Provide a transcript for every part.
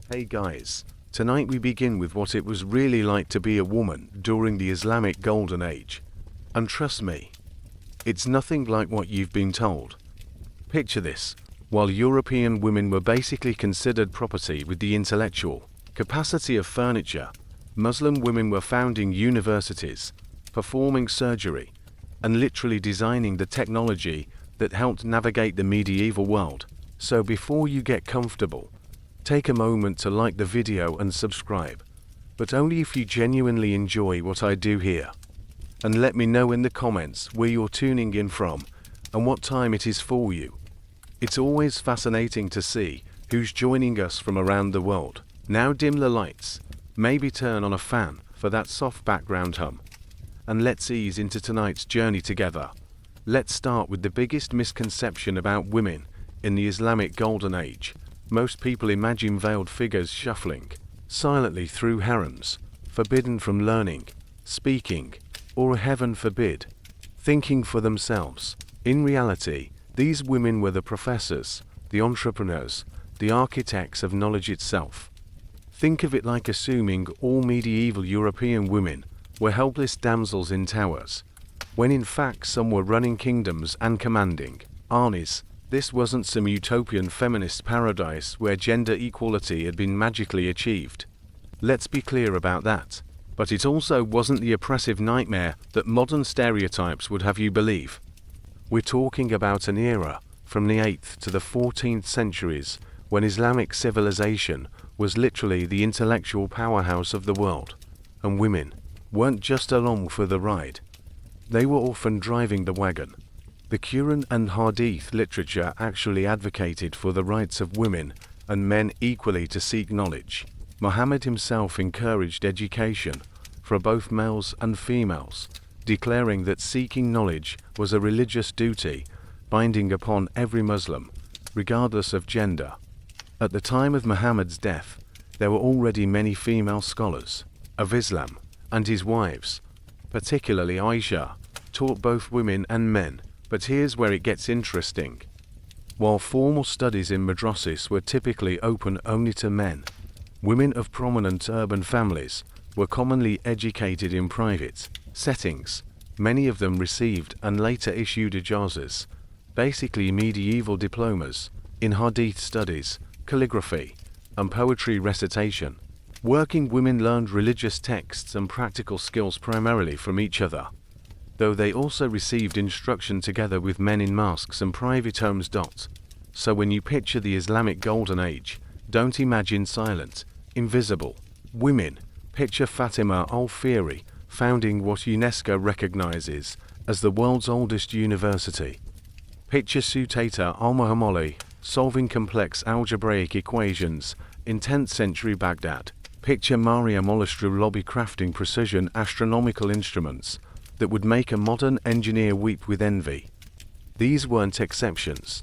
Hey guys, tonight we begin with what it was really like to be a woman during the Islamic Golden Age. And trust me, it's nothing like what you've been told. Picture this: while European women were basically considered property with the intellectual capacity of furniture, Muslim women were founding universities, performing surgery, and literally designing the technology that helped navigate the medieval world. So before you get comfortable, take a moment to like the video and subscribe, but only if you genuinely enjoy what I do here. And let me know in the comments where you're tuning in from and what time it is for you. It's always fascinating to see who's joining us from around the world. Now dim the lights, maybe turn on a fan for that soft background hum, and let's ease into tonight's journey together. Let's start with the biggest misconception about women in the Islamic Golden Age. Most people imagine veiled figures shuffling silently through harems, forbidden from learning, speaking, or heaven forbid, thinking for themselves. In reality, these women were the professors, the entrepreneurs, the architects of knowledge itself. Think of it like assuming all medieval European women were helpless damsels in towers, when in fact some were running kingdoms and commanding armies. This wasn't some utopian feminist paradise where gender equality had been magically achieved. Let's be clear about that. But it also wasn't the oppressive nightmare that modern stereotypes would have you believe. We're talking about an era from the 8th to the 14th centuries when Islamic civilization was literally the intellectual powerhouse of the world, and women weren't just along for the ride. They were often driving the wagon. The Quran and Hadith literature actually advocated for the rights of women and men equally to seek knowledge. Muhammad himself encouraged education for both males and females, declaring that seeking knowledge was a religious duty binding upon every Muslim, regardless of gender. At the time of Muhammad's death, there were already many female scholars of Islam, and his wives, particularly Aisha, taught both women and men. But here's where it gets interesting. While formal studies in madrasas were typically open only to men, women of prominent urban families were commonly educated in private settings. Many of them received and later issued ijazas, basically medieval diplomas, in hadith studies, calligraphy, and poetry recitation. Working women learned religious texts and practical skills primarily from each other, though they also received instruction together with men in mosques and private homes. So when you picture the Islamic Golden Age, don't imagine silent, invisible women. Picture Fatima al-Fihri founding what UNESCO recognizes as the world's oldest university. Picture Sutata al-Muhammali solving complex algebraic equations in 10th century Baghdad. Picture Mariam al-Lobby crafting precision astronomical instruments that would make a modern engineer weep with envy. These weren't exceptions.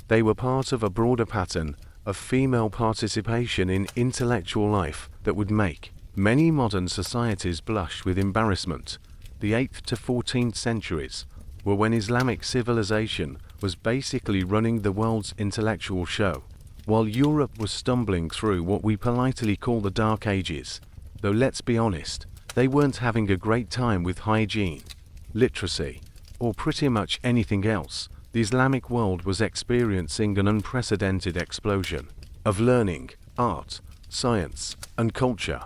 They were part of a broader pattern of female participation in intellectual life that would make many modern societies blush with embarrassment. The 8th to 14th centuries were when Islamic civilization was basically running the world's intellectual show, while Europe was stumbling through what we politely call the Dark Ages. Though let's be honest, they weren't having a great time with hygiene, literacy, or pretty much anything else. The Islamic world was experiencing an unprecedented explosion of learning, art, science, and culture.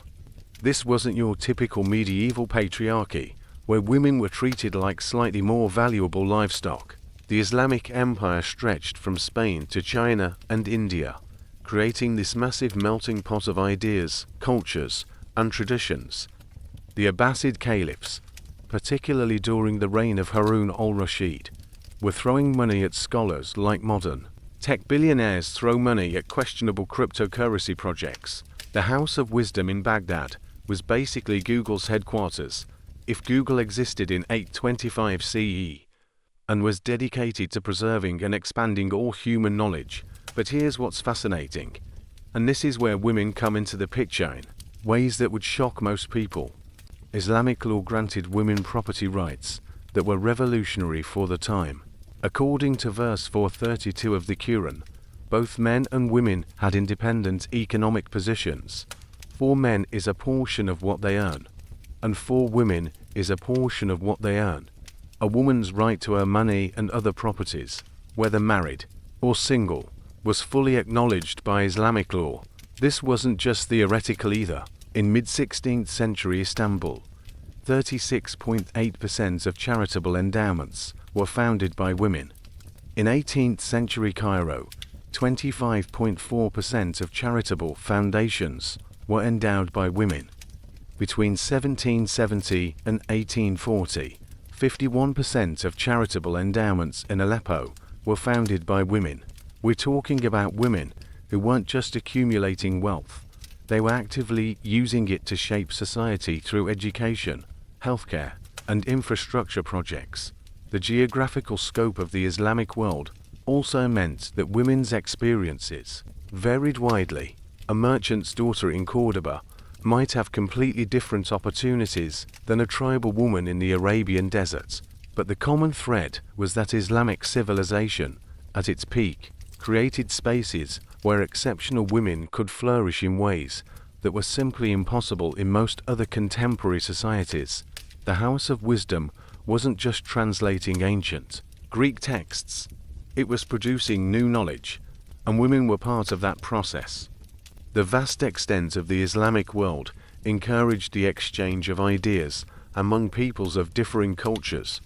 This wasn't your typical medieval patriarchy, where women were treated like slightly more valuable livestock. The Islamic Empire stretched from Spain to China and India, creating this massive melting pot of ideas, cultures, and traditions. The Abbasid caliphs, particularly during the reign of Harun al-Rashid, were throwing money at scholars like modern tech billionaires throw money at questionable cryptocurrency projects. The House of Wisdom in Baghdad was basically Google's headquarters, if Google existed in 825 CE, and was dedicated to preserving and expanding all human knowledge. But here's what's fascinating, and this is where women come into the picture in ways that would shock most people. Islamic law granted women property rights that were revolutionary for the time. According to verse 432 of the Quran, Both men and women had independent economic positions. For men is a portion of what they earn, and for women is a portion of what they earn. A woman's right to earn money and other properties, whether married or single, was fully acknowledged by Islamic law. This wasn't just theoretical either. In mid-16th century Istanbul, 36.8% of charitable endowments were founded by women. In 18th century Cairo, 25.4% of charitable foundations were endowed by women. Between 1770 and 1840, 51% of charitable endowments in Aleppo were founded by women. We're talking about women who weren't just accumulating wealth, they were actively using it to shape society through education, healthcare, and infrastructure projects. The geographical scope of the Islamic world also meant that women's experiences varied widely. A merchant's daughter in Cordoba might have completely different opportunities than a tribal woman in the Arabian desert, but the common thread was that Islamic civilization, at its peak, created spaces where exceptional women could flourish in ways that were simply impossible in most other contemporary societies. The House of Wisdom wasn't just translating ancient Greek texts, it was producing new knowledge, and women were part of that process. The vast extent of the Islamic world encouraged the exchange of ideas among peoples of differing cultures,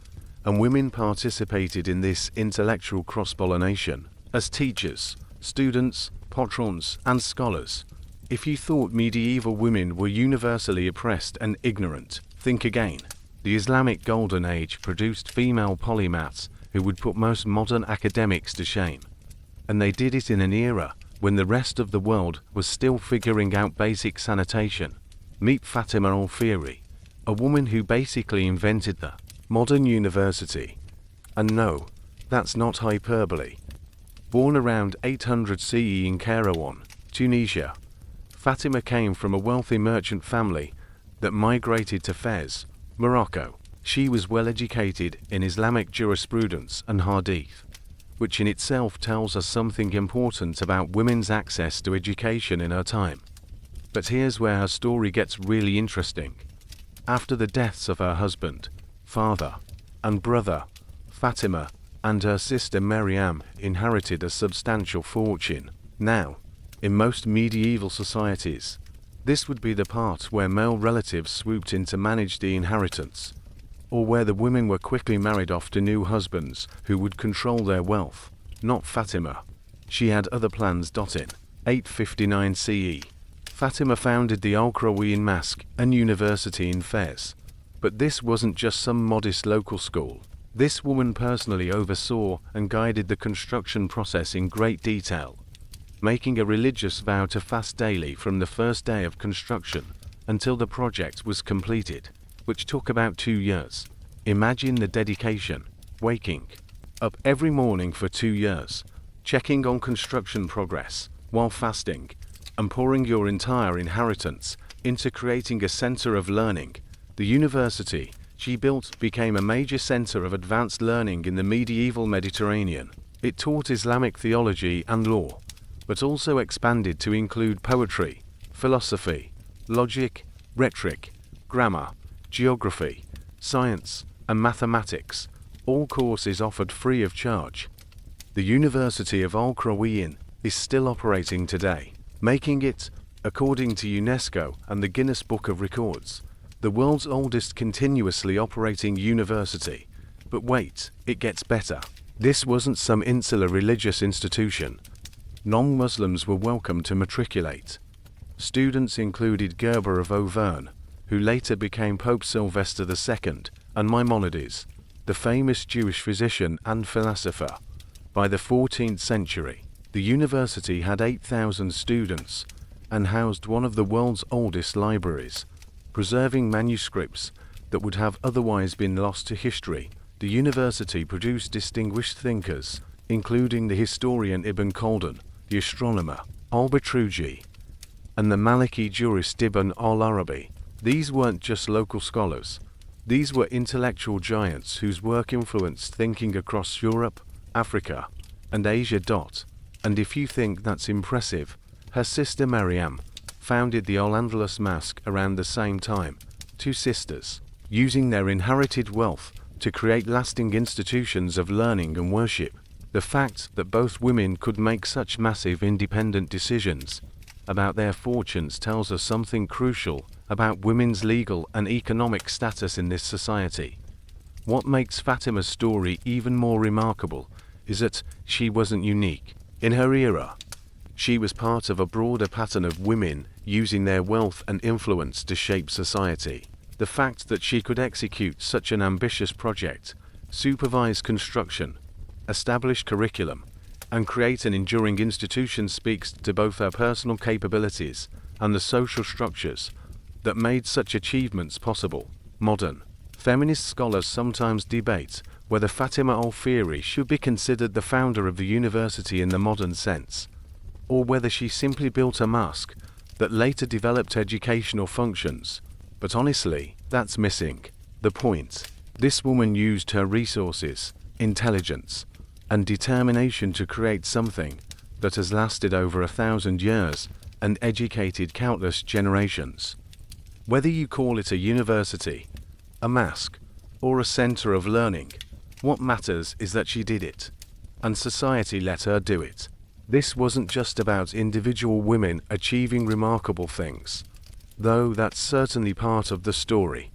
and women participated in this intellectual cross-pollination as teachers, students, patrons, and scholars. If you thought medieval women were universally oppressed and ignorant, think again. The Islamic Golden Age produced female polymaths who would put most modern academics to shame. And they did it in an era when the rest of the world was still figuring out basic sanitation. Meet Fatima al-Fihri, a woman who basically invented the modern university. And no, that's not hyperbole. Born around 800 CE in Kairouan, Tunisia, Fatima came from a wealthy merchant family that migrated to Fez, Morocco. She was well educated in Islamic jurisprudence and hadith, which in itself tells us something important about women's access to education in her time. But here's where her story gets really interesting. After the deaths of her husband, father, and brother, Fatima and her sister Maryam inherited a substantial fortune. Now, in most medieval societies, this would be the part where male relatives swooped in to manage the inheritance, or where the women were quickly married off to new husbands who would control their wealth. Not Fatima. She had other plans. In 859 CE, Fatima founded the al-Qarawiyyin Mosque and University in Fez. But this wasn't just some modest local school. This woman personally oversaw and guided the construction process in great detail, making a religious vow to fast daily from the first day of construction until the project was completed, which took about 2 years. Imagine the dedication, waking up every morning for 2 years, checking on construction progress while fasting, and pouring your entire inheritance into creating a center of learning. The university she built became a major center of advanced learning in the medieval Mediterranean. It taught Islamic theology and law, but also expanded to include poetry, philosophy, logic, rhetoric, grammar, geography, science, and mathematics, all courses offered free of charge. The University of al-Qarawiyyin is still operating today, making it, according to UNESCO and the Guinness Book of Records, the world's oldest continuously operating university. But wait, it gets better. This wasn't some insular religious institution. Non-Muslims were welcome to matriculate. Students included Gerber of Auvergne, who later became Pope Sylvester II, and Maimonides, the famous Jewish physician and philosopher. By the 14th century, the university had 8,000 students and housed one of the world's oldest libraries, preserving manuscripts that would have otherwise been lost to history. The university produced distinguished thinkers, including the historian Ibn Khaldun, the astronomer al-Batruji, and the Maliki jurist Ibn al-Arabi. These weren't just local scholars. These were intellectual giants whose work influenced thinking across Europe, Africa, and Asia. And if you think that's impressive, her sister Maryam founded the Al-Andalus Mosque around the same time. Two sisters, using their inherited wealth to create lasting institutions of learning and worship. The fact that both women could make such massive independent decisions about their fortunes tells us something crucial about women's legal and economic status in this society. What makes Fatima's story even more remarkable is that she wasn't unique. In her era, she was part of a broader pattern of women using their wealth and influence to shape society. The fact that she could execute such an ambitious project, supervise construction, establish curriculum, and create an enduring institution speaks to both her personal capabilities and the social structures that made such achievements possible. Modern feminist scholars sometimes debate whether Fatima al-Fihri should be considered the founder of the university in the modern sense, or whether she simply built a mosque that later developed educational functions. But honestly, that's missing the point. This woman used her resources, intelligence, and determination to create something that has lasted over 1,000 years and educated countless generations. Whether you call it a university, a mosque, or a center of learning, what matters is that she did it, and society let her do it. This wasn't just about individual women achieving remarkable things, though that's certainly part of the story.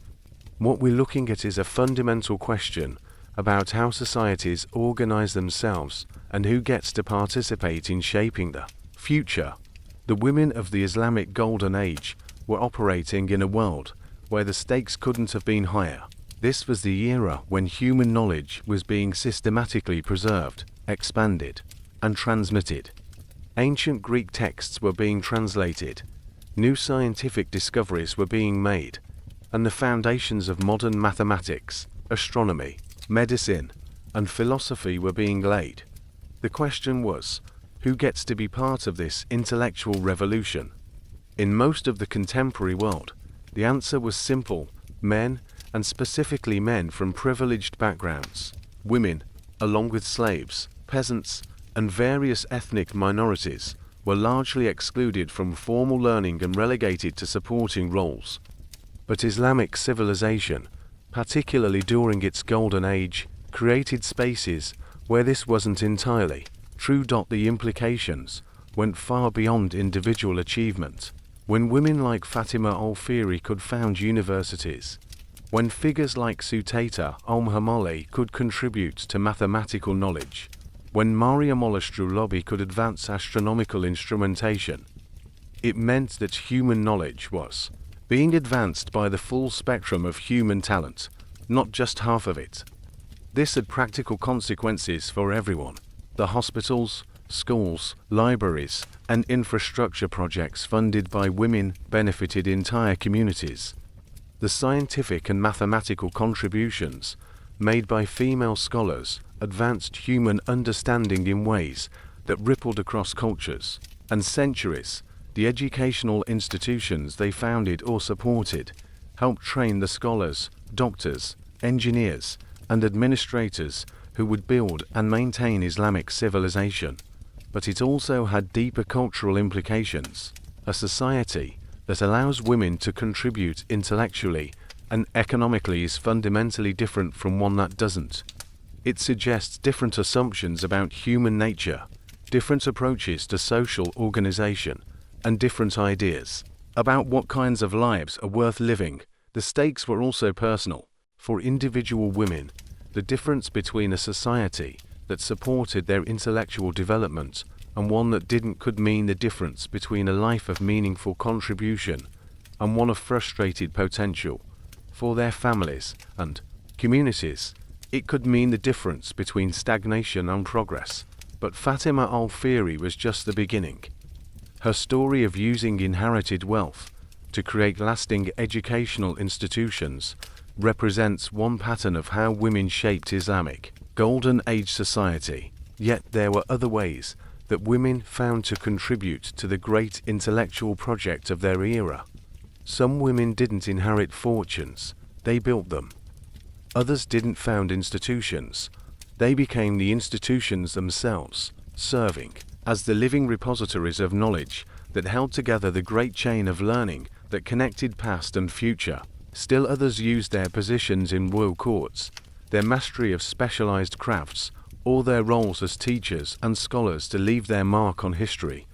What we're looking at is a fundamental question about how societies organize themselves and who gets to participate in shaping the future. The women of the Islamic Golden Age were operating in a world where the stakes couldn't have been higher. This was the era when human knowledge was being systematically preserved, expanded, and transmitted. Ancient Greek texts were being translated, new scientific discoveries were being made, and the foundations of modern mathematics, astronomy, medicine, and philosophy were being laid. The question was, who gets to be part of this intellectual revolution? In most of the contemporary world, the answer was simple: men, and specifically men from privileged backgrounds. Women, along with slaves, peasants, and various ethnic minorities, were largely excluded from formal learning and relegated to supporting roles. But Islamic civilization, particularly during its golden age, created spaces where this wasn't entirely true. The implications went far beyond individual achievement. When women like Fatima al-Fihri could found universities, when figures like Sutata al-Hamali could contribute to mathematical knowledge, when Mariam al-Astrolabi could advance astronomical instrumentation, it meant that human knowledge was being advanced by the full spectrum of human talent, not just half of it. This had practical consequences for everyone. The hospitals, schools, libraries, and infrastructure projects funded by women benefited entire communities. The scientific and mathematical contributions made by female scholars advanced human understanding in ways that rippled across cultures and centuries. The educational institutions they founded or supported helped train the scholars, doctors, engineers, and administrators who would build and maintain Islamic civilization. But it also had deeper cultural implications. A society that allows women to contribute intellectually and economically is fundamentally different from one that doesn't. It suggests different assumptions about human nature, different approaches to social organization, and different ideas about what kinds of lives are worth living. The stakes were also personal. For individual women, the difference between a society that supported their intellectual development and one that didn't could mean the difference between a life of meaningful contribution and one of frustrated potential. For their families and communities, it could mean the difference between stagnation and progress. But Fatima al-Fihri was just the beginning. Her story of using inherited wealth to create lasting educational institutions represents one pattern of how women shaped Islamic Golden Age society. Yet there were other ways that women found to contribute to the great intellectual project of their era. Some women didn't inherit fortunes, they built them. Others didn't found institutions, they became the institutions themselves, serving as the living repositories of knowledge that held together the great chain of learning that connected past and future. Still others used their positions in royal courts, their mastery of specialized crafts, or their roles as teachers and scholars to leave their mark on history.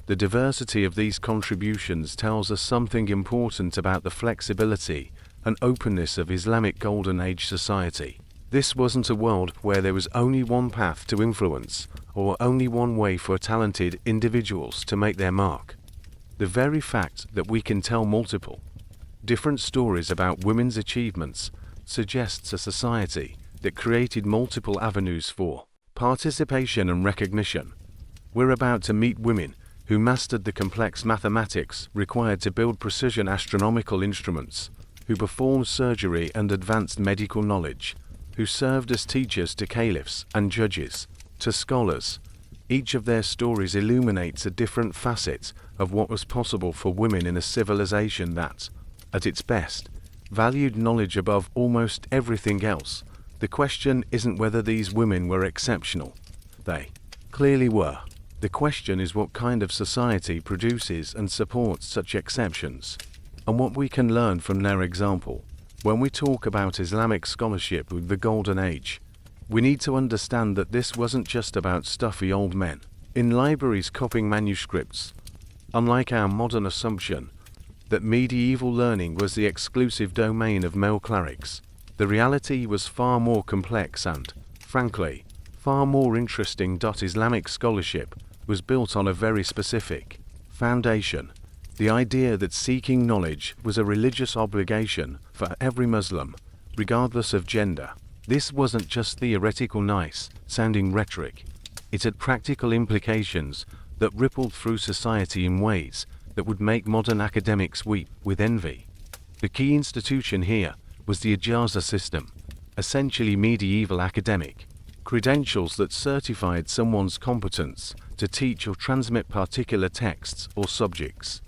The diversity of these contributions tells us something important about the flexibility and openness of Islamic Golden Age society. This wasn't a world where there was only one path to influence, or only one way for talented individuals to make their mark. The very fact that we can tell multiple, different stories about women's achievements suggests a society that created multiple avenues for participation and recognition. We're about to meet women who mastered the complex mathematics required to build precision astronomical instruments, who performed surgery and advanced medical knowledge, who served as teachers to caliphs and judges, to scholars. Each of their stories illuminates a different facet of what was possible for women in a civilization that, at its best, valued knowledge above almost everything else. The question isn't whether these women were exceptional. They clearly were. The question is what kind of society produces and supports such exceptions, and what we can learn from their example. When we talk about Islamic scholarship with the Golden Age, we need to understand that this wasn't just about stuffy old men in libraries copying manuscripts. Unlike our modern assumption that medieval learning was the exclusive domain of male clerics, the reality was far more complex and, frankly, far more interesting. Islamic scholarship was built on a very specific foundation: the idea that seeking knowledge was a religious obligation for every Muslim, regardless of gender. This wasn't just theoretical nice-sounding rhetoric. It had practical implications that rippled through society in ways that would make modern academics weep with envy. The key institution here was the ijazas system, essentially medieval academic credentials that certified someone's competence to teach or transmit particular texts or subjects.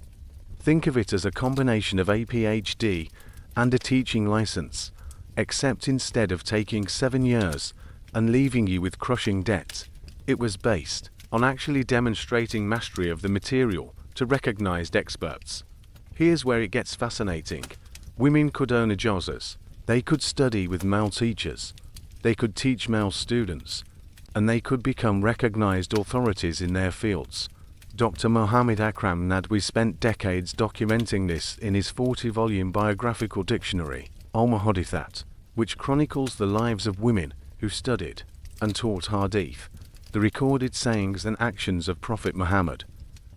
Think of it as a combination of a PhD and a teaching license, except instead of taking 7 years and leaving you with crushing debt, it was based on actually demonstrating mastery of the material to recognized experts. Here's where it gets fascinating. Women could earn ijazas, they could study with male teachers, they could teach male students, and they could become recognized authorities in their fields. Dr. Muhammad Akram Nadwi spent decades documenting this in his 40-volume biographical dictionary, Al-Muhaddithat, which chronicles the lives of women who studied and taught hadith, the recorded sayings and actions of Prophet Muhammad.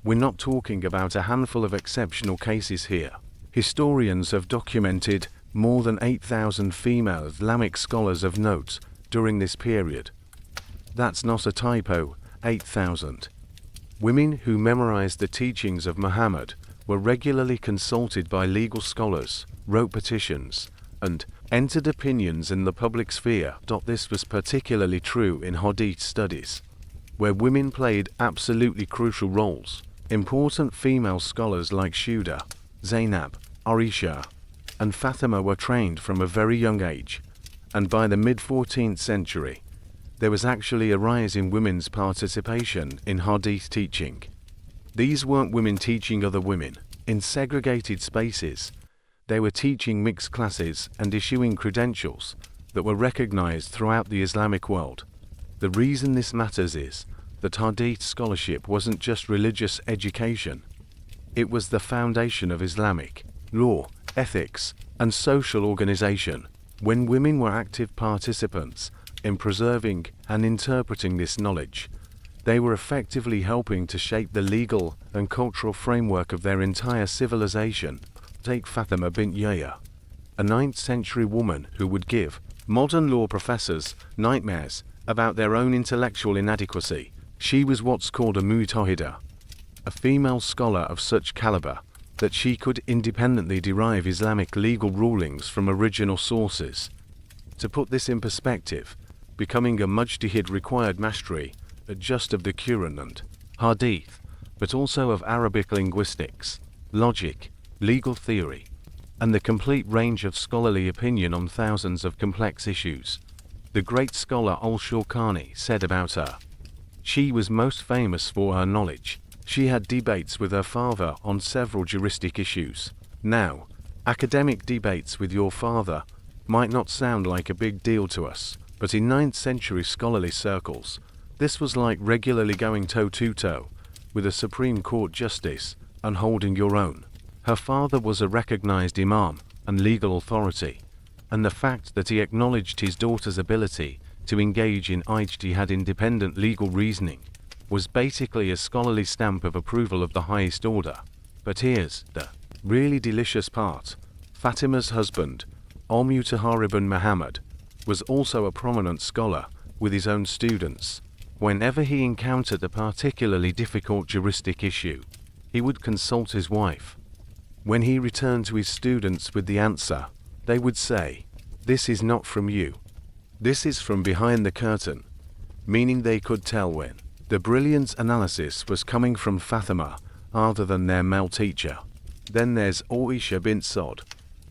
We're not talking about a handful of exceptional cases here. Historians have documented more than 8,000 female Islamic scholars of note during this period. That's not a typo, 8,000. Women who memorized the teachings of Muhammad were regularly consulted by legal scholars, wrote petitions, and entered opinions in the public sphere. This was particularly true in hadith studies, where women played absolutely crucial roles. Important female scholars like Shuda, Zainab, Aisha, and Fatima were trained from a very young age, and by the mid-14th century, there was actually a rise in women's participation in hadith teaching. These weren't women teaching other women in segregated spaces. They were teaching mixed classes and issuing credentials that were recognized throughout the Islamic world. The reason this matters is that hadith scholarship wasn't just religious education. It was the foundation of Islamic law, ethics, and social organization. When women were active participants in preserving and interpreting this knowledge, they were effectively helping to shape the legal and cultural framework of their entire civilization. Take Fatima bint Yahya, a 9th century woman who would give modern law professors nightmares about their own intellectual inadequacy. She was what's called a mujtahida, a female scholar of such caliber that she could independently derive Islamic legal rulings from original sources. To put this in perspective, becoming a mujtahid required mastery not just of the Quran and hadith, but also of Arabic linguistics, logic, legal theory, and the complete range of scholarly opinion on thousands of complex issues. The great scholar al-Shawkani said about her, She was most famous for her knowledge. She had debates with her father on several juristic issues. Now, academic debates with your father might not sound like a big deal to us, but in 9th century scholarly circles, this was like regularly going toe-to-toe with a Supreme Court justice and holding your own. Her father was a recognized imam and legal authority, and the fact that he acknowledged his daughter's ability to engage in ijtihad independent legal reasoning was basically a scholarly stamp of approval of the highest order. But here's the really delicious part. Fatima's husband, al-Mutahhar ibn Muhammad, was also a prominent scholar with his own students. Whenever he encountered a particularly difficult juristic issue, he would consult his wife. When he returned to his students with the answer, they would say, "This is not from you. This is from behind the curtain," meaning they could tell when the brilliant analysis was coming from Fatima rather than their male teacher. Then there's Aisha bint Sa'd,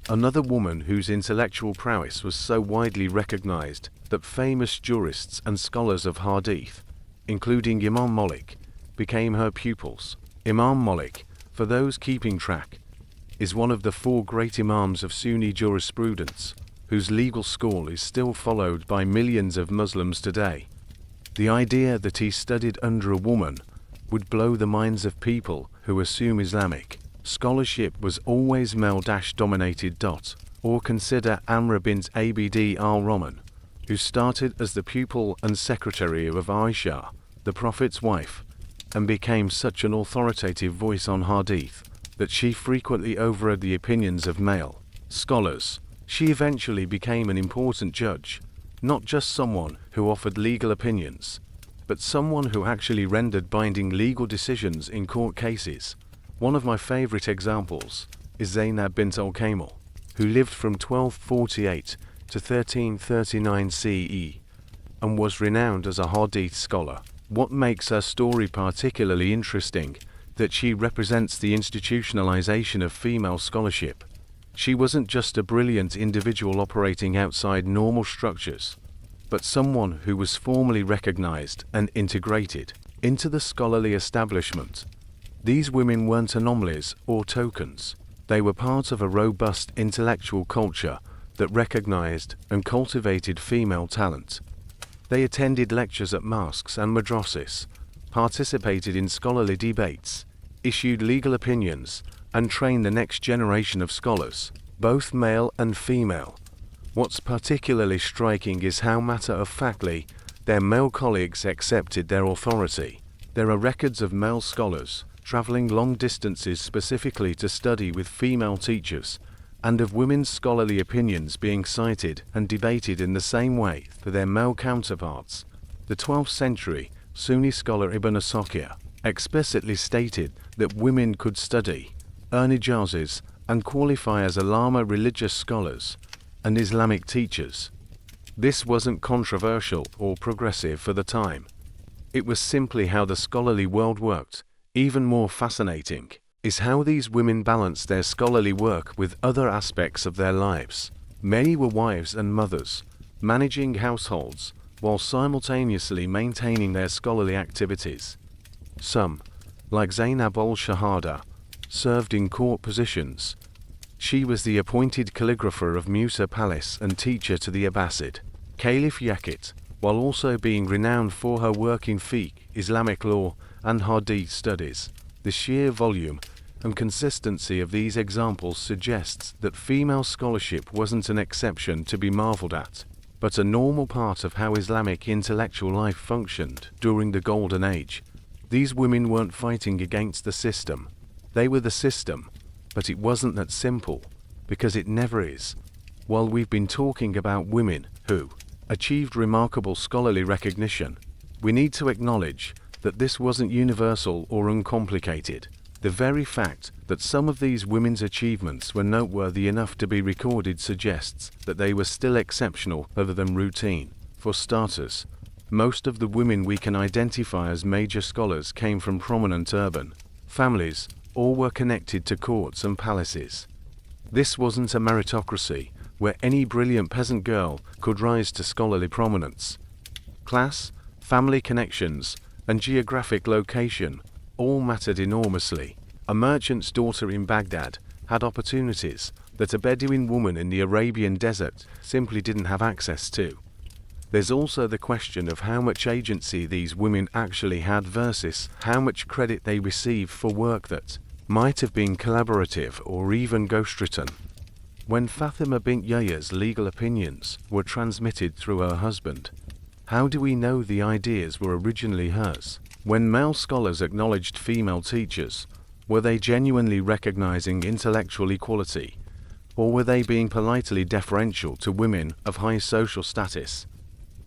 another woman whose intellectual prowess was so widely recognized that famous jurists and scholars of hadith, including Imam Malik, became her pupils. Imam Malik, for those keeping track, is one of the 4 great imams of Sunni jurisprudence, whose legal school is still followed by millions of Muslims today. The idea that he studied under a woman would blow the minds of people who assume Islamic scholarship was always male-dominated. Or consider Amr bint Abd al-Rahman, who started as the pupil and secretary of Aisha, the Prophet's wife, and became such an authoritative voice on hadith that she frequently overrode the opinions of male scholars. She eventually became an important judge, not just someone who offered legal opinions, but someone who actually rendered binding legal decisions in court cases. One of my favorite examples is Zainab bint al-Kamil, who lived from 1248 to 1339 CE and was renowned as a hadith scholar. What makes her story particularly interesting that she represents the institutionalization of female scholarship. She wasn't just a brilliant individual operating outside normal structures, but someone who was formally recognized and integrated into the scholarly establishment. These women weren't anomalies or tokens. They were part of a robust intellectual culture that recognized and cultivated female talent. They attended lectures at mosques and madrasas, participated in scholarly debates, issued legal opinions, and trained the next generation of scholars, both male and female. What's particularly striking is how matter-of-factly their male colleagues accepted their authority. There are records of male scholars traveling long distances specifically to study with female teachers, and of women's scholarly opinions being cited and debated in the same way for their male counterparts. The 12th century Sunni scholar Ibn Asakir explicitly stated that women could study, earn ijazas, and qualify as ulama religious scholars and Islamic teachers. This wasn't controversial or progressive for the time. It was simply how the scholarly world worked. Even more fascinating is how these women balanced their scholarly work with other aspects of their lives. Many were wives and mothers, managing households, while simultaneously maintaining their scholarly activities. Some, like Zainab al-Shahada, served in court positions. She was the appointed calligrapher of Musa Palace and teacher to the Abbasid Caliph Yaqut, while also being renowned for her work in fiqh, Islamic law, and hadith studies. The sheer volume and consistency of these examples suggests that female scholarship wasn't an exception to be marveled at, but a normal part of how Islamic intellectual life functioned during the Golden Age. These women weren't fighting against the system. They were the system, but it wasn't that simple, because it never is. While we've been talking about women who achieved remarkable scholarly recognition, we need to acknowledge that this wasn't universal or uncomplicated. The very fact that some of these women's achievements were noteworthy enough to be recorded suggests that they were still exceptional rather than routine. For starters, most of the women we can identify as major scholars came from prominent urban families or were connected to courts and palaces. This wasn't a meritocracy where any brilliant peasant girl could rise to scholarly prominence. Class, family connections, and geographic location all mattered enormously. A merchant's daughter in Baghdad had opportunities that a Bedouin woman in the Arabian desert simply didn't have access to. There's also the question of how much agency these women actually had versus how much credit they received for work that might have been collaborative or even ghostwritten. When Fatima bint Yahya's legal opinions were transmitted through her husband, how do we know the ideas were originally hers? When male scholars acknowledged female teachers, were they genuinely recognizing intellectual equality, or were they being politely deferential to women of high social status?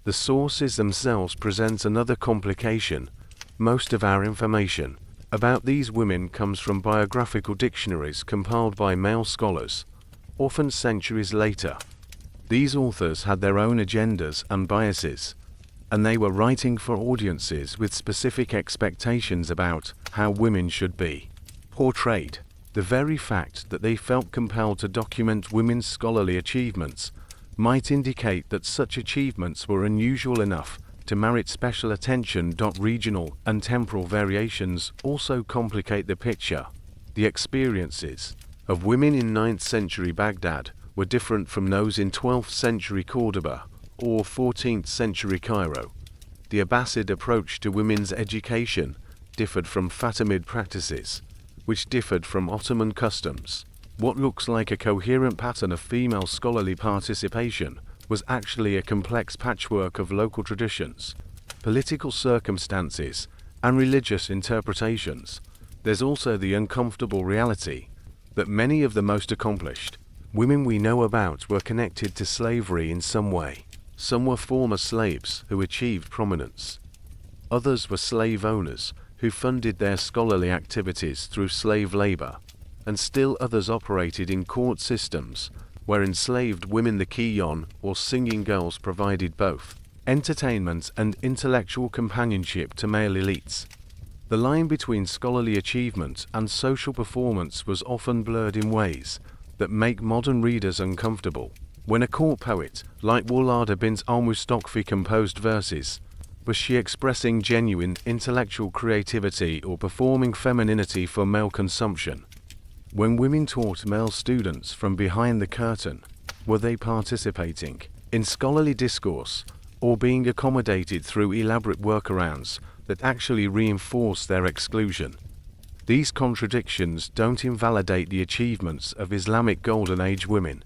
The sources themselves present another complication. Most of our information about these women comes from biographical dictionaries compiled by male scholars, often centuries later. These authors had their own agendas and biases, and they were writing for audiences with specific expectations about how women should be portrayed. The very fact that they felt compelled to document women's scholarly achievements might indicate that such achievements were unusual enough to merit special attention. Regional and temporal variations also complicate the picture. The experiences of women in 9th century Baghdad were different from those in 12th century Cordoba or 14th century Cairo. The Abbasid approach to women's education differed from Fatimid practices, which differed from Ottoman customs. What looks like a coherent pattern of female scholarly participation was actually a complex patchwork of local traditions, political circumstances, and religious interpretations. There's also the uncomfortable reality that many of the most accomplished women we know about were connected to slavery in some way. Some were former slaves who achieved prominence. Others were slave owners who funded their scholarly activities through slave labor, and still others operated in court systems where enslaved women, the Kiyon or singing girls, provided both entertainment and intellectual companionship to male elites. The line between scholarly achievement and social performance was often blurred in ways that make modern readers uncomfortable. When a court poet like Wulada bint al-Mustaqfi composed verses, was she expressing genuine intellectual creativity or performing femininity for male consumption? When women taught male students from behind the curtain, were they participating in scholarly discourse or being accommodated through elaborate workarounds that actually reinforce their exclusion? These contradictions don't invalidate the achievements of Islamic Golden Age women,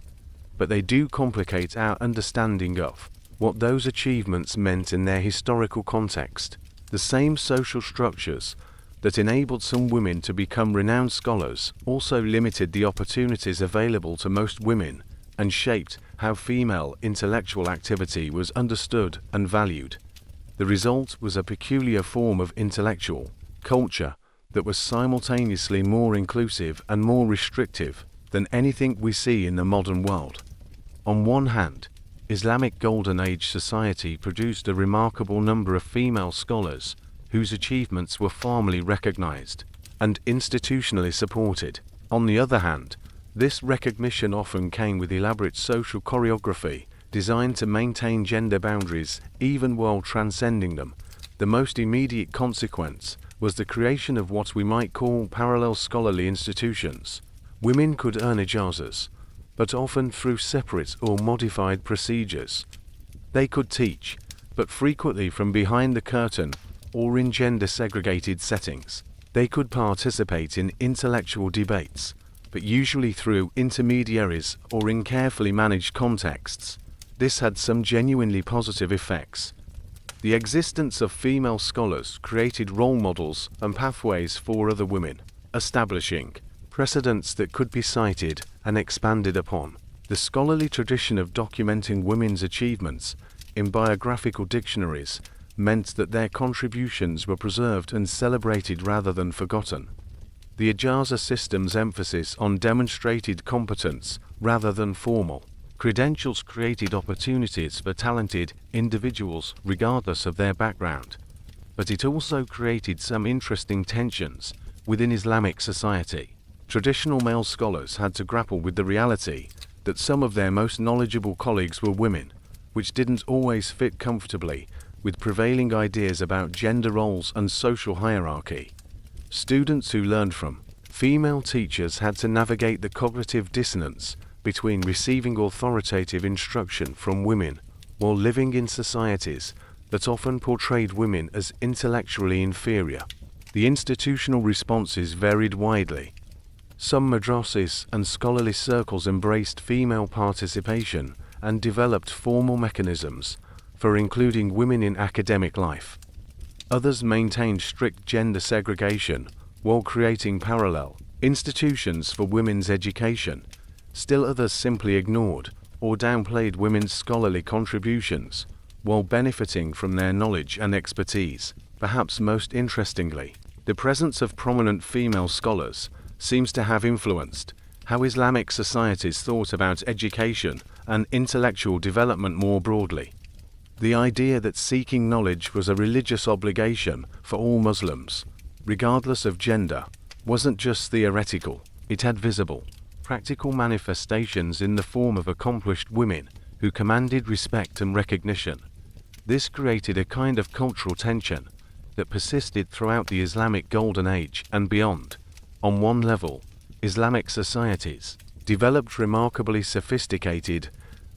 but they do complicate our understanding of what those achievements meant in their historical context. The same social structures that enabled some women to become renowned scholars also limited the opportunities available to most women and shaped how female intellectual activity was understood and valued. The result was a peculiar form of intellectual culture that was simultaneously more inclusive and more restrictive than anything we see in the modern world. On one hand, Islamic Golden Age society produced a remarkable number of female scholars whose achievements were formally recognized and institutionally supported. On the other hand, this recognition often came with elaborate social choreography designed to maintain gender boundaries even while transcending them. The most immediate consequence was the creation of what we might call parallel scholarly institutions. Women could earn ijazas, but often through separate or modified procedures. They could teach, but frequently from behind the curtain or in gender-segregated settings. They could participate in intellectual debates, but usually through intermediaries or in carefully managed contexts. This had some genuinely positive effects. The existence of female scholars created role models and pathways for other women, establishing precedents that could be cited and expanded upon. The scholarly tradition of documenting women's achievements in biographical dictionaries meant that their contributions were preserved and celebrated rather than forgotten. The ijaza system's emphasis on demonstrated competence rather than formal credentials created opportunities for talented individuals regardless of their background, but it also created some interesting tensions within Islamic society. Traditional male scholars had to grapple with the reality that some of their most knowledgeable colleagues were women, which didn't always fit comfortably with prevailing ideas about gender roles and social hierarchy. Students who learned from female teachers had to navigate the cognitive dissonance between receiving authoritative instruction from women while living in societies that often portrayed women as intellectually inferior. The institutional responses varied widely. Some madrasas and scholarly circles embraced female participation and developed formal mechanisms for including women in academic life. Others maintained strict gender segregation while creating parallel institutions for women's education. Still others simply ignored or downplayed women's scholarly contributions while benefiting from their knowledge and expertise. Perhaps most interestingly, the presence of prominent female scholars seems to have influenced how Islamic societies thought about education and intellectual development more broadly. The idea that seeking knowledge was a religious obligation for all Muslims, regardless of gender, wasn't just theoretical, it had visible, practical manifestations in the form of accomplished women who commanded respect and recognition. This created a kind of cultural tension that persisted throughout the Islamic Golden Age and beyond. On one level, Islamic societies developed remarkably sophisticated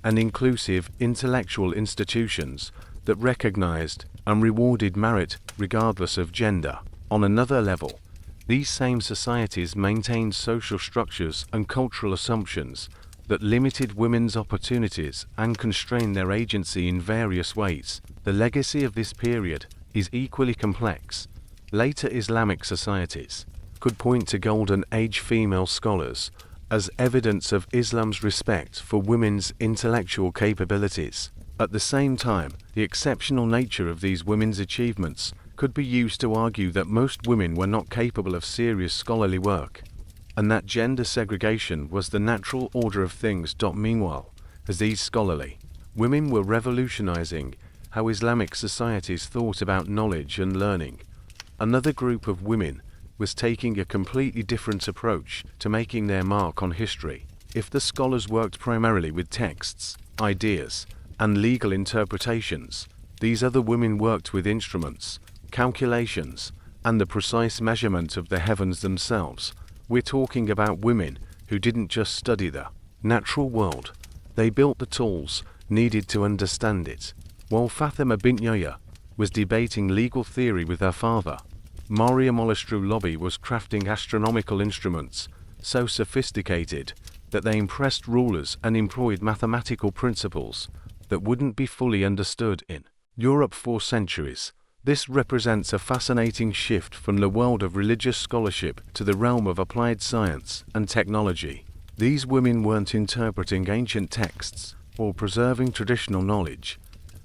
and inclusive intellectual institutions that recognized and rewarded merit regardless of gender. On another level, these same societies maintained social structures and cultural assumptions that limited women's opportunities and constrained their agency in various ways. The legacy of this period is equally complex. Later Islamic societies could point to Golden Age female scholars as evidence of Islam's respect for women's intellectual capabilities. At the same time, the exceptional nature of these women's achievements could be used to argue that most women were not capable of serious scholarly work, and that gender segregation was the natural order of things. Meanwhile, as these scholarly women were revolutionizing how Islamic societies thought about knowledge and learning, another group of women was taking a completely different approach to making their mark on history. If the scholars worked primarily with texts, ideas, and legal interpretations, these other women worked with instruments, calculations, and the precise measurement of the heavens themselves. We're talking about women who didn't just study the natural world, they built the tools needed to understand it. While Fatima bint Yahya was debating legal theory with her father, Mariam al-Astrullabi was crafting astronomical instruments so sophisticated that they impressed rulers and employed mathematical principles that wouldn't be fully understood in Europe for centuries. This represents a fascinating shift from the world of religious scholarship to the realm of applied science and technology. These women weren't interpreting ancient texts or preserving traditional knowledge.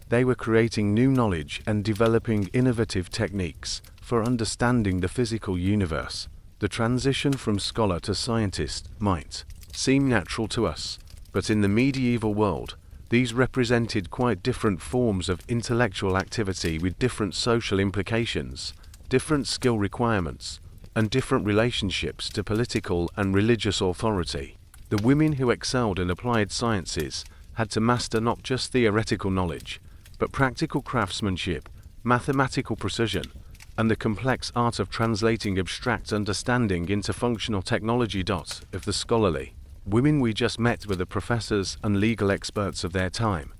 They were creating new knowledge and developing innovative techniques for understanding the physical universe. The transition from scholar to scientist might seem natural to us, but in the medieval world, these represented quite different forms of intellectual activity with different social implications, different skill requirements, and different relationships to political and religious authority. The women who excelled in applied sciences had to master not just theoretical knowledge, but practical craftsmanship, mathematical precision, and the complex art of translating abstract understanding into functional technology. If the scholarly women we just met were the professors and legal experts of their time,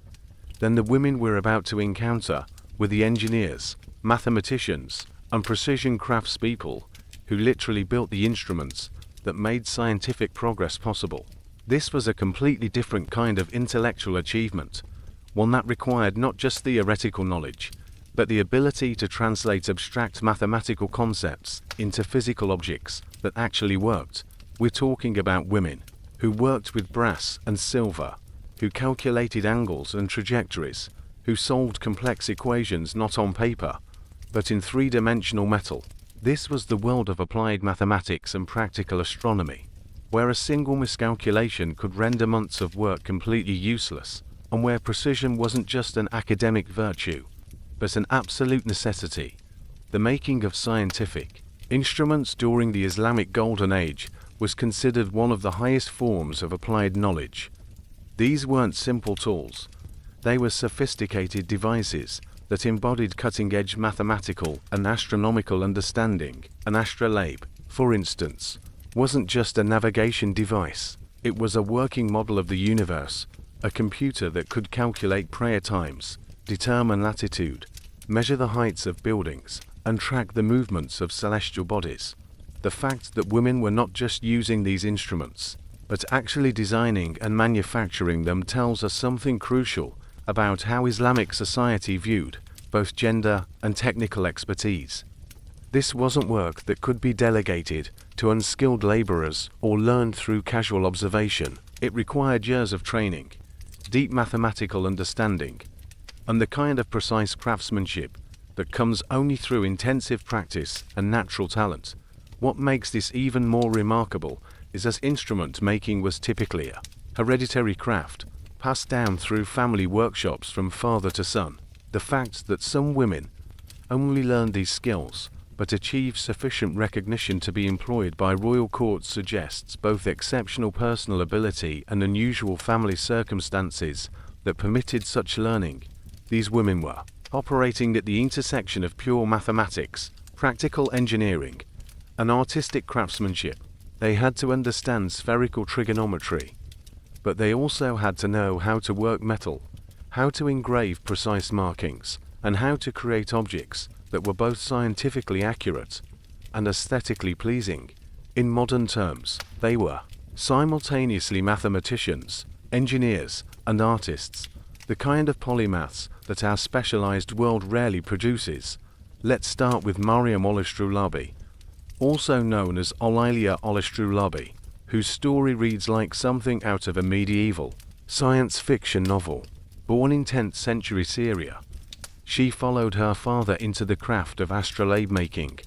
then the women we're about to encounter were the engineers, mathematicians, and precision craftspeople who literally built the instruments that made scientific progress possible. This was a completely different kind of intellectual achievement, one that required not just theoretical knowledge, but the ability to translate abstract mathematical concepts into physical objects that actually worked. We're talking about women who worked with brass and silver, who calculated angles and trajectories, who solved complex equations not on paper, but in three-dimensional metal. This was the world of applied mathematics and practical astronomy, where a single miscalculation could render months of work completely useless, and where precision wasn't just an academic virtue, but an absolute necessity. The making of scientific instruments during the Islamic Golden Age was considered one of the highest forms of applied knowledge. These weren't simple tools. They were sophisticated devices that embodied cutting-edge mathematical and astronomical understanding. An astrolabe, for instance, wasn't just a navigation device. It was a working model of the universe, a computer that could calculate prayer times, determine latitude, measure the heights of buildings, and track the movements of celestial bodies. The fact that women were not just using these instruments, but actually designing and manufacturing them tells us something crucial about how Islamic society viewed both gender and technical expertise. This wasn't work that could be delegated to unskilled laborers or learned through casual observation. It required years of training, deep mathematical understanding, and the kind of precise craftsmanship that comes only through intensive practice and natural talent. What makes this even more remarkable is that instrument making was typically a hereditary craft, passed down through family workshops from father to son. The fact that some women only learned these skills but achieved sufficient recognition to be employed by royal courts suggests both exceptional personal ability and unusual family circumstances that permitted such learning. These women were operating at the intersection of pure mathematics, practical engineering, and artistic craftsmanship. They had to understand spherical trigonometry, but they also had to know how to work metal, how to engrave precise markings, and how to create objects that were both scientifically accurate and aesthetically pleasing. In modern terms, they were simultaneously mathematicians, engineers, and artists, the kind of polymaths that our specialized world rarely produces. Let's start with Maryam al-Astrolabi, also known as Al-Ilia al-Astrolabi, whose story reads like something out of a medieval science fiction novel. Born in 10th century Syria, she followed her father into the craft of astrolabe making,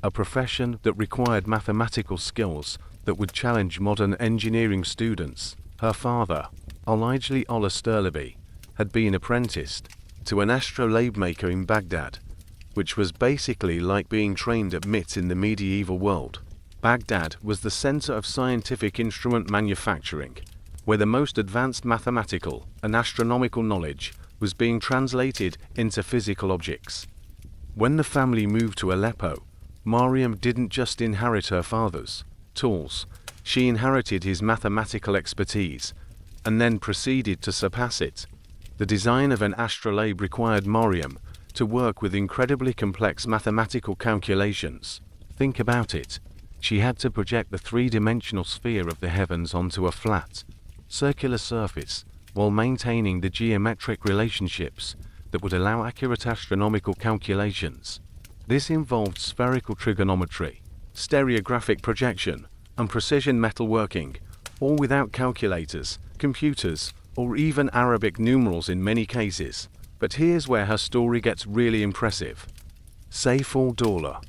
a profession that required mathematical skills that would challenge modern engineering students. Her father, Al-Ilia al-Astrolabi, had been apprenticed to an astrolabe maker in Baghdad, which was basically like being trained at MIT in the medieval world. Baghdad was the center of scientific instrument manufacturing, where the most advanced mathematical and astronomical knowledge was being translated into physical objects. When the family moved to Aleppo, Maryam didn't just inherit her father's tools, she inherited his mathematical expertise, and then proceeded to surpass it. The design of an astrolabe required Maryam to work with incredibly complex mathematical calculations. Think about it. She had to project the three-dimensional sphere of the heavens onto a flat, circular surface while maintaining the geometric relationships that would allow accurate astronomical calculations. This involved spherical trigonometry, stereographic projection, and precision metalworking, all without calculators, computers, or even Arabic numerals in many cases. But here's where her story gets really impressive. Saif al-Dawla,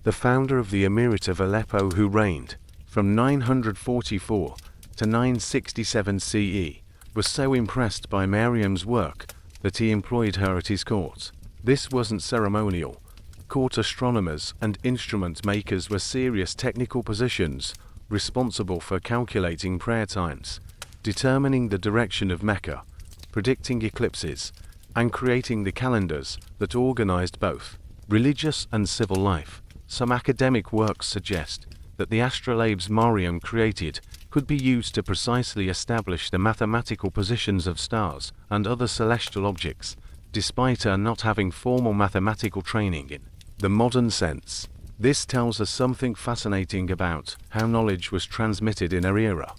the founder of the Emirate of Aleppo who reigned from 944 to 967 CE, was so impressed by Maryam's work that he employed her at his court. This wasn't ceremonial. Court astronomers and instrument makers were serious technical positions responsible for calculating prayer times, determining the direction of Mecca, predicting eclipses, and creating the calendars that organized both religious and civil life. Some academic works suggest that the astrolabes Maryam created could be used to precisely establish the mathematical positions of stars and other celestial objects, despite her not having formal mathematical training in the modern sense. This tells us something fascinating about how knowledge was transmitted in her era.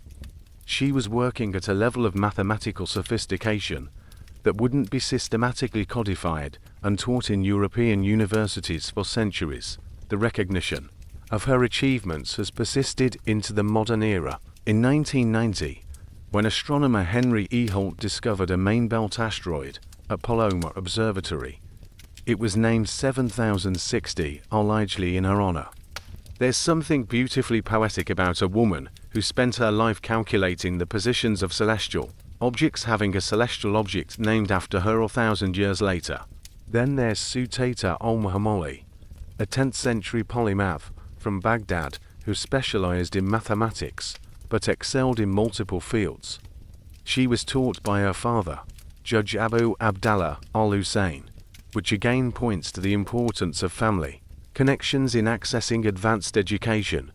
She was working at a level of mathematical sophistication that wouldn't be systematically codified and taught in European universities for centuries. The recognition of her achievements has persisted into the modern era. In 1990, when astronomer Henry E. Holt discovered a main belt asteroid at Palomar Observatory, it was named 7060 Al-Ijli in her honor. There's something beautifully poetic about a woman who spent her life calculating the positions of celestial objects having a celestial object named after her 1,000 years later. Then there's Sutata al-Muhammali, a 10th century polymath from Baghdad who specialized in mathematics but excelled in multiple fields. She was taught by her father, Judge Abu Abdallah al-Hussein, which again points to the importance of family connections in accessing advanced education.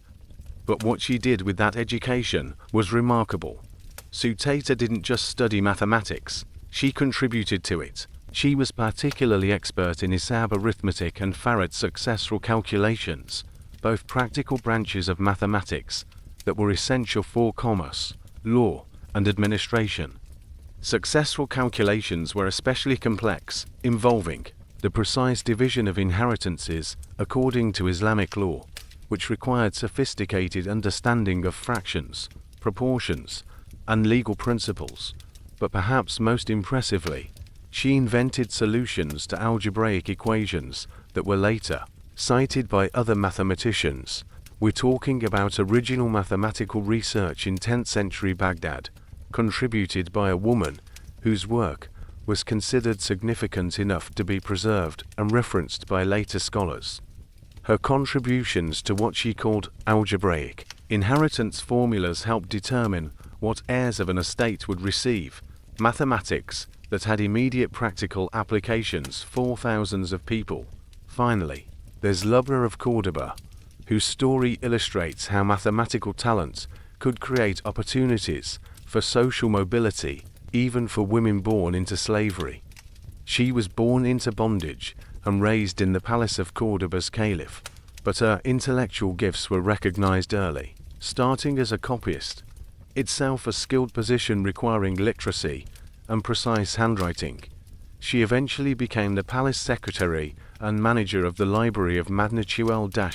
But what she did with that education was remarkable. Sutata didn't just study mathematics, she contributed to it. She was particularly expert in Hisab arithmetic and Farad successful calculations, both practical branches of mathematics that were essential for commerce, law, and administration. Successful calculations were especially complex, involving the precise division of inheritances according to Islamic law, which required sophisticated understanding of fractions, proportions, and legal principles. But perhaps most impressively, she invented solutions to algebraic equations that were later cited by other mathematicians. We're talking about original mathematical research in 10th century Baghdad, contributed by a woman whose work was considered significant enough to be preserved and referenced by later scholars. Her contributions to what she called algebraic inheritance formulas helped determine what heirs of an estate would receive, mathematics that had immediate practical applications for thousands of people. Finally, there's Lubna of Cordoba, whose story illustrates how mathematical talent could create opportunities for social mobility, even for women born into slavery. She was born into bondage and raised in the palace of Cordoba's caliph, but her intellectual gifts were recognized early. Starting as a copyist, itself a skilled position requiring literacy and precise handwriting, she eventually became the palace secretary and manager of the library of Madnachuel-Zah.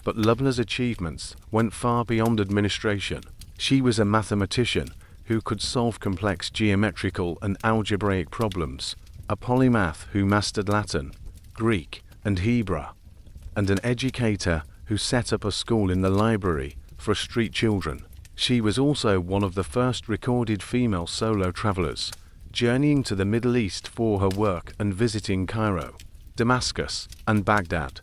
But Lubna's achievements went far beyond administration. She was a mathematician who could solve complex geometrical and algebraic problems, a polymath who mastered Latin, Greek, and Hebrew, and an educator who set up a school in the library for street children. She was also one of the first recorded female solo travelers, journeying to the Middle East for her work and visiting Cairo, Damascus, and Baghdad.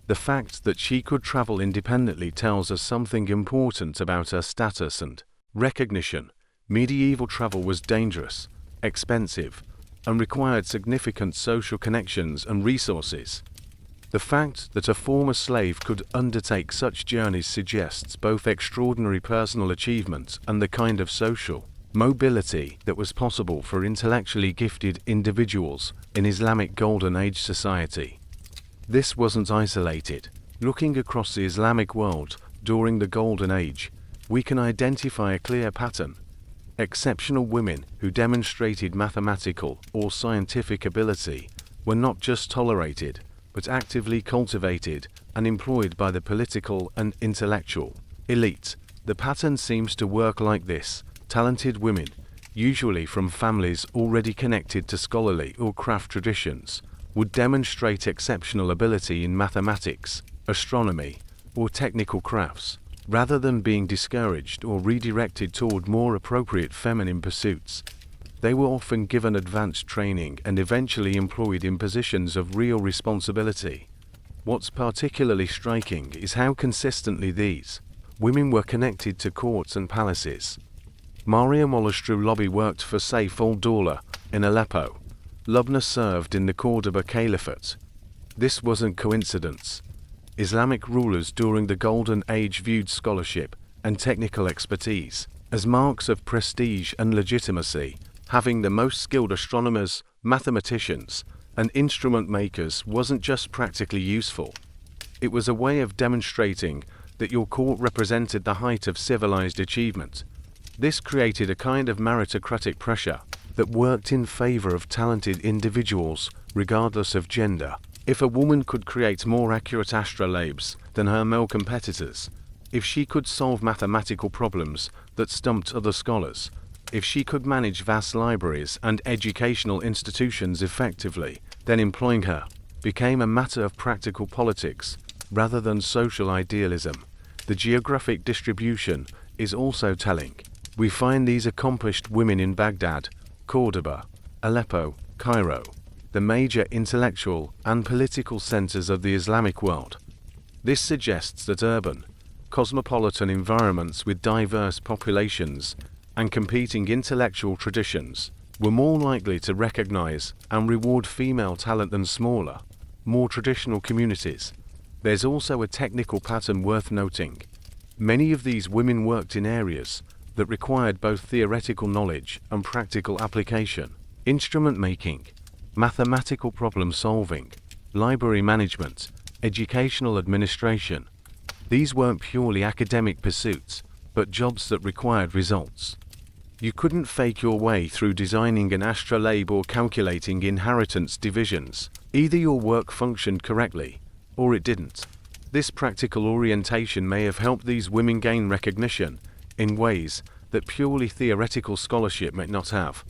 The fact that she could travel independently tells us something important about her status and recognition. Medieval travel was dangerous, expensive, and required significant social connections and resources. The fact that a former slave could undertake such journeys suggests both extraordinary personal achievement and the kind of social mobility that was possible for intellectually gifted individuals in Islamic Golden Age society. This wasn't isolated. Looking across the Islamic world during the Golden Age, we can identify a clear pattern. Exceptional women who demonstrated mathematical or scientific ability were not just tolerated, but actively cultivated and employed by the political and intellectual elite. The pattern seems to work like this. Talented women, usually from families already connected to scholarly or craft traditions, would demonstrate exceptional ability in mathematics, astronomy, or technical crafts, rather than being discouraged or redirected toward more appropriate feminine pursuits. They were often given advanced training and eventually employed in positions of real responsibility. What's particularly striking is how consistently these women were connected to courts and palaces. Mariam al-Astrullabi worked for Saif al-Dawla in Aleppo. Lubna served in the Cordoba Caliphate. This wasn't coincidence. Islamic rulers during the Golden Age viewed scholarship and technical expertise as marks of prestige and legitimacy. Having the most skilled astronomers, mathematicians, and instrument makers wasn't just practically useful. It was a way of demonstrating that your court represented the height of civilized achievement. This created a kind of meritocratic pressure that worked in favor of talented individuals, regardless of gender. If a woman could create more accurate astrolabes than her male competitors, if she could solve mathematical problems that stumped other scholars, if she could manage vast libraries and educational institutions effectively, then employing her became a matter of practical politics rather than social idealism. The geographic distribution is also telling. We find these accomplished women in Baghdad, Cordoba, Aleppo, Cairo, the major intellectual and political centers of the Islamic world. This suggests that urban, cosmopolitan environments with diverse populations and competing intellectual traditions were more likely to recognize and reward female talent than smaller, more traditional communities. There's also a technical pattern worth noting. Many of these women worked in areas that required both theoretical knowledge and practical application. Instrument making, mathematical problem solving, library management, educational administration. These weren't purely academic pursuits, but jobs that required results. You couldn't fake your way through designing an astrolabe or calculating inheritance divisions. Either your work functioned correctly, or it didn't. This practical orientation may have helped these women gain recognition in ways that purely theoretical scholarship might not have.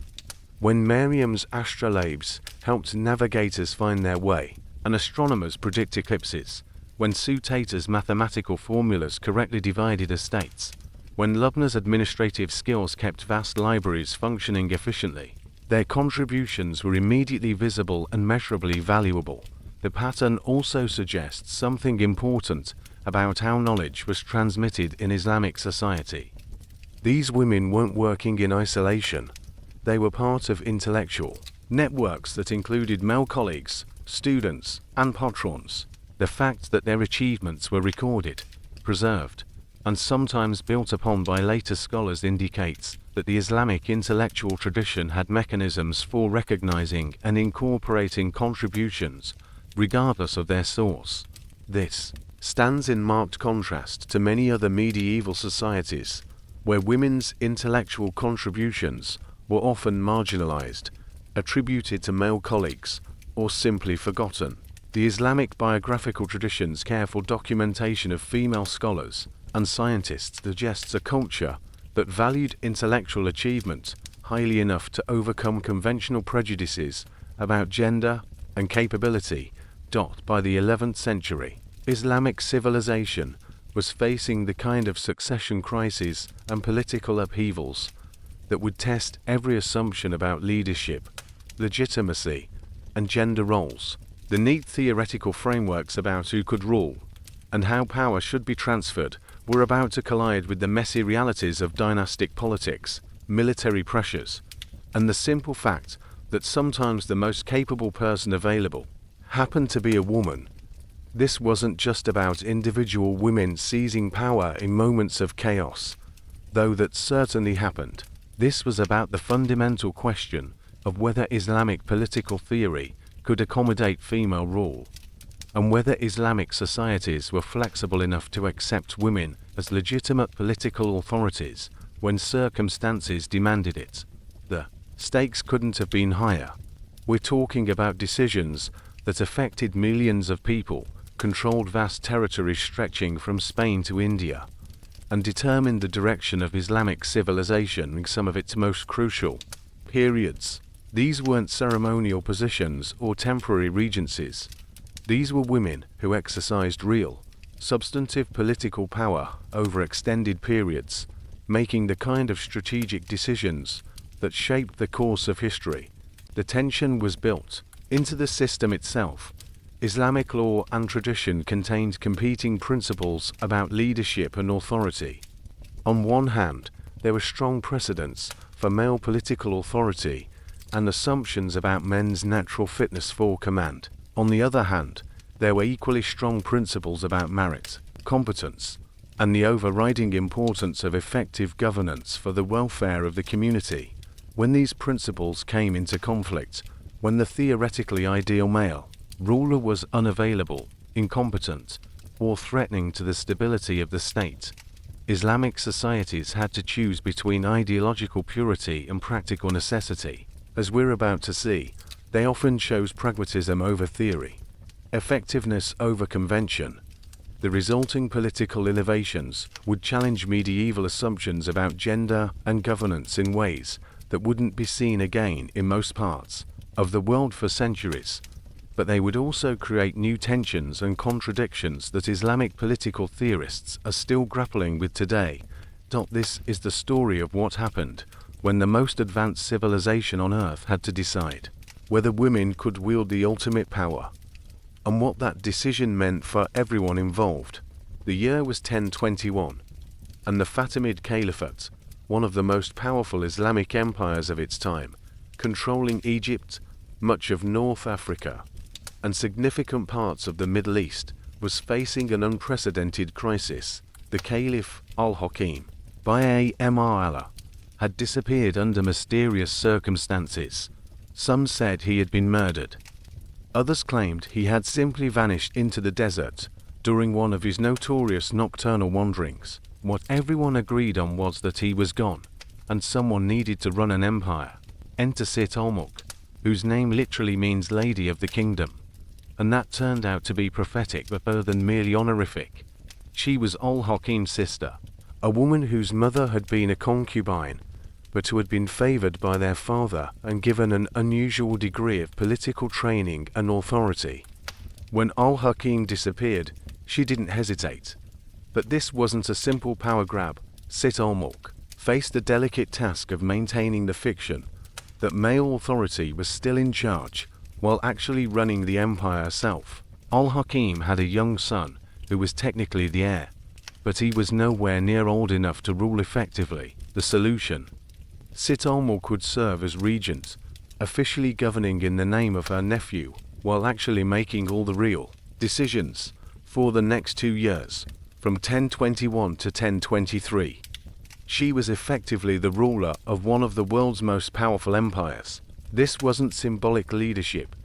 When Miriam's astrolabes helped navigators find their way, and astronomers predict eclipses, when Sutator's mathematical formulas correctly divided estates, when Lubna's administrative skills kept vast libraries functioning efficiently, their contributions were immediately visible and measurably valuable. The pattern also suggests something important about how knowledge was transmitted in Islamic society. These women weren't working in isolation. They were part of intellectual networks that included male colleagues, students, and patrons. The fact that their achievements were recorded, preserved, and sometimes built upon by later scholars indicates that the Islamic intellectual tradition had mechanisms for recognizing and incorporating contributions, regardless of their source. This stands in marked contrast to many other medieval societies, where women's intellectual contributions were often marginalized, attributed to male colleagues, or simply forgotten. The Islamic biographical tradition's careful documentation of female scholars and scientists suggests a culture that valued intellectual achievement highly enough to overcome conventional prejudices about gender and capability. By the 11th century, Islamic civilization was facing the kind of succession crises and political upheavals that would test every assumption about leadership, legitimacy, and gender roles. The neat theoretical frameworks about who could rule and how power should be transferred were about to collide with the messy realities of dynastic politics, military pressures, and the simple fact that sometimes the most capable person available happened to be a woman. This wasn't just about individual women seizing power in moments of chaos, though that certainly happened. This was about the fundamental question of whether Islamic political theory could accommodate female rule, and whether Islamic societies were flexible enough to accept women as legitimate political authorities when circumstances demanded it. The stakes couldn't have been higher. We're talking about decisions that affected millions of people, controlled vast territories stretching from Spain to India, and determined the direction of Islamic civilization in some of its most crucial periods. These weren't ceremonial positions or temporary regencies. These were women who exercised real, substantive political power over extended periods, making the kind of strategic decisions that shaped the course of history. The tension was built into the system itself. Islamic law and tradition contained competing principles about leadership and authority. On one hand, there were strong precedents for male political authority and assumptions about men's natural fitness for command. On the other hand, there were equally strong principles about merit, competence, and the overriding importance of effective governance for the welfare of the community. When these principles came into conflict, when the theoretically ideal male ruler was unavailable, incompetent, or threatening to the stability of the state, Islamic societies had to choose between ideological purity and practical necessity. As we're about to see, they often chose pragmatism over theory, effectiveness over convention. The resulting political innovations would challenge medieval assumptions about gender and governance in ways that wouldn't be seen again in most parts of the world for centuries, but they would also create new tensions and contradictions that Islamic political theorists are still grappling with today. This is the story of what happened when the most advanced civilization on Earth had to decide whether women could wield the ultimate power, and what that decision meant for everyone involved. The year was 1021, and the Fatimid Caliphate, one of the most powerful Islamic empires of its time, controlling Egypt, much of North Africa, and significant parts of the Middle East, was facing an unprecedented crisis. The Caliph, al-Hakim, Allah, had disappeared under mysterious circumstances. Some said he had been murdered. Others claimed he had simply vanished into the desert during one of his notorious nocturnal wanderings. What everyone agreed on was that he was gone, and someone needed to run an empire. Enter Sit al-Mulk, whose name literally means Lady of the Kingdom, and that turned out to be prophetic rather than merely honorific. She was al-Hakim's sister, a woman whose mother had been a concubine, but who had been favored by their father and given an unusual degree of political training and authority. When al-Hakim disappeared, she didn't hesitate. But this wasn't a simple power grab. Sit al-Mulk faced the delicate task of maintaining the fiction that male authority was still in charge while actually running the empire herself. Al-Hakim had a young son who was technically the heir, but he was nowhere near old enough to rule effectively. The solution: Sit al-Mulk would serve as regent, officially governing in the name of her nephew, while actually making all the real decisions for the next 2 years, from 1021 to 1023. She was effectively the ruler of one of the world's most powerful empires. This wasn't symbolic leadership.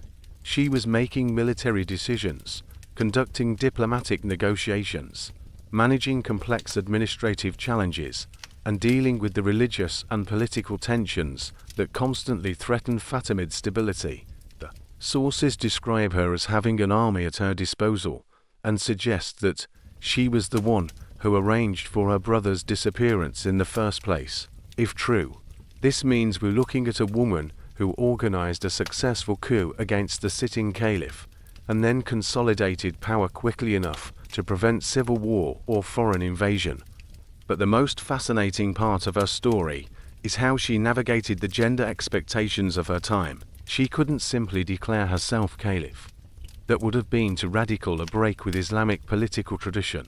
She was making military decisions, conducting diplomatic negotiations, managing complex administrative challenges, and dealing with the religious and political tensions that constantly threatened Fatimid stability. The sources describe her as having an army at her disposal and suggest that she was the one who arranged for her brother's disappearance in the first place. If true, this means we're looking at a woman who organized a successful coup against the sitting caliph and then consolidated power quickly enough to prevent civil war or foreign invasion. But the most fascinating part of her story is how she navigated the gender expectations of her time. She couldn't simply declare herself caliph. That would have been too radical a break with Islamic political tradition.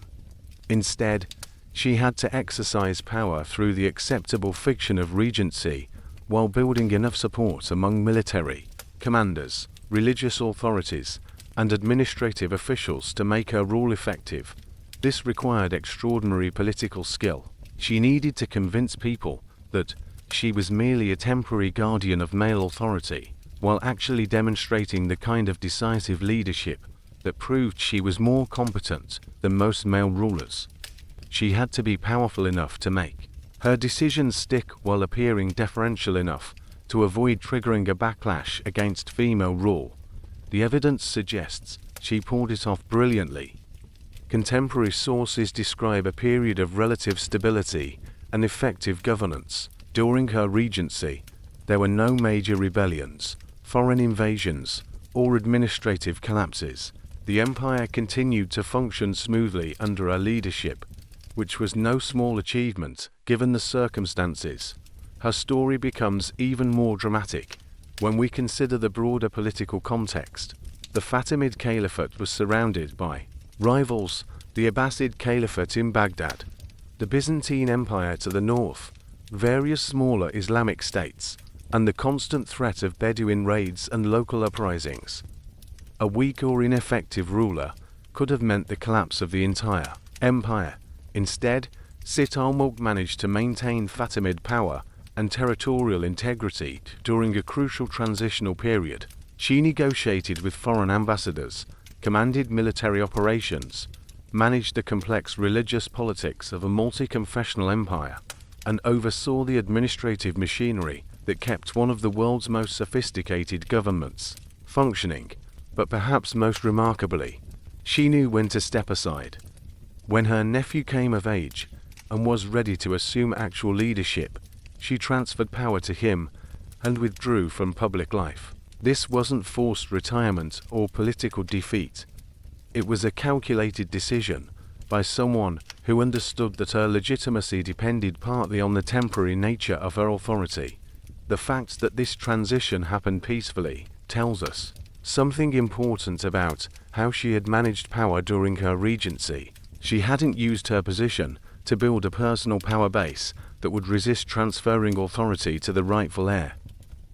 Instead, she had to exercise power through the acceptable fiction of regency while building enough support among military commanders, religious authorities, and administrative officials to make her rule effective. This required extraordinary political skill. She needed to convince people that she was merely a temporary guardian of male authority, while actually demonstrating the kind of decisive leadership that proved she was more competent than most male rulers. She had to be powerful enough to make her decisions stick while appearing deferential enough to avoid triggering a backlash against female rule. The evidence suggests she pulled it off brilliantly. Contemporary sources describe a period of relative stability and effective governance. During her regency, there were no major rebellions, foreign invasions, or administrative collapses. The empire continued to function smoothly under her leadership, which was no small achievement given the circumstances. Her story becomes even more dramatic when we consider the broader political context. The Fatimid Caliphate was surrounded by rivals: the Abbasid Caliphate in Baghdad, the Byzantine Empire to the north, various smaller Islamic states, and the constant threat of Bedouin raids and local uprisings. A weak or ineffective ruler could have meant the collapse of the entire empire. Instead, Sit al-Mulk managed to maintain Fatimid power and territorial integrity during a crucial transitional period. She negotiated with foreign ambassadors, commanded military operations, managed the complex religious politics of a multi-confessional empire, and oversaw the administrative machinery that kept one of the world's most sophisticated governments functioning. But perhaps most remarkably, she knew when to step aside. When her nephew came of age and was ready to assume actual leadership, she transferred power to him and withdrew from public life. This wasn't forced retirement or political defeat. It was a calculated decision by someone who understood that her legitimacy depended partly on the temporary nature of her authority. The fact that this transition happened peacefully tells us something important about how she had managed power during her regency. She hadn't used her position to build a personal power base that would resist transferring authority to the rightful heir.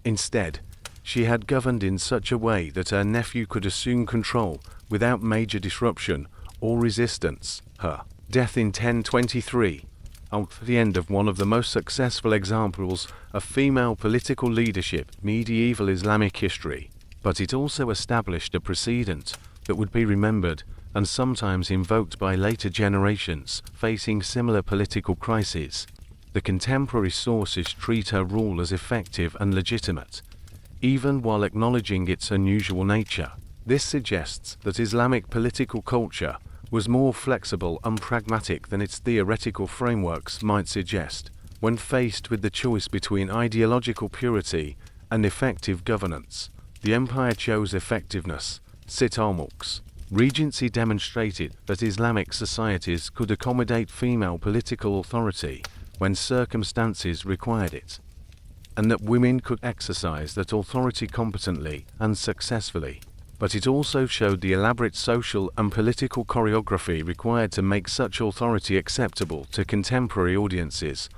Instead, she had governed in such a way that her nephew could assume control without major disruption or resistance. Her death in 1023 marked the end of one of the most successful examples of female political leadership in medieval Islamic history, but it also established a precedent that would be remembered and sometimes invoked by later generations facing similar political crises. The contemporary sources treat her rule as effective and legitimate, even while acknowledging its unusual nature. This suggests that Islamic political culture was more flexible and pragmatic than its theoretical frameworks might suggest. When faced with the choice between ideological purity and effective governance, the empire chose effectiveness. Sit al-Mulk's regency demonstrated that Islamic societies could accommodate female political authority when circumstances required it, and that women could exercise that authority competently and successfully. But it also showed the elaborate social and political choreography required to make such authority acceptable to contemporary audiences.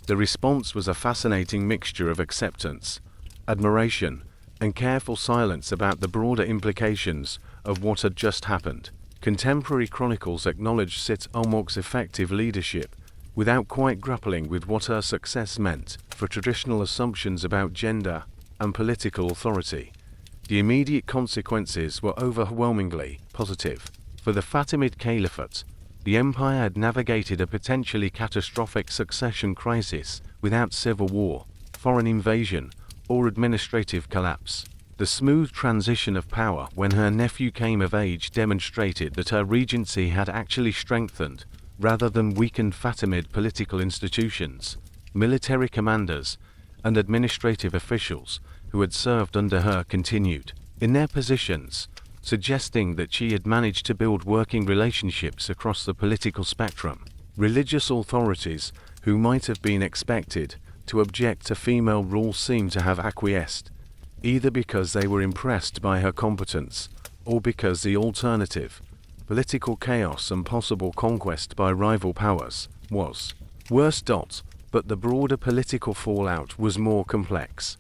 The response was a fascinating mixture of acceptance, admiration, and careful silence about the broader implications of what had just happened. Contemporary chronicles acknowledged Sit al-Mulk's effective leadership without quite grappling with what her success meant for traditional assumptions about gender and political authority. The immediate consequences were overwhelmingly positive. For the Fatimid Caliphate, the empire had navigated a potentially catastrophic succession crisis without civil war, foreign invasion, or administrative collapse. The smooth transition of power when her nephew came of age demonstrated that her regency had actually strengthened, rather than weakened, Fatimid political institutions. Military commanders and administrative officials who had served under her continued in their positions, suggesting that she had managed to build working relationships across the political spectrum. Religious authorities, who might have been expected to object to female rule, seemed to have acquiesced, either because they were impressed by her competence, or because the alternative, political chaos and possible conquest by rival powers, was worse. But the broader political fallout was more complex.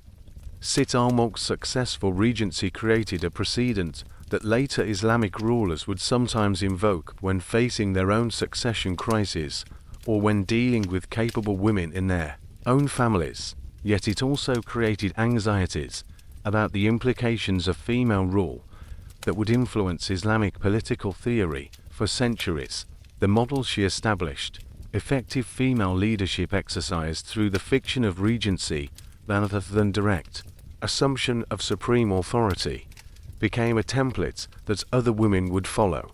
Sit al-Mulk's successful regency created a precedent that later Islamic rulers would sometimes invoke when facing their own succession crises or when dealing with capable women in their own families. Yet it also created anxieties about the implications of female rule that would influence Islamic political theory for centuries. The model she established, effective female leadership exercised through the fiction of regency rather than direct assumption of supreme authority, became a template that other women would follow.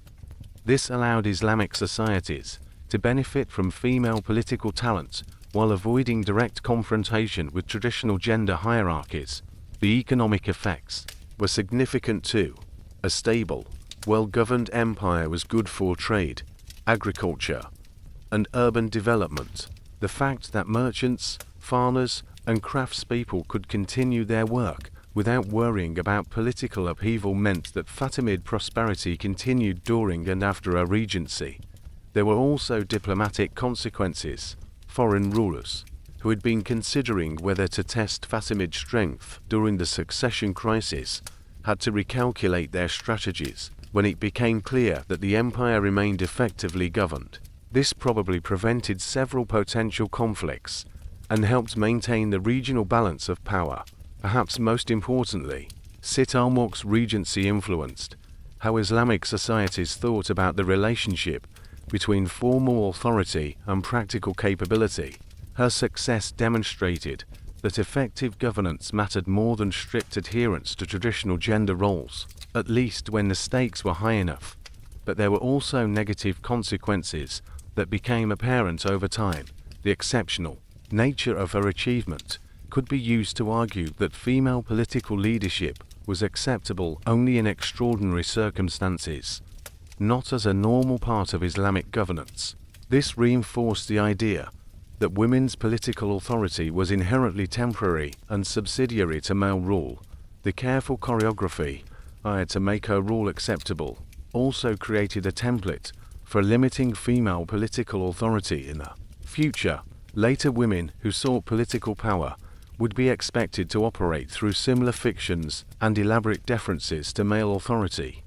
This allowed Islamic societies to benefit from female political talent while avoiding direct confrontation with traditional gender hierarchies. The economic effects were significant too. A stable, well-governed empire was good for trade, agriculture, and urban development. The fact that merchants, farmers, and craftspeople could continue their work without worrying about political upheaval meant that Fatimid prosperity continued during and after her regency. There were also diplomatic consequences. Foreign rulers, who had been considering whether to test Fatimid strength during the succession crisis, had to recalculate their strategies when it became clear that the empire remained effectively governed. This probably prevented several potential conflicts and helped maintain the regional balance of power. Perhaps most importantly, Sit al-Mulk's regency influenced how Islamic societies thought about the relationship between formal authority and practical capability. Her success demonstrated that effective governance mattered more than strict adherence to traditional gender roles, at least when the stakes were high enough. But there were also negative consequences that became apparent over time. The exceptional nature of her achievement could be used to argue that female political leadership was acceptable only in extraordinary circumstances, not as a normal part of Islamic governance. This reinforced the idea that women's political authority was inherently temporary and subsidiary to male rule. The careful choreography hired to make her rule acceptable also created a template for limiting female political authority in the future. Later women who sought political power would be expected to operate through similar fictions and elaborate deferences to male authority.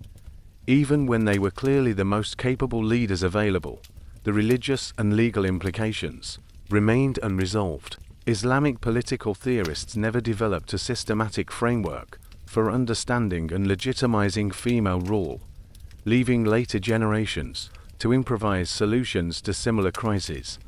Even when they were clearly the most capable leaders available, the religious and legal implications remained unresolved. Islamic political theorists never developed a systematic framework for understanding and legitimizing female rule, leaving later generations to improvise solutions to similar crises.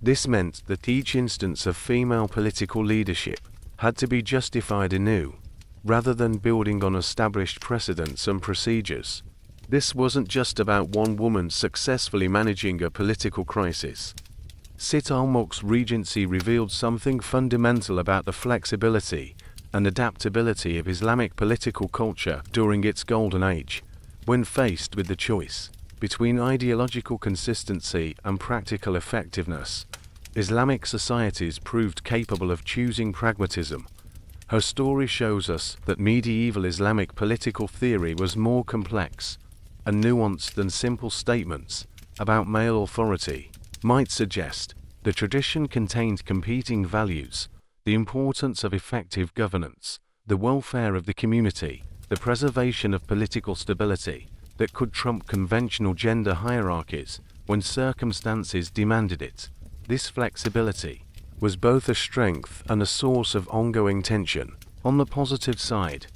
This meant that each instance of female political leadership had to be justified anew, rather than building on established precedents and procedures. This wasn't just about one woman successfully managing a political crisis. Sit al-Mulk's regency revealed something fundamental about the flexibility and adaptability of Islamic political culture during its golden age. When faced with the choice between ideological consistency and practical effectiveness, Islamic societies proved capable of choosing pragmatism. Her story shows us that medieval Islamic political theory was more complex and nuanced than simple statements about male authority might suggest. The tradition contained competing values: the importance of effective governance, the welfare of the community, the preservation of political stability that could trump conventional gender hierarchies when circumstances demanded it. This flexibility was both a strength and a source of ongoing tension. On the positive side,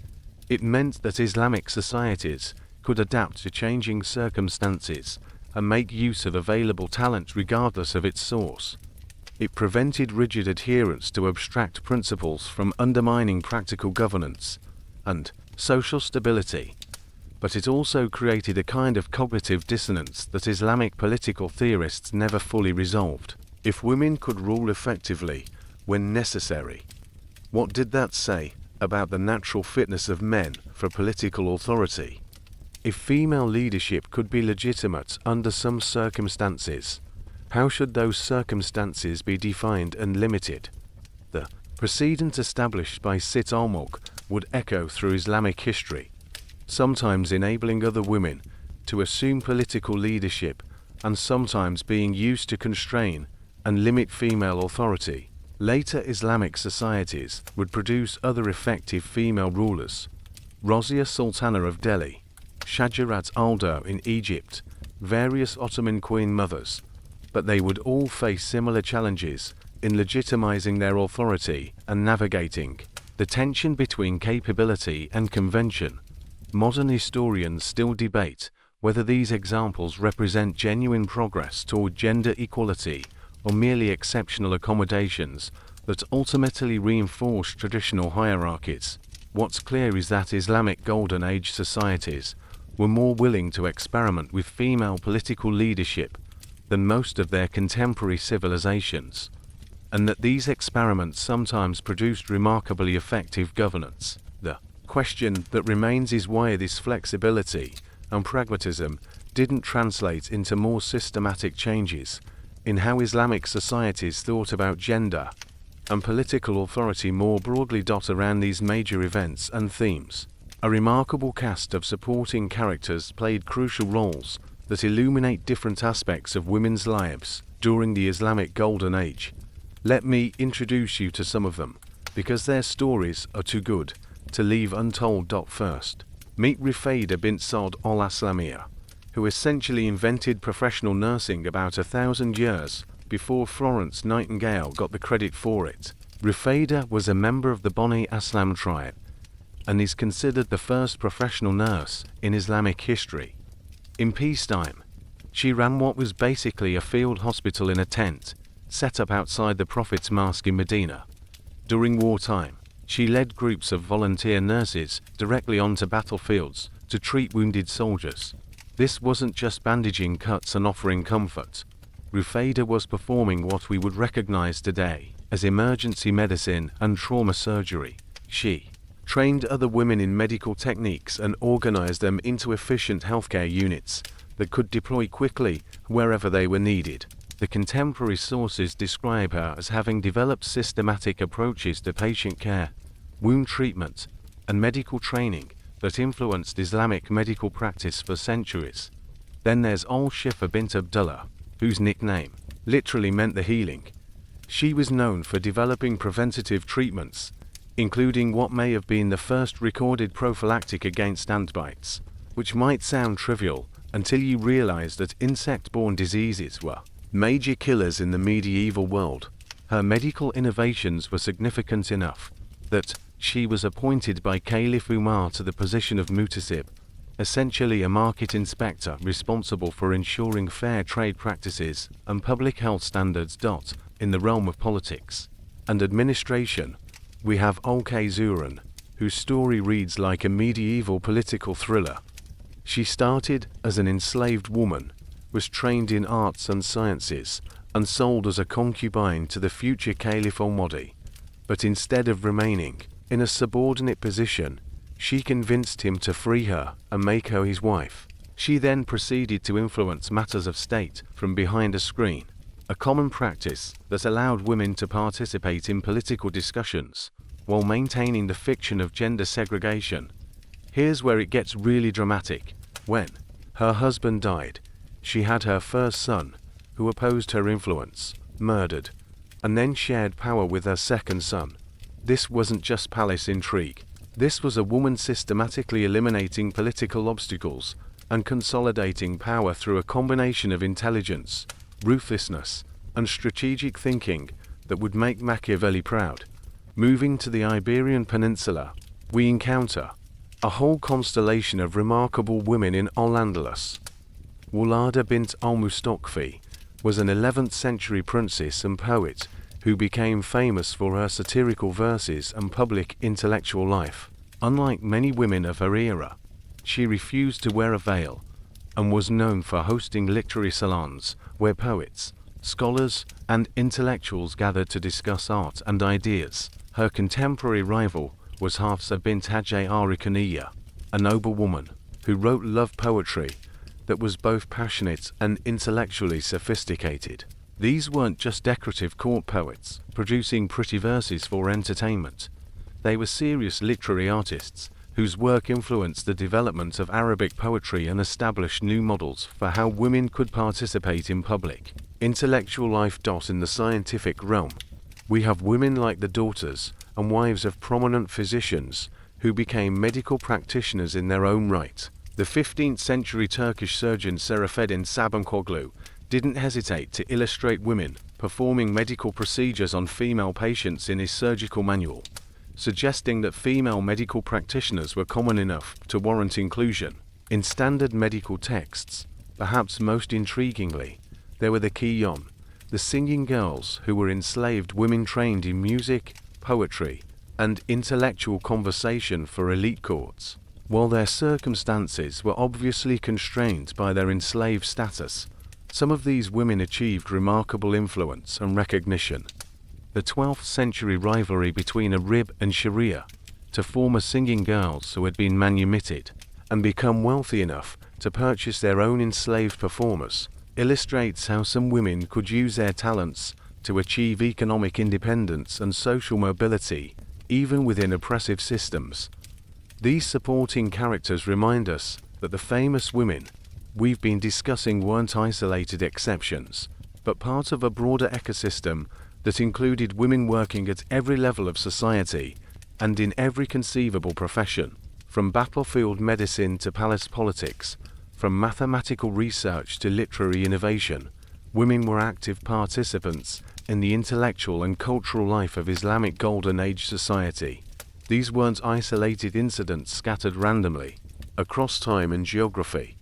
it meant that Islamic societies could adapt to changing circumstances and make use of available talent regardless of its source. It prevented rigid adherence to abstract principles from undermining practical governance and social stability. But it also created a kind of cognitive dissonance that Islamic political theorists never fully resolved. If women could rule effectively when necessary, what did that say about the natural fitness of men for political authority? If female leadership could be legitimate under some circumstances, how should those circumstances be defined and limited? The precedent established by Sit al-Mulk would echo through Islamic history, sometimes enabling other women to assume political leadership and sometimes being used to constrain and limit female authority. Later Islamic societies would produce other effective female rulers: Rozia Sultana of Delhi, Shajarat al-Dawla in Egypt, various Ottoman queen mothers, but they would all face similar challenges in legitimizing their authority and navigating the tension between capability and convention. Modern historians still debate whether these examples represent genuine progress toward gender equality or merely exceptional accommodations that ultimately reinforce traditional hierarchies. What's clear is that Islamic Golden Age societies were more willing to experiment with female political leadership than most of their contemporary civilizations, and that these experiments sometimes produced remarkably effective governance. The question that remains is why this flexibility and pragmatism didn't translate into more systematic changes in how Islamic societies thought about gender and political authority more broadly. Around these major events and themes, a remarkable cast of supporting characters played crucial roles that illuminate different aspects of women's lives during the Islamic Golden Age. Let me introduce you to some of them, because their stories are too good to leave untold. First, meet Rufayda bint Saad al-Aslamiyah, who essentially invented professional nursing about 1,000 years before Florence Nightingale got the credit for it. Rufayda was a member of the Bani Aslam tribe and is considered the first professional nurse in Islamic history. In peacetime, she ran what was basically a field hospital in a tent set up outside the Prophet's mosque in Medina. During wartime, she led groups of volunteer nurses directly onto battlefields to treat wounded soldiers. This wasn't just bandaging cuts and offering comfort. Rufayda was performing what we would recognize today as emergency medicine and trauma surgery. She trained other women in medical techniques and organized them into efficient healthcare units that could deploy quickly wherever they were needed. The contemporary sources describe her as having developed systematic approaches to patient care, wound treatment, and medical training that influenced Islamic medical practice for centuries. Then there's al-Fihri bint Abdullah, whose nickname literally meant the healing. She was known for developing preventative treatments, including what may have been the first recorded prophylactic against ant bites, which might sound trivial until you realize that insect-borne diseases were major killers in the medieval world. Her medical innovations were significant enough that she was appointed by Caliph Umar to the position of mutasib, essentially a market inspector responsible for ensuring fair trade practices and public health standards. In the realm of politics and administration, we have al-Zuran, whose story reads like a medieval political thriller. She started as an enslaved woman, was trained in arts and sciences, and sold as a concubine to the future Caliph al-Mahdi. But instead of remaining in a subordinate position, she convinced him to free her and make her his wife. She then proceeded to influence matters of state from behind a screen, a common practice that allowed women to participate in political discussions while maintaining the fiction of gender segregation. Here's where it gets really dramatic. When her husband died, she had her first son, who opposed her influence, murdered, and then shared power with her second son. This wasn't just palace intrigue. This was a woman systematically eliminating political obstacles and consolidating power through a combination of intelligence, ruthlessness, and strategic thinking that would make Machiavelli proud. Moving to the Iberian Peninsula, we encounter a whole constellation of remarkable women in Al-Andalus. Wulada bint al-Mustaqfi was an 11th century princess and poet who became famous for her satirical verses and public intellectual life. Unlike many women of her era, she refused to wear a veil and was known for hosting literary salons where poets, scholars, and intellectuals gathered to discuss art and ideas. Her contemporary rival was Hafsa bint Hajj al-Rukaniya, a noble woman who wrote love poetry that was both passionate and intellectually sophisticated. These weren't just decorative court poets producing pretty verses for entertainment. They were serious literary artists whose work influenced the development of Arabic poetry and established new models for how women could participate in public intellectual life. In the scientific realm, we have women like the daughters and wives of prominent physicians who became medical practitioners in their own right. The 15th century Turkish surgeon Serafeddin Sabancoglu didn't hesitate to illustrate women performing medical procedures on female patients in his surgical manual, suggesting that female medical practitioners were common enough to warrant inclusion in standard medical texts. Perhaps most intriguingly, there were the Kiyon, the singing girls who were enslaved women trained in music, poetry, and intellectual conversation for elite courts. While their circumstances were obviously constrained by their enslaved status, some of these women achieved remarkable influence and recognition. The 12th century rivalry between Arib and Sharia to former singing girls who had been manumitted and become wealthy enough to purchase their own enslaved performers illustrates how some women could use their talents to achieve economic independence and social mobility, even within oppressive systems. These supporting characters remind us that the famous women we've been discussing weren't isolated exceptions, but part of a broader ecosystem that included women working at every level of society and in every conceivable profession, from battlefield medicine to palace politics, from mathematical research to literary innovation. Women were active participants in the intellectual and cultural life of Islamic Golden Age society. These weren't isolated incidents scattered randomly across time and geography.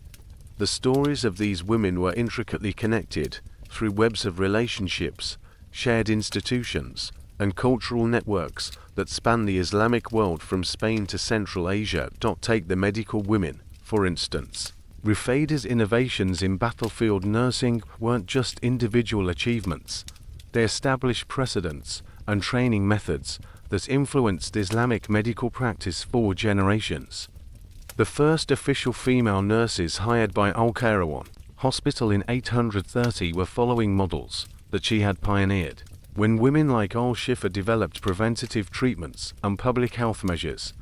The stories of these women were intricately connected through webs of relationships, shared institutions, and cultural networks that span the Islamic world from Spain to Central Asia. Take the medical women, for instance. Rufaida's innovations in battlefield nursing weren't just individual achievements. They established precedents and training methods that influenced Islamic medical practice for generations. The first official female nurses hired by Al-Qayrawan Hospital in 830 were following models that she had pioneered. When women like al-Shifa developed preventative treatments and public health measures,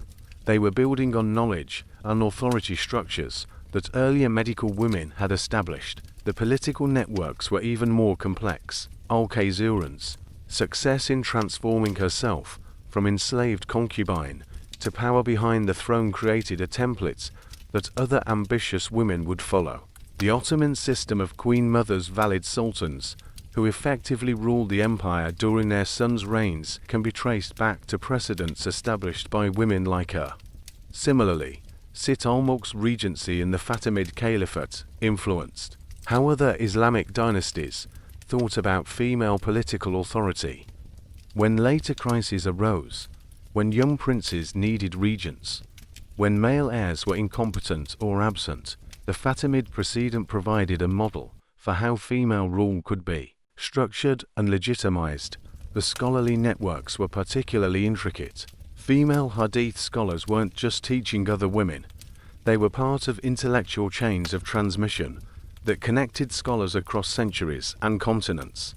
they were building on knowledge and authority structures that earlier medical women had established. The political networks were even more complex. Al-Qayrawan's Success in transforming herself from enslaved concubine to power behind the throne created a template that other ambitious women would follow. The Ottoman system of queen mothers, valid sultans, who effectively ruled the empire during their sons' reigns, can be traced back to precedents established by women like her. Similarly, Sit al-Mulk's regency in the Fatimid Caliphate influenced how other Islamic dynasties thought about female political authority. When later crises arose, when young princes needed regents, when male heirs were incompetent or absent, the Fatimid precedent provided a model for how female rule could be structured and legitimized. The scholarly networks were particularly intricate. Female hadith scholars weren't just teaching other women, they were part of intellectual chains of transmission that connected scholars across centuries and continents.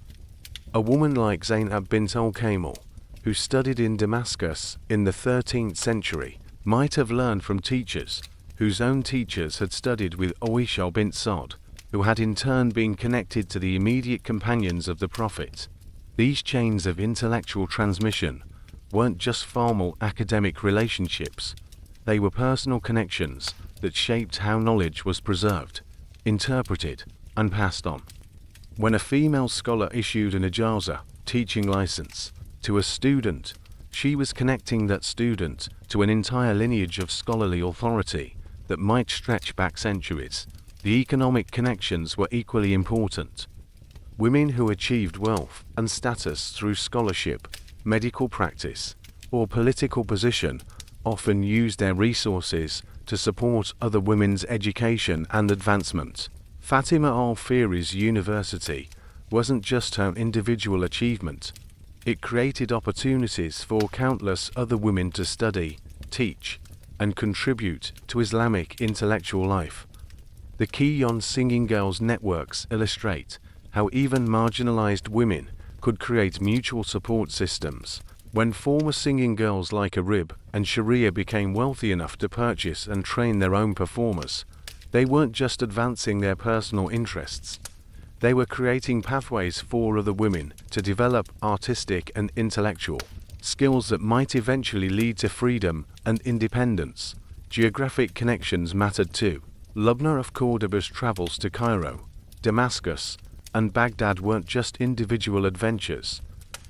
A woman like Zainab bint al-Kamil, who studied in Damascus in the 13th century, might have learned from teachers whose own teachers had studied with Aisha bint Sa'd, who had in turn been connected to the immediate companions of the Prophet. These chains of intellectual transmission weren't just formal academic relationships, they were personal connections that shaped how knowledge was preserved, interpreted, and passed on. When a female scholar issued an ijazah, teaching license, to a student, she was connecting that student to an entire lineage of scholarly authority that might stretch back centuries. The economic connections were equally important. Women who achieved wealth and status through scholarship, medical practice, or political position often used their resources to support other women's education and advancement. Fatima al-Fihri's university wasn't just her individual achievement, it created opportunities for countless other women to study, teach, and contribute to Islamic intellectual life. The Kiyon Singing Girls networks illustrate how even marginalized women could create mutual support systems. When former singing girls like Arib and Sharia became wealthy enough to purchase and train their own performers, they weren't just advancing their personal interests, they were creating pathways for other women to develop artistic and intellectual skills that might eventually lead to freedom and independence. Geographic connections mattered too. Lubna of Cordoba's travels to Cairo, Damascus, and Baghdad weren't just individual adventures.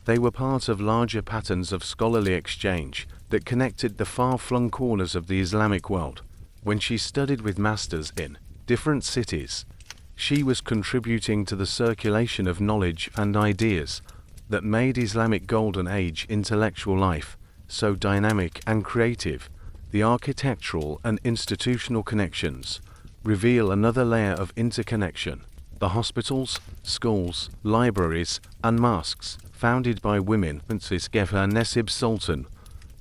They were part of larger patterns of scholarly exchange that connected the far-flung corners of the Islamic world. When she studied with masters in different cities, she was contributing to the circulation of knowledge and ideas that made Islamic Golden Age intellectual life so dynamic and creative. The architectural and institutional connections reveal another layer of interconnection. The hospitals, schools, libraries, and mosques founded by women, Princess Gefha Nesib Sultan,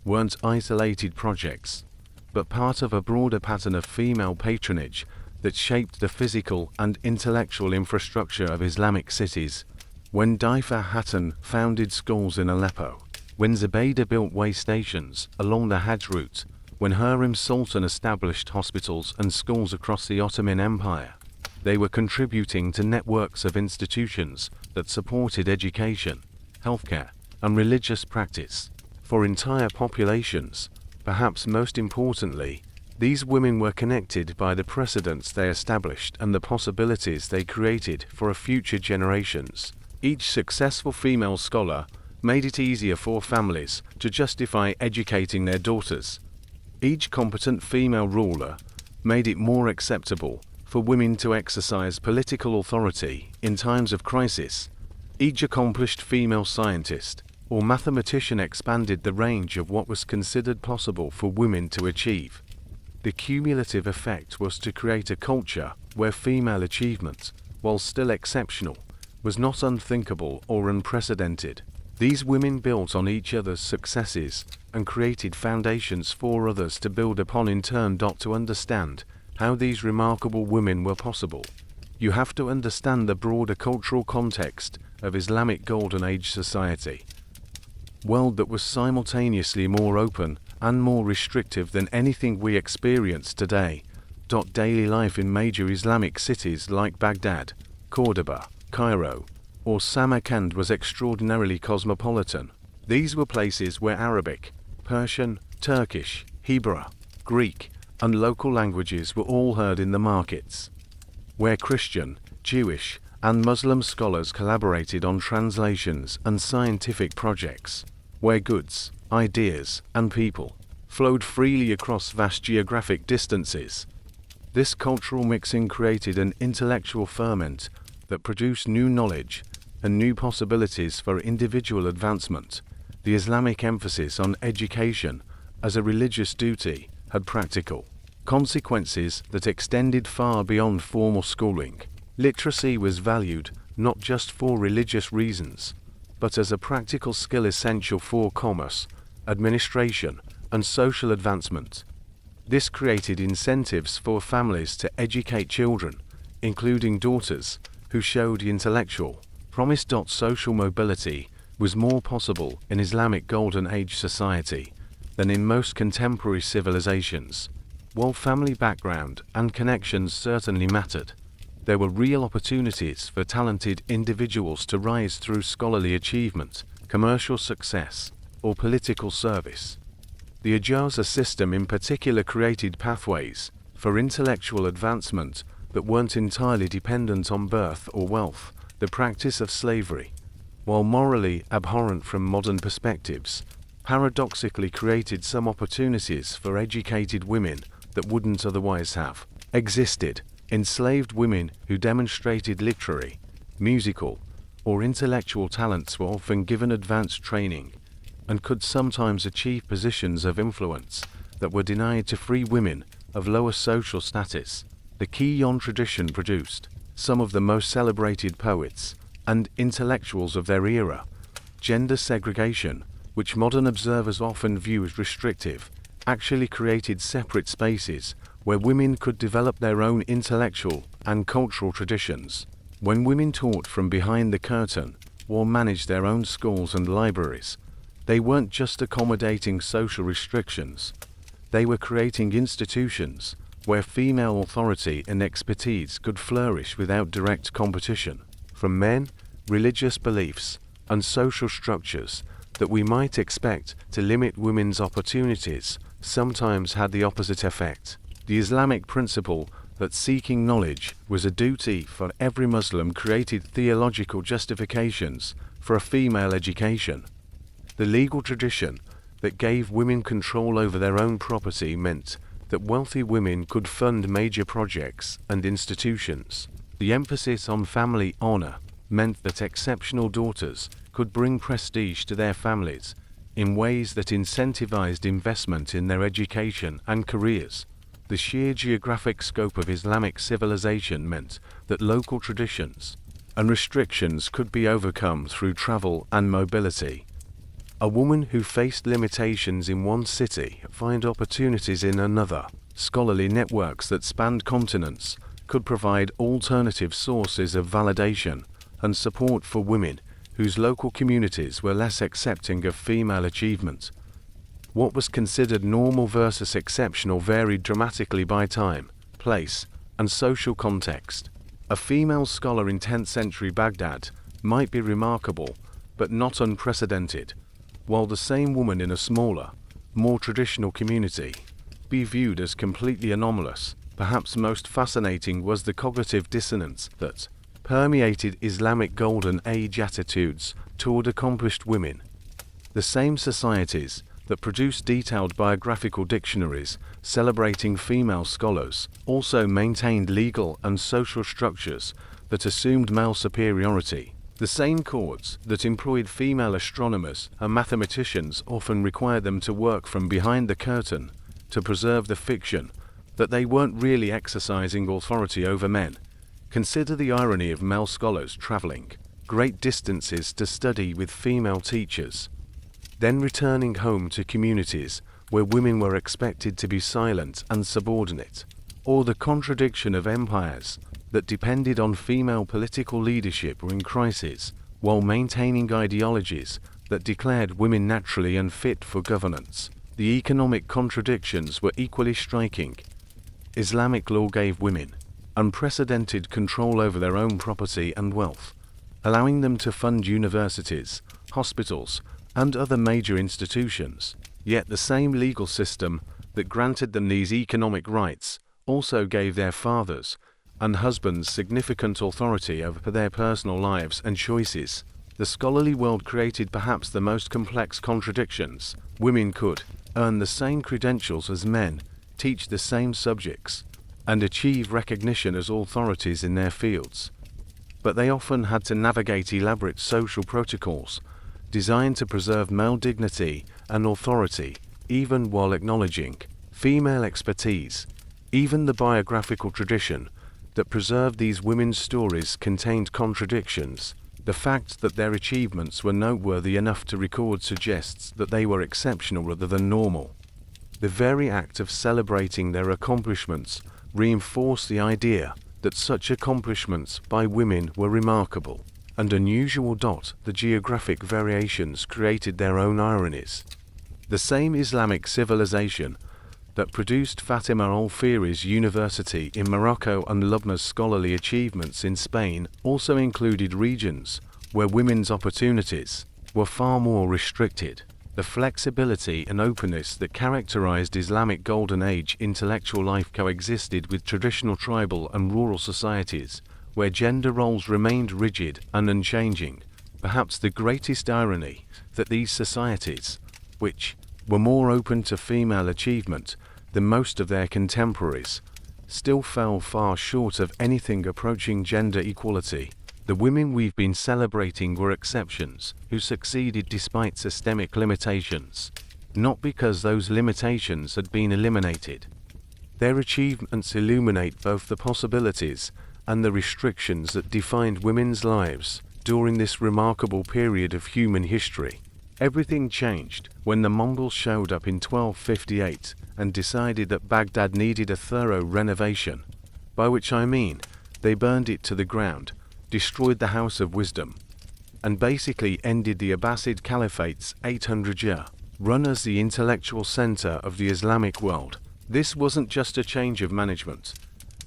weren't isolated projects, but part of a broader pattern of female patronage that shaped the physical and intellectual infrastructure of Islamic cities. When Daifa Hatun founded schools in Aleppo, when Zubaydah built way stations along the Hajj route, when Hurrem Sultan established hospitals and schools across the Ottoman Empire, they were contributing to networks of institutions that supported education, healthcare, and religious practice for entire populations. Perhaps most importantly, these women were connected by the precedents they established and the possibilities they created for future generations. Each successful female scholar made it easier for families to justify educating their daughters. Each competent female ruler made it more acceptable for women to exercise political authority in times of crisis. Each accomplished female scientist or mathematician expanded the range of what was considered possible for women to achieve. The cumulative effect was to create a culture where female achievement, while still exceptional, was not unthinkable or unprecedented. These women built on each other's successes and created foundations for others to build upon in turn. To understand how these remarkable women were possible, you have to understand the broader cultural context of Islamic Golden Age society. World that was simultaneously more open and more restrictive than anything we experience today. Daily life in major Islamic cities like Baghdad, Cordoba, Cairo, or Samarkand was extraordinarily cosmopolitan. These were places where Arabic, Persian, Turkish, Hebrew, Greek, and local languages were all heard in the markets, where Christian, Jewish, and Muslim scholars collaborated on translations and scientific projects, where goods, ideas, and people flowed freely across vast geographic distances. This cultural mixing created an intellectual ferment that produced new knowledge and new possibilities for individual advancement. The Islamic emphasis on education as a religious duty had practical consequences that extended far beyond formal schooling. Literacy was valued not just for religious reasons, but as a practical skill essential for commerce, administration, and social advancement. This created incentives for families to educate children, including daughters, who showed intellectual promise. Social mobility was more possible in Islamic Golden Age society than in most contemporary civilizations. While family background and connections certainly mattered, there were real opportunities for talented individuals to rise through scholarly achievement, commercial success, or political service. The ijazas system in particular created pathways for intellectual advancement that weren't entirely dependent on birth or wealth. The practice of slavery, while morally abhorrent from modern perspectives, paradoxically created some opportunities for educated women that wouldn't otherwise have existed. Enslaved women who demonstrated literary, musical, or intellectual talents were often given advanced training and could sometimes achieve positions of influence that were denied to free women of lower social status. The Qiyon tradition produced some of the most celebrated poets and intellectuals of their era. Gender segregation, which modern observers often view as restrictive, actually created separate spaces where women could develop their own intellectual and cultural traditions. When women taught from behind the curtain or managed their own schools and libraries, they weren't just accommodating social restrictions, they were creating institutions where female authority and expertise could flourish without direct competition from men, religious beliefs, and social structures that we might expect to limit women's opportunities sometimes had the opposite effect. The Islamic principle that seeking knowledge was a duty for every Muslim created theological justifications for a female education. The legal tradition that gave women control over their own property meant that wealthy women could fund major projects and institutions. The emphasis on family honor meant that exceptional daughters could bring prestige to their families in ways that incentivized investment in their education and careers. The sheer geographic scope of Islamic civilization meant that local traditions and restrictions could be overcome through travel and mobility. A woman who faced limitations in one city found opportunities in another. Scholarly networks that spanned continents could provide alternative sources of validation and support for women whose local communities were less accepting of female achievement. What was considered normal versus exceptional varied dramatically by time, place, and social context. A female scholar in 10th century Baghdad might be remarkable, but not unprecedented, while the same woman in a smaller, more traditional community be viewed as completely anomalous. Perhaps most fascinating was the cognitive dissonance that permeated Islamic Golden Age attitudes toward accomplished women. The same societies that produced detailed biographical dictionaries celebrating female scholars also maintained legal and social structures that assumed male superiority. The same courts that employed female astronomers and mathematicians often required them to work from behind the curtain to preserve the fiction that they weren't really exercising authority over men. Consider the irony of male scholars traveling great distances to study with female teachers, then returning home to communities where women were expected to be silent and subordinate, or the contradiction of empires that depended on female political leadership or in crisis, while maintaining ideologies that declared women naturally unfit for governance. The economic contradictions were equally striking. Islamic law gave women unprecedented control over their own property and wealth, allowing them to fund universities, hospitals, and other major institutions. Yet the same legal system that granted them these economic rights also gave their fathers and husbands significant authority over their personal lives and choices. The scholarly world created perhaps the most complex contradictions. Women could earn the same credentials as men, teach the same subjects, and achieve recognition as authorities in their fields. But they often had to navigate elaborate social protocols designed to preserve male dignity and authority, even while acknowledging female expertise. Even the biographical tradition that preserved these women's stories contained contradictions. The fact that their achievements were noteworthy enough to record suggests that they were exceptional rather than normal. The very act of celebrating their accomplishments reinforced the idea that such accomplishments by women were remarkable and unusual. The geographic variations created their own ironies. The same Islamic civilization that produced Fatima al-Fihri's university in Morocco and Lubna's scholarly achievements in Spain also included regions where women's opportunities were far more restricted. The flexibility and openness that characterized Islamic Golden Age intellectual life coexisted with traditional tribal and rural societies, where gender roles remained rigid and unchanging. Perhaps the greatest irony that these societies, which were more open to female achievement than most of their contemporaries, still fell far short of anything approaching gender equality. The women we've been celebrating were exceptions, who succeeded despite systemic limitations, not because those limitations had been eliminated. Their achievements illuminate both the possibilities and the restrictions that defined women's lives during this remarkable period of human history. Everything changed when the Mongols showed up in 1258 and decided that Baghdad needed a thorough renovation, by which I mean they burned it to the ground, destroyed the House of Wisdom, and basically ended the Abbasid Caliphate's 800-year run as the intellectual center of the Islamic world. This wasn't just a change of management.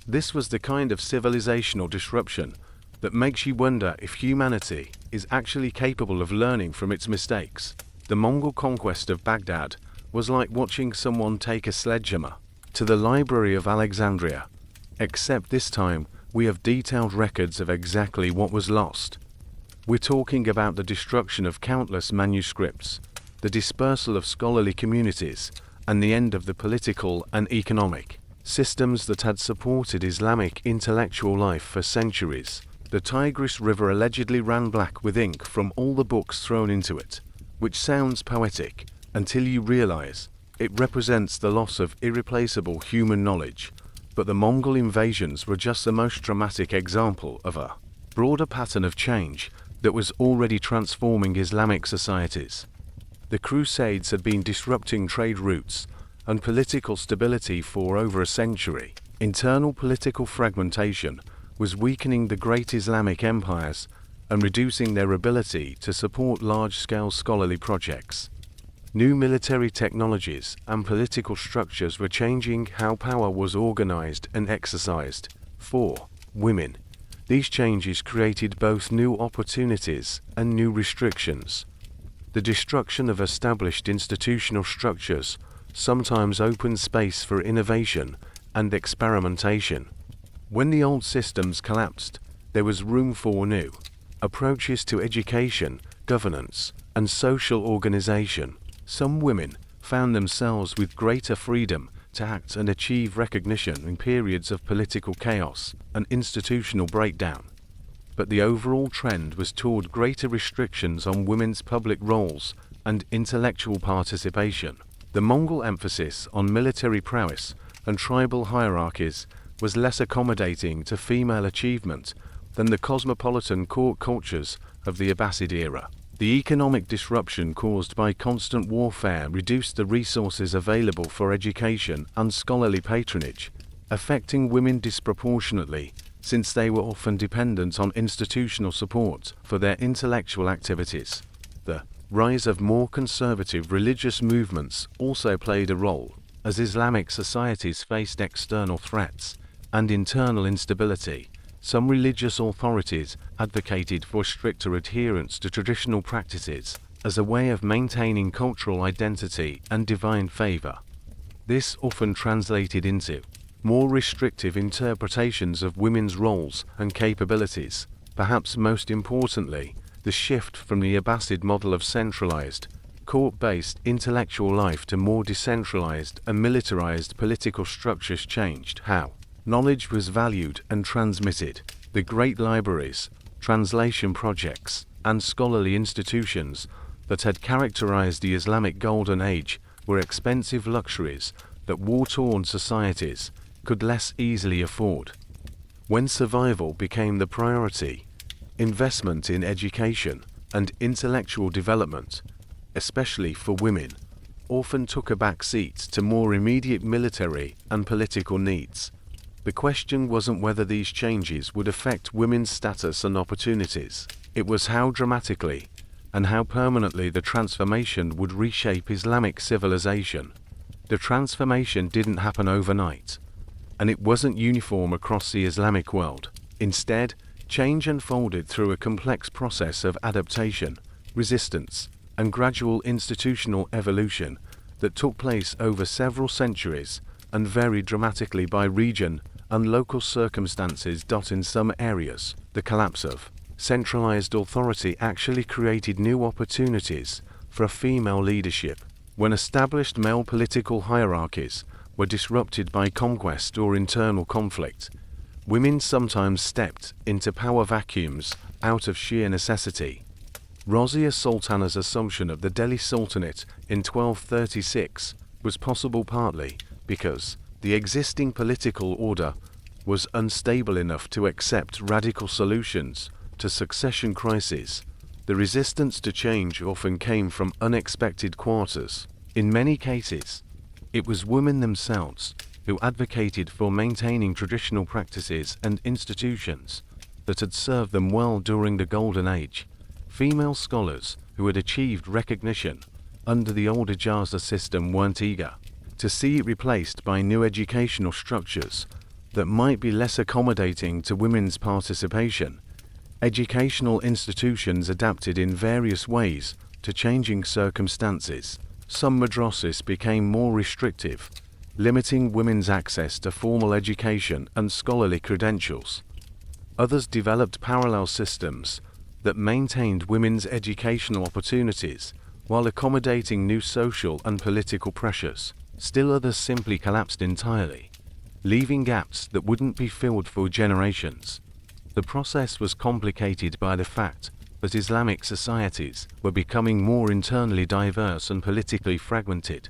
This was the kind of civilizational disruption that makes you wonder if humanity is actually capable of learning from its mistakes. The Mongol conquest of Baghdad was like watching someone take a sledgehammer to the Library of Alexandria, except this time we have detailed records of exactly what was lost. We're talking about the destruction of countless manuscripts, the dispersal of scholarly communities, and the end of the political and economic systems that had supported Islamic intellectual life for centuries. The Tigris River allegedly ran black with ink from all the books thrown into it, which sounds poetic until you realize it represents the loss of irreplaceable human knowledge. But the Mongol invasions were just the most dramatic example of a broader pattern of change that was already transforming Islamic societies. The Crusades had been disrupting trade routes and political stability for over a century. Internal political fragmentation was weakening the great Islamic empires and reducing their ability to support large-scale scholarly projects. New military technologies and political structures were changing how power was organized and exercised. For women, these changes created both new opportunities and new restrictions. The destruction of established institutional structures sometimes opened space for innovation and experimentation. When the old systems collapsed, there was room for new approaches to education, governance, and social organization. Some women found themselves with greater freedom to act and achieve recognition in periods of political chaos and institutional breakdown. But the overall trend was toward greater restrictions on women's public roles and intellectual participation. The Mongol emphasis on military prowess and tribal hierarchies was less accommodating to female achievement than the cosmopolitan court cultures of the Abbasid era. The economic disruption caused by constant warfare reduced the resources available for education and scholarly patronage, affecting women disproportionately, since they were often dependent on institutional support for their intellectual activities. The rise of more conservative religious movements also played a role, as Islamic societies faced external threats and internal instability, Some religious authorities advocated for stricter adherence to traditional practices as a way of maintaining cultural identity and divine favor. This often translated into more restrictive interpretations of women's roles and capabilities. Perhaps most importantly, the shift from the Abbasid model of centralized, court-based intellectual life to more decentralized and militarized political structures changed how knowledge was valued and transmitted. The great libraries, translation projects, and scholarly institutions that had characterized the Islamic Golden Age were expensive luxuries that war-torn societies could less easily afford. When survival became the priority, investment in education and intellectual development, especially for women, often took a back seat to more immediate military and political needs. The question wasn't whether these changes would affect women's status and opportunities. It was how dramatically and how permanently the transformation would reshape Islamic civilization. The transformation didn't happen overnight, and it wasn't uniform across the Islamic world. Instead, change unfolded through a complex process of adaptation, resistance, and gradual institutional evolution that took place over several centuries and varied dramatically by region and local circumstances. In some areas, the collapse of centralized authority actually created new opportunities for female leadership. When established male political hierarchies were disrupted by conquest or internal conflict, women sometimes stepped into power vacuums out of sheer necessity. Razia Sultana's assumption of the Delhi Sultanate in 1236 was possible partly because the existing political order was unstable enough to accept radical solutions to succession crises. The resistance to change often came from unexpected quarters. In many cases, it was women themselves who advocated for maintaining traditional practices and institutions that had served them well during the Golden Age. Female scholars who had achieved recognition under the old ijazas system weren't eager to see it replaced by new educational structures that might be less accommodating to women's participation. Educational institutions adapted in various ways to changing circumstances. Some madrasas became more restrictive, limiting women's access to formal education and scholarly credentials. Others developed parallel systems that maintained women's educational opportunities while accommodating new social and political pressures. Still others simply collapsed entirely, leaving gaps that wouldn't be filled for generations. The process was complicated by the fact that Islamic societies were becoming more internally diverse and politically fragmented.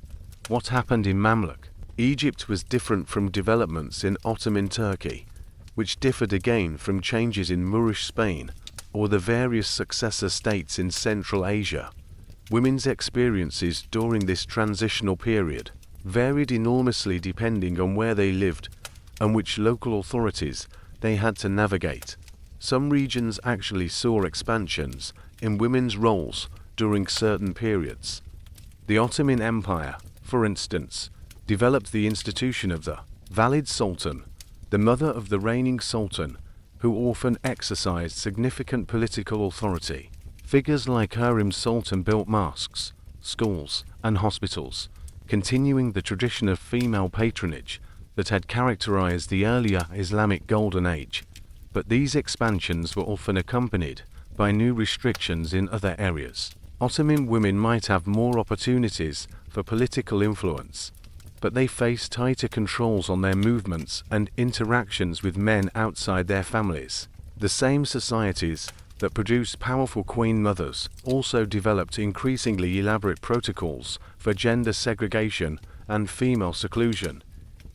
What happened in Mamluk Egypt was different from developments in Ottoman Turkey, which differed again from changes in Moorish Spain or the various successor states in Central Asia. Women's experiences during this transitional period varied enormously depending on where they lived and which local authorities they had to navigate. Some regions actually saw expansions in women's roles during certain periods. The Ottoman Empire, for instance, developed the institution of the valid sultan, the mother of the reigning sultan, who often exercised significant political authority. Figures like harems sultan built mosques, schools, and hospitals, continuing the tradition of female patronage that had characterized the earlier Islamic Golden Age. But these expansions were often accompanied by new restrictions in other areas. Ottoman women might have more opportunities for political influence, but they faced tighter controls on their movements and interactions with men outside their families. The same societies that produced powerful queen mothers also developed increasingly elaborate protocols for gender segregation and female seclusion.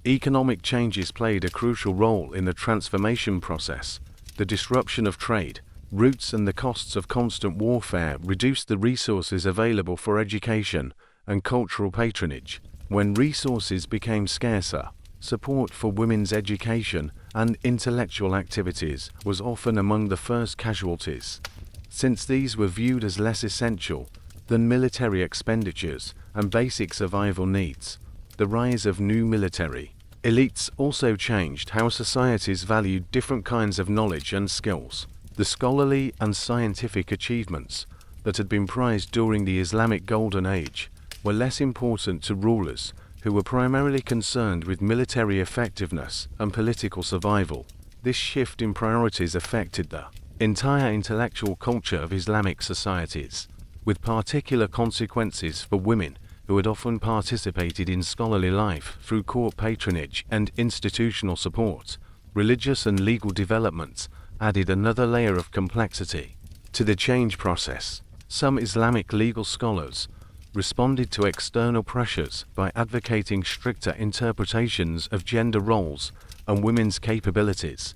Economic changes played a crucial role in the transformation process. The disruption of trade routes and the costs of constant warfare reduced the resources available for education and cultural patronage. When resources became scarcer, support for women's education and intellectual activities was often among the first casualties, since these were viewed as less essential than military expenditures and basic survival needs. The rise of new military Elites also changed how societies valued different kinds of knowledge and skills. The scholarly and scientific achievements that had been prized during the Islamic Golden Age were less important to rulers who were primarily concerned with military effectiveness and political survival. This shift in priorities affected the entire intellectual culture of Islamic societies, with particular consequences for women who had often participated in scholarly life through court patronage and institutional support. Religious and legal developments added another layer of complexity to the change process. Some Islamic legal scholars responded to external pressures by advocating stricter interpretations of gender roles and women's capabilities.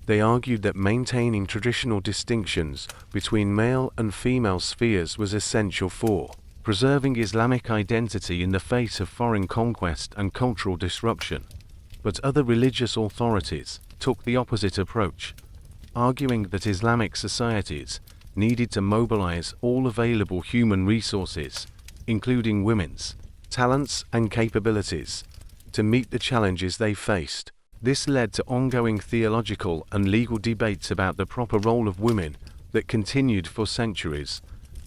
They argued that maintaining traditional distinctions between male and female spheres was essential for preserving Islamic identity in the face of foreign conquest and cultural disruption. But other religious authorities took the opposite approach, arguing that Islamic societies needed to mobilize all available human resources, including women's talents and capabilities, to meet the challenges they faced. This led to ongoing theological and legal debates about the proper role of women that continued for centuries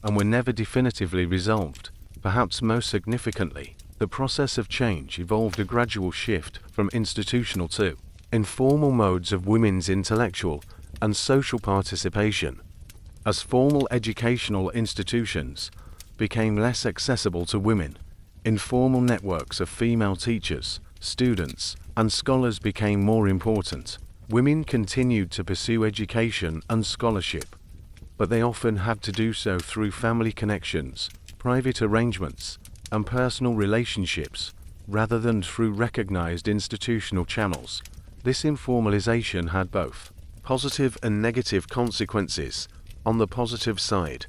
and were never definitively resolved. Perhaps most significantly, the process of change involved a gradual shift from institutional to informal modes of women's intellectual and social participation. As formal educational institutions became less accessible to women, informal networks of female teachers, students, and scholars became more important. Women continued to pursue education and scholarship, but they often had to do so through family connections, private arrangements, and personal relationships, rather than through recognized institutional channels. This informalization had both positive and negative consequences. On the positive side,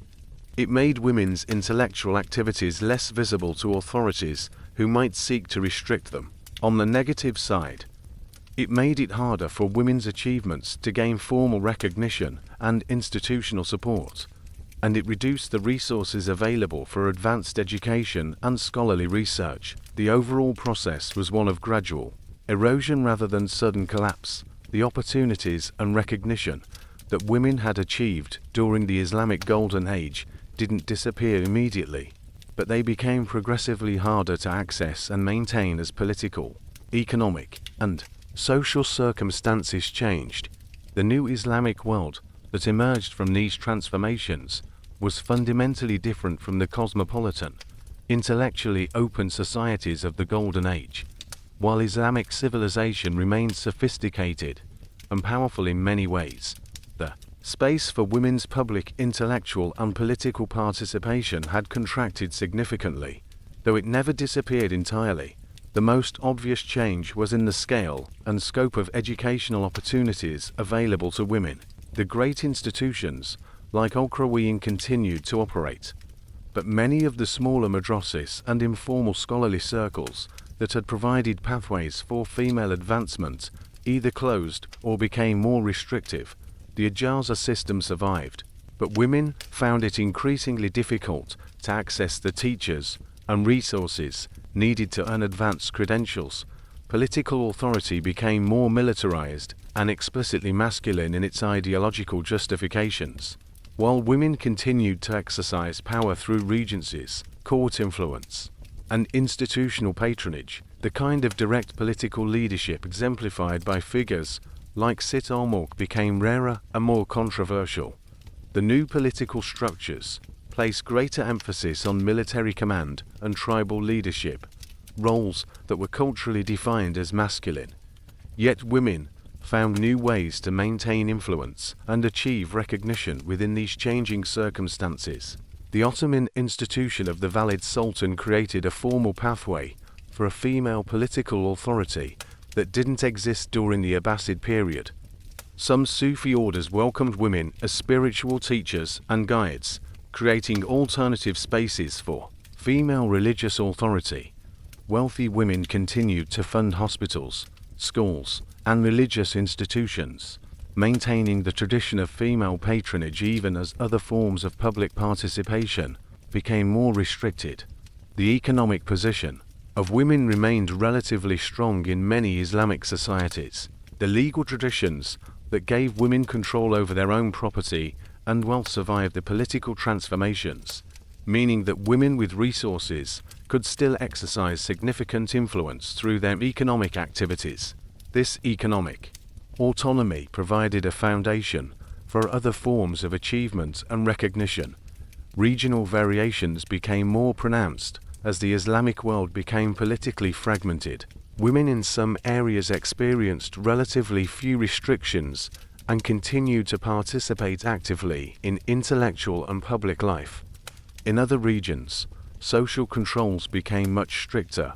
it made women's intellectual activities less visible to authorities who might seek to restrict them. On the negative side, it made it harder for women's achievements to gain formal recognition and institutional support, and it reduced the resources available for advanced education and scholarly research. The overall process was one of gradual erosion rather than sudden collapse. The opportunities and recognition that women had achieved during the Islamic Golden Age didn't disappear immediately, but they became progressively harder to access and maintain as political, economic, and social circumstances changed. The new Islamic world that emerged from these transformations was fundamentally different from the cosmopolitan, intellectually open societies of the Golden Age. While Islamic civilization remained sophisticated and powerful in many ways, the space for women's public intellectual and political participation had contracted significantly, though it never disappeared entirely. The most obvious change was in the scale and scope of educational opportunities available to women. The great institutions, like al-Qarawiyyin, continued to operate, but many of the smaller madrasas and informal scholarly circles that had provided pathways for female advancement either closed or became more restrictive. The ijazas system survived, but women found it increasingly difficult to access the teachers and resources needed to earn advanced credentials. Political authority became more militarized and explicitly masculine in its ideological justifications. While women continued to exercise power through regencies, court influence, and institutional patronage, the kind of direct political leadership exemplified by figures like Sit al-Mulk became rarer and more controversial. The new political structures placed greater emphasis on military command and tribal leadership, roles that were culturally defined as masculine. Yet women found new ways to maintain influence and achieve recognition within these changing circumstances. The Ottoman institution of the valid sultan created a formal pathway for a female political authority that didn't exist during the Abbasid period. Some Sufi orders welcomed women as spiritual teachers and guides, creating alternative spaces for female religious authority. Wealthy women continued to fund hospitals, schools, and religious institutions, maintaining the tradition of female patronage even as other forms of public participation became more restricted. The economic position of women remained relatively strong in many Islamic societies. The legal traditions that gave women control over their own property and wealth survived the political transformations, meaning that women with resources could still exercise significant influence through their economic activities. This economic autonomy provided a foundation for other forms of achievement and recognition. Regional variations became more pronounced as the Islamic world became politically fragmented. Women in some areas experienced relatively few restrictions and continued to participate actively in intellectual and public life. In other regions, social controls became much stricter,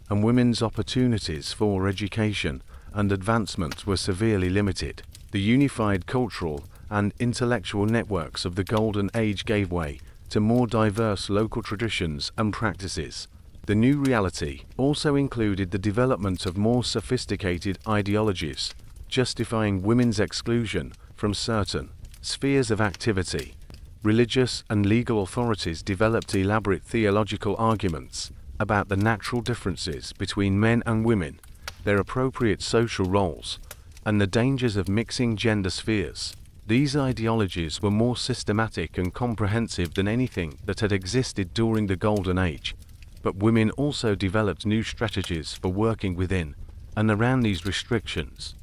and women's opportunities for education and advancement were severely limited. The unified cultural and intellectual networks of the Golden Age gave way to more diverse local traditions and practices. The new reality also included the development of more sophisticated ideologies, justifying women's exclusion from certain spheres of activity. Religious and legal authorities developed elaborate theological arguments about the natural differences between men and women, their appropriate social roles, and the dangers of mixing gender spheres. These ideologies were more systematic and comprehensive than anything that had existed during the Golden Age, but women also developed new strategies for working within and around these restrictions.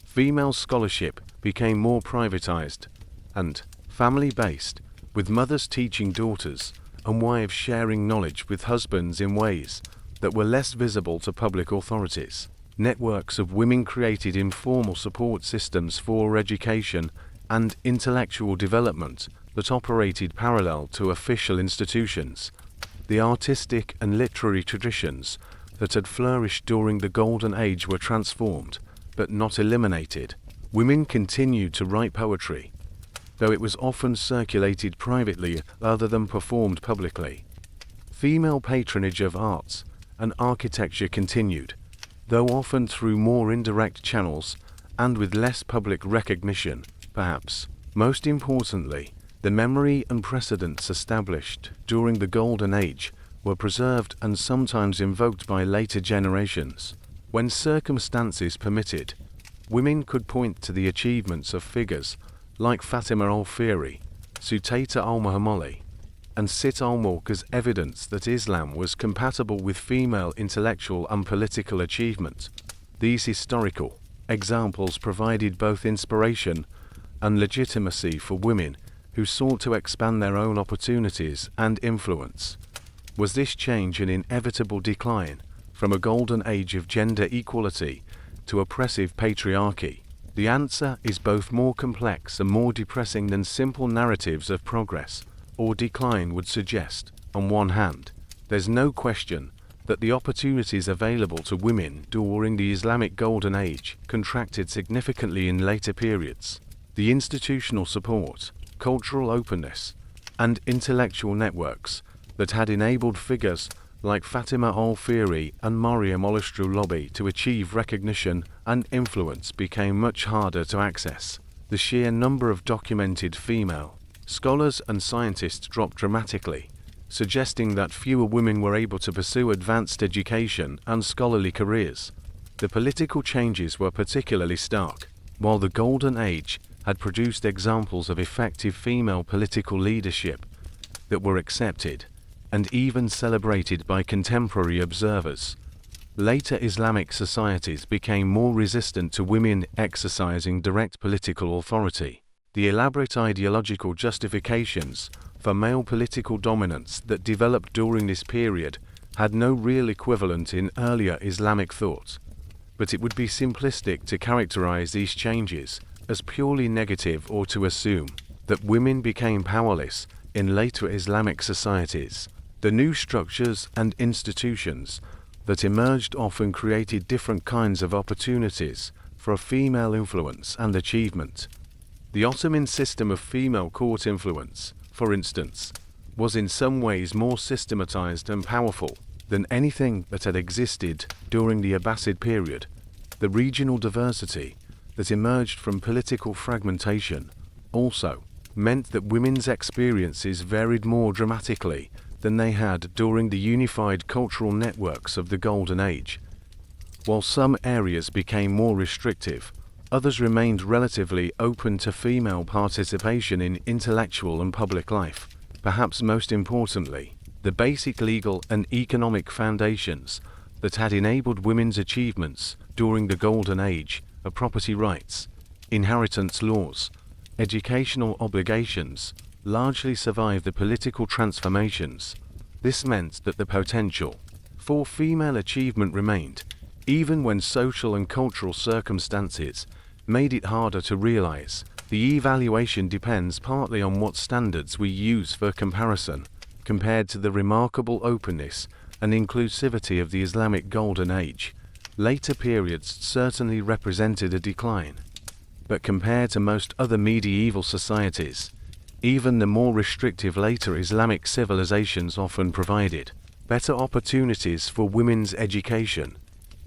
Female scholarship became more privatized and family-based, with mothers teaching daughters and wives sharing knowledge with husbands in ways that were less visible to public authorities. Networks of women created informal support systems for education and intellectual development that operated parallel to official institutions. The artistic and literary traditions that had flourished during the Golden Age were transformed, but not eliminated. Women continued to write poetry, though it was often circulated privately rather than performed publicly. Female patronage of arts and architecture continued, though often through more indirect channels and with less public recognition. Perhaps most importantly, the memory and precedents established during the Golden Age were preserved and sometimes invoked by later generations. When circumstances permitted, women could point to the achievements of figures like Fatima al-Fihri, Sutayta al-Muhammali, and Sit al-Mulk as evidence that Islam was compatible with female intellectual and political achievement. These historical examples provided both inspiration and legitimacy for women who sought to expand their own opportunities and influence. Was this change an inevitable decline from a golden age of gender equality to oppressive patriarchy? The answer is both more complex and more depressing than simple narratives of progress or decline would suggest. On one hand, there's no question that the opportunities available to women during the Islamic Golden Age contracted significantly in later periods. The institutional support, cultural openness, and intellectual networks that had enabled figures like Fatima al-Fihri and Maryam al-Lobby to achieve recognition and influence became much harder to access. The sheer number of documented female scholars and scientists dropped dramatically, suggesting that fewer women were able to pursue advanced education and scholarly careers. The political changes were particularly stark. While the Golden Age had produced examples of effective female political leadership that were accepted and even celebrated by contemporary observers, later Islamic societies became more resistant to women exercising direct political authority. The elaborate ideological justifications for male political dominance that developed during this period had no real equivalent in earlier Islamic thought, but it would be simplistic to characterize these changes as purely negative or to assume that women became powerless in later Islamic societies. The new structures and institutions that emerged often created different kinds of opportunities for female influence and achievement. The Ottoman system of female court influence, for instance, was in some ways more systematized and powerful than anything that had existed during the Abbasid period. The regional diversity that emerged from political fragmentation also meant that women's experiences varied more dramatically than they had during the unified cultural networks of the Golden Age. While some areas became more restrictive, others remained relatively open to female participation in intellectual and public life. Perhaps most importantly, the basic legal and economic foundations that had enabled women's achievements during the Golden Age are property rights, inheritance laws, educational obligations, largely survived the political transformations. This meant that the potential for female achievement remained, even when social and cultural circumstances made it harder to realize. The evaluation depends partly on what standards we use for comparison, compared to the remarkable openness and inclusivity of the Islamic Golden Age. Later periods certainly represented a decline, but compared to most other medieval societies, even the more restrictive later Islamic civilizations often provided better opportunities for women's education,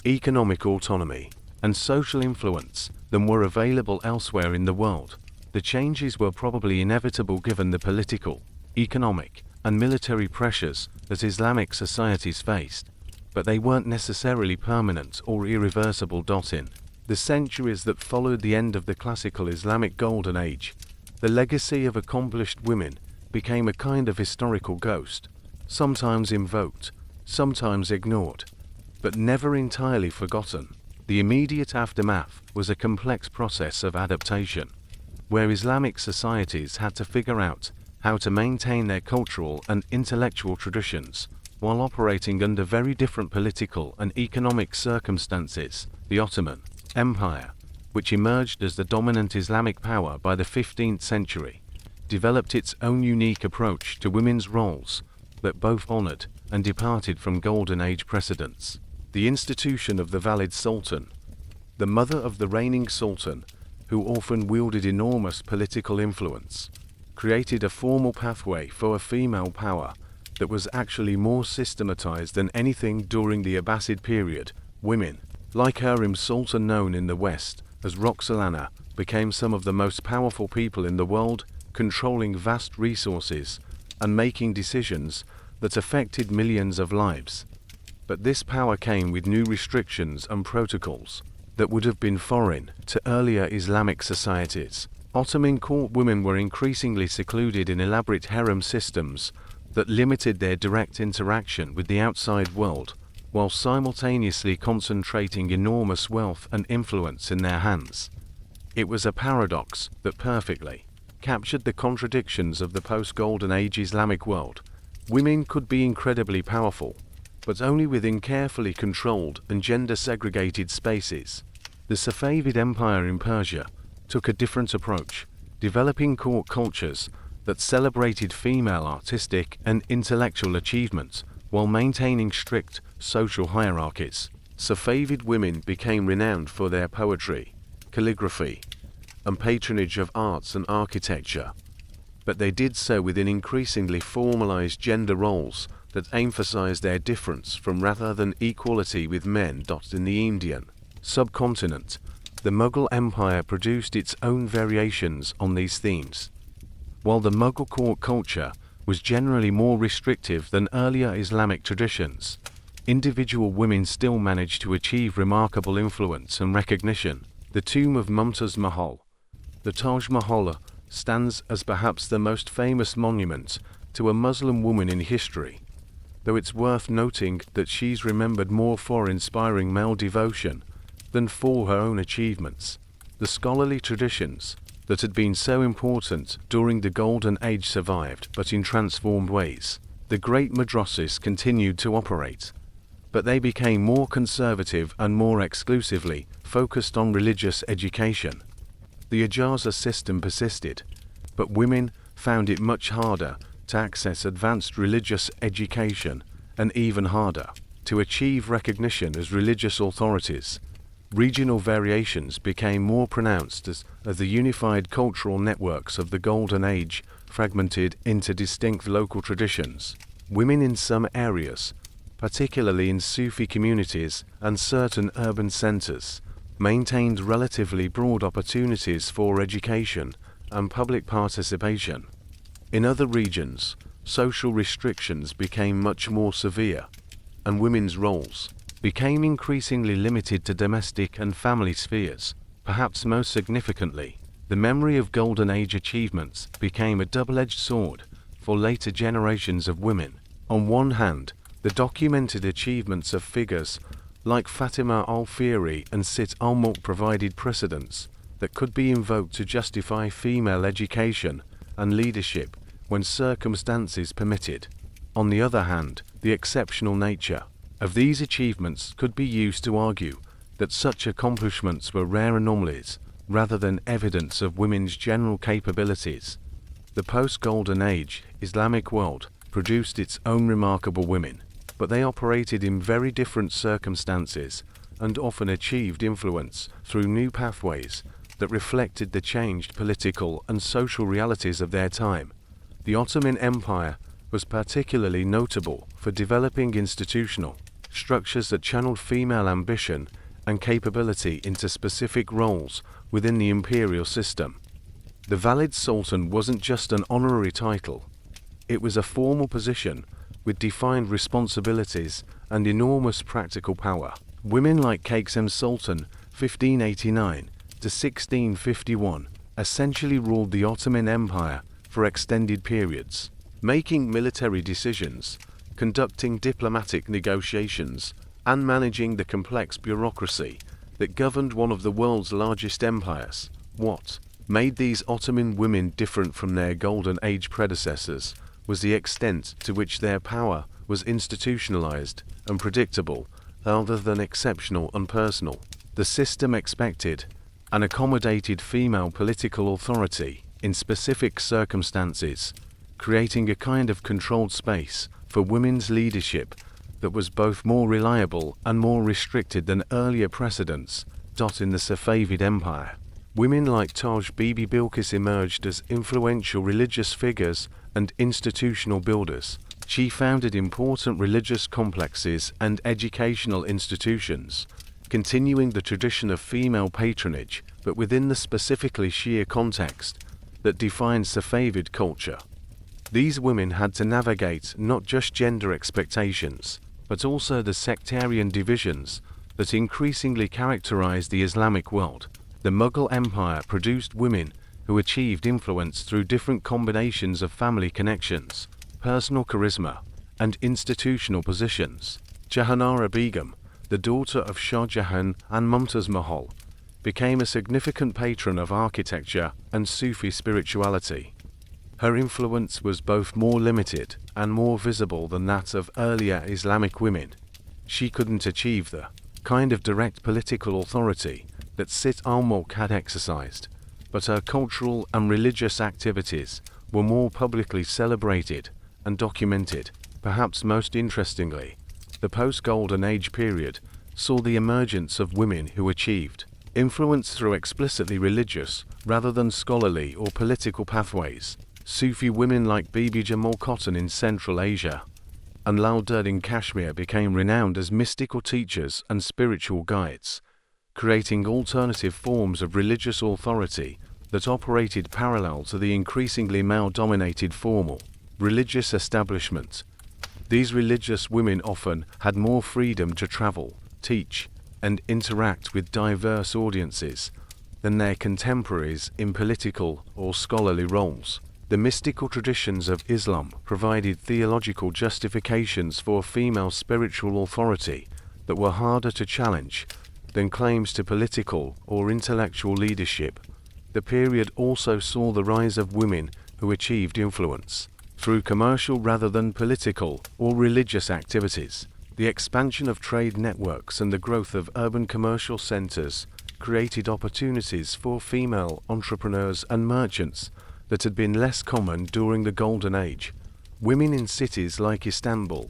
economic autonomy, and social influence than were available elsewhere in the world. The changes were probably inevitable given the political, economic, and military pressures that Islamic societies faced, but they weren't necessarily permanent or irreversible. In the centuries that followed the end of the classical Islamic Golden Age, the legacy of accomplished women became a kind of historical ghost, sometimes invoked, sometimes ignored, but never entirely forgotten. The immediate aftermath was a complex process of adaptation, where Islamic societies had to figure out how to maintain their cultural and intellectual traditions while operating under very different political and economic circumstances. The Ottoman Empire, which emerged as the dominant Islamic power by the 15th century, developed its own unique approach to women's roles that both honored and departed from Golden Age precedents. The institution of the valid sultan, the mother of the reigning sultan, who often wielded enormous political influence, created a formal pathway for a female power that was actually more systematized than anything during the Abbasid period. Women, like Harem Sultan known in the West as Roxolana, became some of the most powerful people in the world, controlling vast resources and making decisions that affected millions of lives. But this power came with new restrictions and protocols that would have been foreign to earlier Islamic societies. Ottoman court women were increasingly secluded in elaborate harem systems that limited their direct interaction with the outside world, while simultaneously concentrating enormous wealth and influence in their hands. It was a paradox that perfectly captured the contradictions of the post-Golden Age Islamic world. Women could be incredibly powerful, but only within carefully controlled and gender-segregated spaces. The Safavid Empire in Persia took a different approach, developing court cultures that celebrated female artistic and intellectual achievements while maintaining strict social hierarchies. Safavid women became renowned for their poetry, calligraphy, and patronage of arts and architecture, but they did so within increasingly formalized gender roles that emphasized their difference from rather than equality with men. In the Indian subcontinent, the Mughal Empire produced its own variations on these themes. While the Mughal court culture was generally more restrictive than earlier Islamic traditions, individual women still managed to achieve remarkable influence and recognition. The tomb of Mumtaz Mahal, the Taj Mahal, stands as perhaps the most famous monument to a Muslim woman in history, though it's worth noting that she's remembered more for inspiring male devotion than for her own achievements. The scholarly traditions that had been so important during the Golden Age survived, but in transformed ways. The great madrasas continued to operate, but they became more conservative and more exclusively focused on religious education. The ijazas system persisted, but women found it much harder to access advanced religious education and even harder to achieve recognition as religious authorities. Regional variations became more pronounced as the unified cultural networks of the Golden Age fragmented into distinct local traditions. Women in some areas, particularly in Sufi communities and certain urban centers, maintained relatively broad opportunities for education and public participation. In other regions, social restrictions became much more severe, and women's roles became increasingly limited to domestic and family spheres. Perhaps most significantly, the memory of Golden Age achievements became a double-edged sword for later generations of women. On one hand, the documented achievements of figures like Fatima al-Fihri and Sit al-Mulk provided precedents that could be invoked to justify female education and leadership when circumstances permitted. On the other hand, the exceptional nature of these achievements could be used to argue that such accomplishments were rare anomalies rather than evidence of women's general capabilities. The post-Golden Age Islamic world produced its own remarkable women, but they operated in very different circumstances and often achieved influence through new pathways that reflected the changed political and social realities of their time. The Ottoman Empire was particularly notable for developing institutional structures that channeled female ambition and capability into specific roles within the imperial system. The valid sultan wasn't just an honorary title, it was a formal position with defined responsibilities and enormous practical power. Women like Kaiksem Sultan, 1589 to 1651, essentially ruled the Ottoman Empire for extended periods, making military decisions, conducting diplomatic negotiations, and managing the complex bureaucracy that governed one of the world's largest empires. What made these Ottoman women different from their Golden Age predecessors was the extent to which their power was institutionalized and predictable rather than exceptional and personal. The system expected and accommodated female political authority in specific circumstances, creating a kind of controlled space for women's leadership that was both more reliable and more restricted than earlier precedents. In the Safavid Empire, women like Taj Bibi Bilqis emerged as influential religious figures and institutional builders. She founded important religious complexes and educational institutions, continuing the tradition of female patronage, but within the specifically Shia context that defined Safavid culture. These women had to navigate not just gender expectations, but also the sectarian divisions that increasingly characterized the Islamic world. The Mughal Empire produced women who achieved influence through different combinations of family connections, personal charisma, and institutional positions. Jahanara Begum, the daughter of Shah Jahan and Mumtaz Mahal, became a significant patron of architecture and Sufi spirituality. Her influence was both more limited and more visible than that of earlier Islamic women. She couldn't achieve the kind of direct political authority that Sit al-Mulk had exercised, but her cultural and religious activities were more publicly celebrated and documented. Perhaps most interestingly, the post-Golden Age period saw the emergence of women who achieved influence through explicitly religious rather than scholarly or political pathways. Sufi women like Bibi Jamal Cotton in Central Asia and Lal Dud in Kashmir became renowned as mystical teachers and spiritual guides, creating alternative forms of religious authority that operated parallel to the increasingly male-dominated formal religious establishment. These religious women often had more freedom to travel, teach, and interact with diverse audiences than their contemporaries in political or scholarly roles. The mystical traditions of Islam provided theological justifications for female spiritual authority that were harder to challenge than claims to political or intellectual leadership. The period also saw the rise of women who achieved influence through commercial rather than political or religious activities. The expansion of trade networks and the growth of urban commercial centers created opportunities for female entrepreneurs and merchants that had been less common during the Golden Age. Women in cities like Istanbul,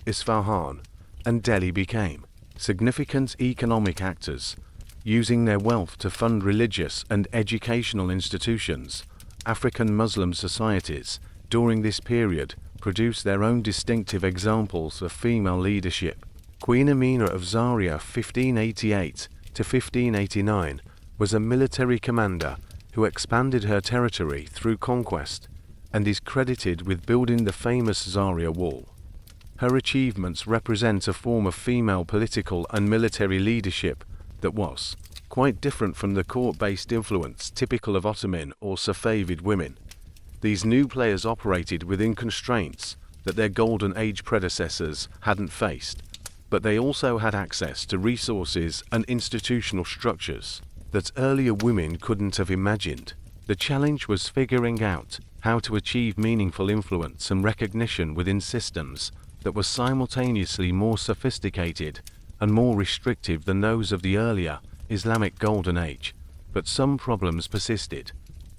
Isfahan, and Delhi became significant economic actors, using their wealth to fund religious and educational institutions. African Muslim societies during this period produced their own distinctive examples of female leadership. Queen Amina of Zaria 1588 to 1589 was a military commander who expanded her territory through conquest and is credited with building the famous Zaria Wall. Her achievements represent a form of female political and military leadership that was quite different from the court-based influence typical of Ottoman or Safavid women. These new players operated within constraints that their Golden Age predecessors hadn't faced, but they also had access to resources and institutional structures that earlier women couldn't have imagined. The challenge was figuring out how to achieve meaningful influence and recognition within systems that were simultaneously more sophisticated and more restrictive than those of the earlier Islamic Golden Age. But some problems persisted,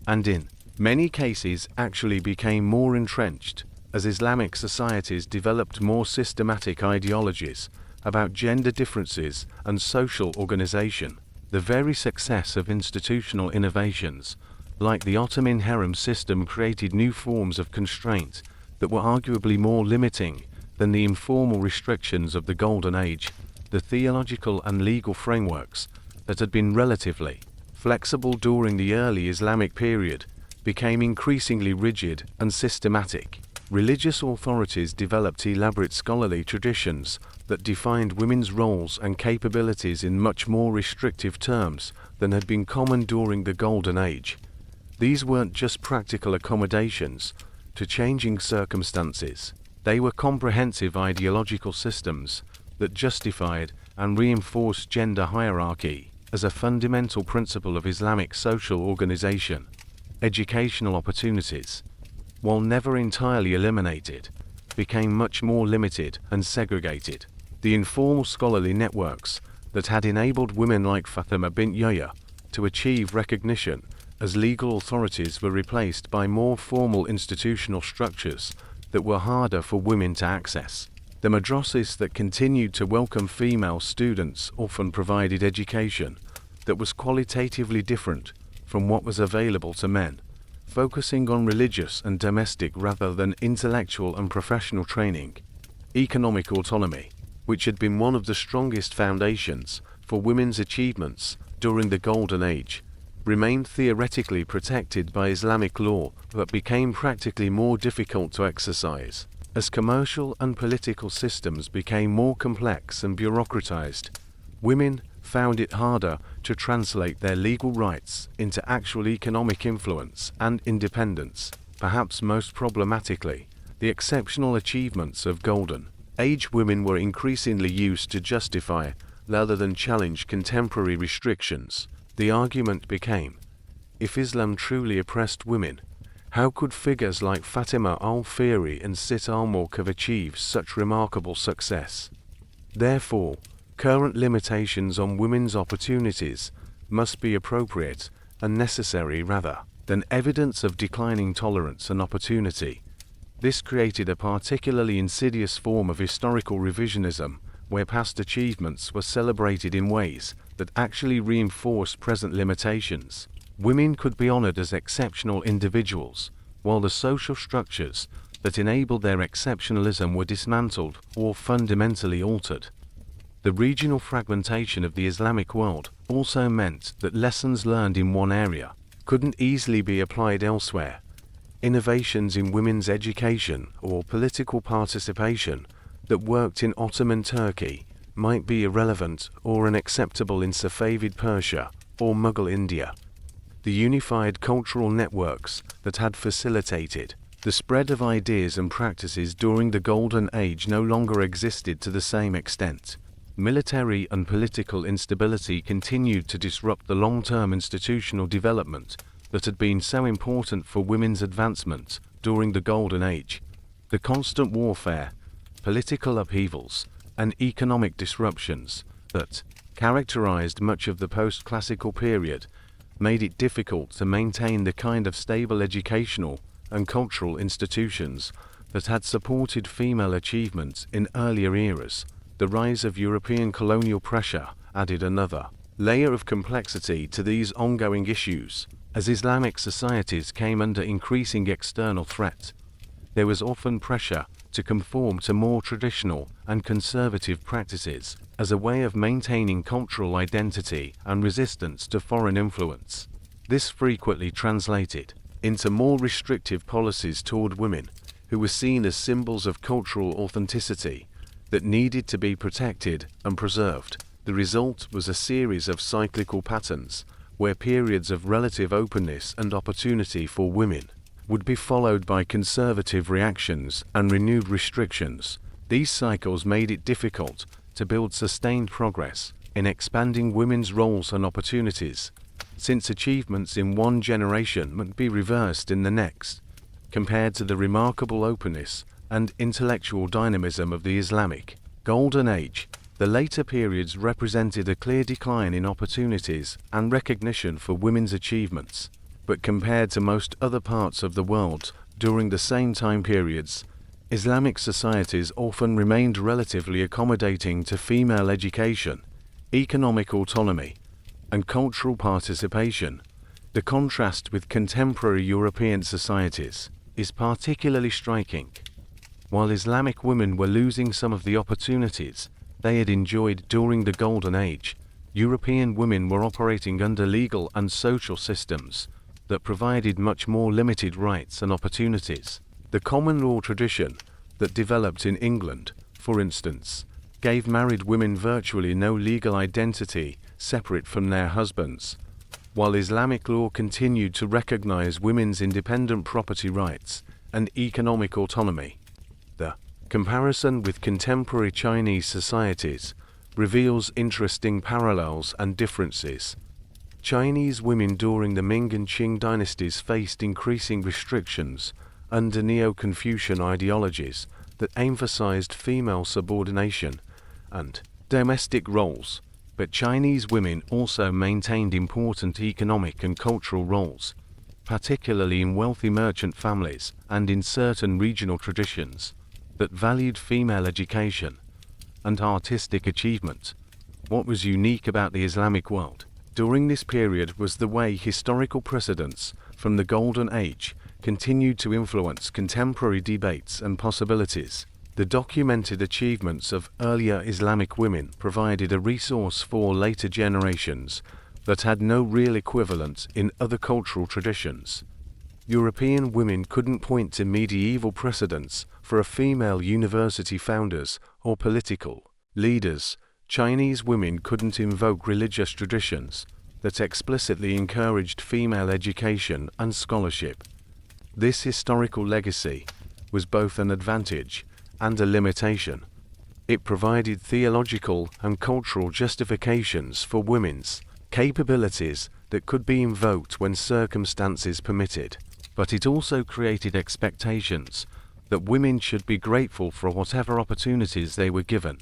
and in many cases actually became more entrenched as Islamic societies developed more systematic ideologies about gender differences and social organization. The very success of institutional innovations, like the Ottoman harem system, created new forms of constraint that were arguably more limiting than the informal restrictions of the Golden Age. The theological and legal frameworks that had been relatively flexible during the early Islamic period became increasingly rigid and systematic. Religious authorities developed elaborate scholarly traditions that defined women's roles and capabilities in much more restrictive terms than had been common during the Golden Age. These weren't just practical accommodations to changing circumstances. They were comprehensive ideological systems that justified and reinforced gender hierarchy as a fundamental principle of Islamic social organization. Educational opportunities, while never entirely eliminated, became much more limited and segregated. The informal scholarly networks that had enabled women like Fatima bint Yahya to achieve recognition as legal authorities were replaced by more formal institutional structures that were harder for women to access. The madrasas that continued to welcome female students often provided education that was qualitatively different from what was available to men, focusing on religious and domestic rather than intellectual and professional training. Economic autonomy, which had been one of the strongest foundations for women's achievements during the Golden Age, remained theoretically protected by Islamic law but became practically more difficult to exercise. As commercial and political systems became more complex and bureaucratized, women found it harder to translate their legal rights into actual economic influence and independence. Perhaps most problematically, the exceptional achievements of Golden Age women were increasingly used to justify rather than challenge contemporary restrictions. The argument became, if Islam truly oppressed women, how could figures like Fatima al-Fihri and Sit al-Mulk have achieved such remarkable success? Therefore, current limitations on women's opportunities must be appropriate and necessary rather than evidence of declining tolerance and opportunity. This created a particularly insidious form of historical revisionism, where past achievements were celebrated in ways that actually reinforced present limitations. Women could be honored as exceptional individuals, while the social structures that enabled their exceptionalism were dismantled or fundamentally altered. The regional fragmentation of the Islamic world also meant that lessons learned in one area couldn't easily be applied elsewhere. Innovations in women's education or political participation that worked in Ottoman Turkey might be irrelevant or unacceptable in Safavid Persia or Mughal India. The unified cultural networks that had facilitated the spread of ideas and practices during the Golden Age no longer existed to the same extent. Military and political instability continued to disrupt the long-term institutional development that had been so important for women's advancement during the Golden Age. The constant warfare, political upheavals, and economic disruptions that characterized much of the post-classical period made it difficult to maintain the kind of stable educational and cultural institutions that had supported female achievements in earlier eras. The rise of European colonial pressure added another layer of complexity to these ongoing issues. As Islamic societies came under increasing external threat, there was often pressure to conform to more traditional and conservative practices as a way of maintaining cultural identity and resistance to foreign influence. This frequently translated into more restrictive policies toward women, who were seen as symbols of cultural authenticity that needed to be protected and preserved. The result was a series of cyclical patterns, where periods of relative openness and opportunity for women would be followed by conservative reactions and renewed restrictions. These cycles made it difficult to build sustained progress in expanding women's roles and opportunities, since achievements in one generation might be reversed in the next, compared to the remarkable openness and intellectual dynamism of the Islamic Golden Age. The later periods represented a clear decline in opportunities and recognition for women's achievements, but compared to most other parts of the world during the same time periods, Islamic societies often remained relatively accommodating to female education, economic autonomy, and cultural participation. The contrast with contemporary European societies is particularly striking. While Islamic women were losing some of the opportunities they had enjoyed during the Golden Age, European women were operating under legal and social systems that provided much more limited rights and opportunities. The common law tradition that developed in England, for instance, gave married women virtually no legal identity separate from their husbands, while Islamic law continued to recognize women's independent property rights and economic autonomy. The comparison with contemporary Chinese societies reveals interesting parallels and differences. Chinese women during the Ming and Qing dynasties faced increasing restrictions under Neo-Confucian ideologies that emphasized female subordination and domestic roles, but Chinese women also maintained important economic and cultural roles, particularly in wealthy merchant families and in certain regional traditions that valued female education and artistic achievement. What was unique about the Islamic world during this period was the way historical precedents from the Golden Age continued to influence contemporary debates and possibilities. The documented achievements of earlier Islamic women provided a resource for later generations that had no real equivalent in other cultural traditions. European women couldn't point to medieval precedents for a female university founders or political leaders. Chinese women couldn't invoke religious traditions that explicitly encouraged female education and scholarship. This historical legacy was both an advantage and a limitation. It provided theological and cultural justifications for women's capabilities that could be invoked when circumstances permitted, but it also created expectations that women should be grateful for whatever opportunities they were given.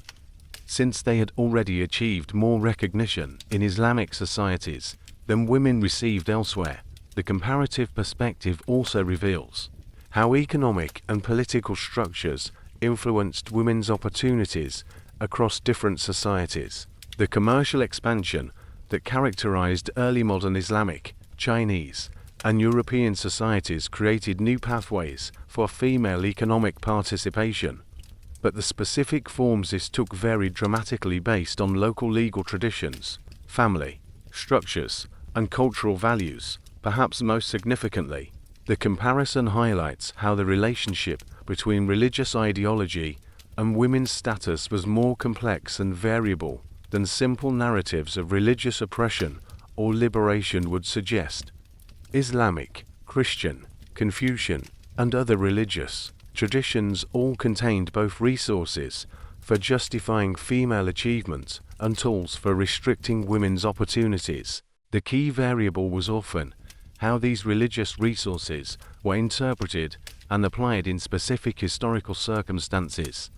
Since they had already achieved more recognition in Islamic societies than women received elsewhere, the comparative perspective also reveals how economic and political structures influenced women's opportunities across different societies. The commercial expansion that characterized early modern Islamic, Chinese, and European societies created new pathways for female economic participation, but the specific forms this took varied dramatically based on local legal traditions, family structures, and cultural values. Perhaps most significantly, the comparison highlights how the relationship between religious ideology and women's status was more complex and variable than simple narratives of religious oppression or liberation would suggest. Islamic, Christian, Confucian, and other religious traditions all contained both resources for justifying female achievement and tools for restricting women's opportunities. The key variable was often how these religious resources were interpreted and applied in specific historical circumstances.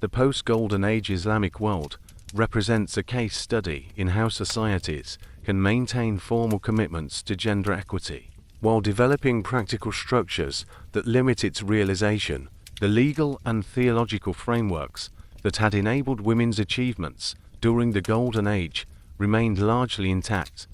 The post-Golden Age Islamic world represents a case study in how societies can maintain formal commitments to gender equity, while developing practical structures that limit its realization. The legal and theological frameworks that had enabled women's achievements during the Golden Age remained largely intact,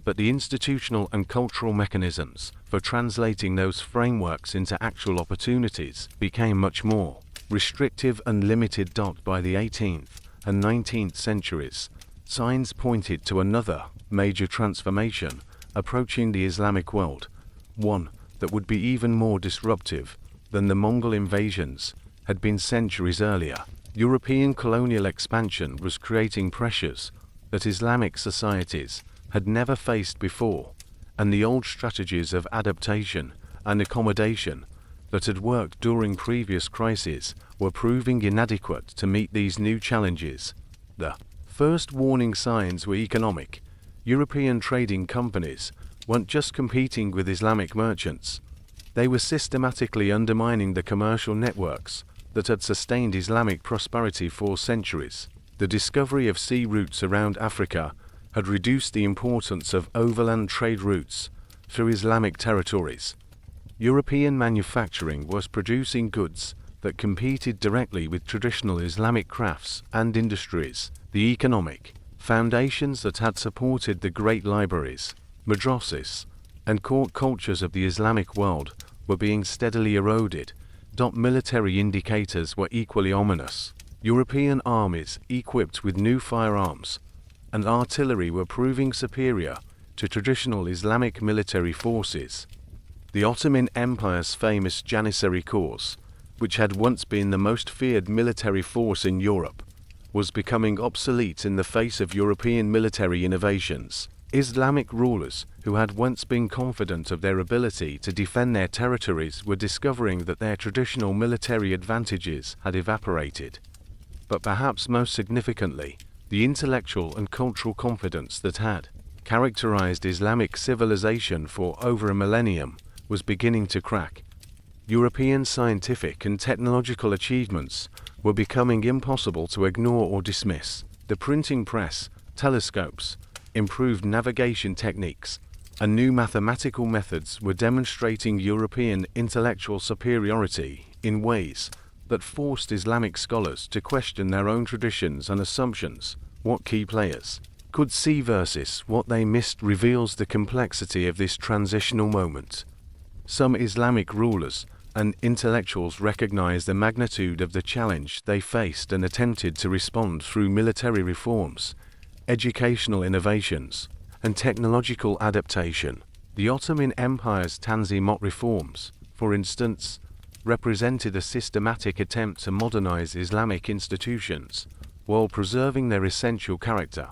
but the institutional and cultural mechanisms for translating those frameworks into actual opportunities became much more restrictive and limited. By the 18th and 19th centuries, signs pointed to another major transformation approaching the Islamic world, one that would be even more disruptive than the Mongol invasions had been centuries earlier. European colonial expansion was creating pressures that Islamic societies had never faced before, and the old strategies of adaptation and accommodation that had worked during previous crises were proving inadequate to meet these new challenges. The first warning signs were economic. European trading companies weren't just competing with Islamic merchants. They were systematically undermining the commercial networks that had sustained Islamic prosperity for centuries. The discovery of sea routes around Africa had reduced the importance of overland trade routes through Islamic territories. European manufacturing was producing goods that competed directly with traditional Islamic crafts and industries. The economic foundations that had supported the great libraries, madrasas, and court cultures of the Islamic world were being steadily eroded. Military indicators were equally ominous. European armies equipped with new firearms and artillery were proving superior to traditional Islamic military forces. The Ottoman Empire's famous Janissary Corps, which had once been the most feared military force in Europe, was becoming obsolete in the face of European military innovations. Islamic rulers who had once been confident of their ability to defend their territories were discovering that their traditional military advantages had evaporated. But perhaps most significantly, the intellectual and cultural confidence that had characterized Islamic civilization for over a millennium was beginning to crack. European scientific and technological achievements were becoming impossible to ignore or dismiss. The printing press, telescopes, improved navigation techniques, and new mathematical methods were demonstrating European intellectual superiority in ways that forced Islamic scholars to question their own traditions and assumptions. What key players could see versus what they missed reveals the complexity of this transitional moment. Some Islamic rulers and intellectuals recognized the magnitude of the challenge they faced and attempted to respond through military reforms, educational innovations, and technological adaptation. The Ottoman Empire's Tanzimat reforms, for instance, represented a systematic attempt to modernize Islamic institutions while preserving their essential character.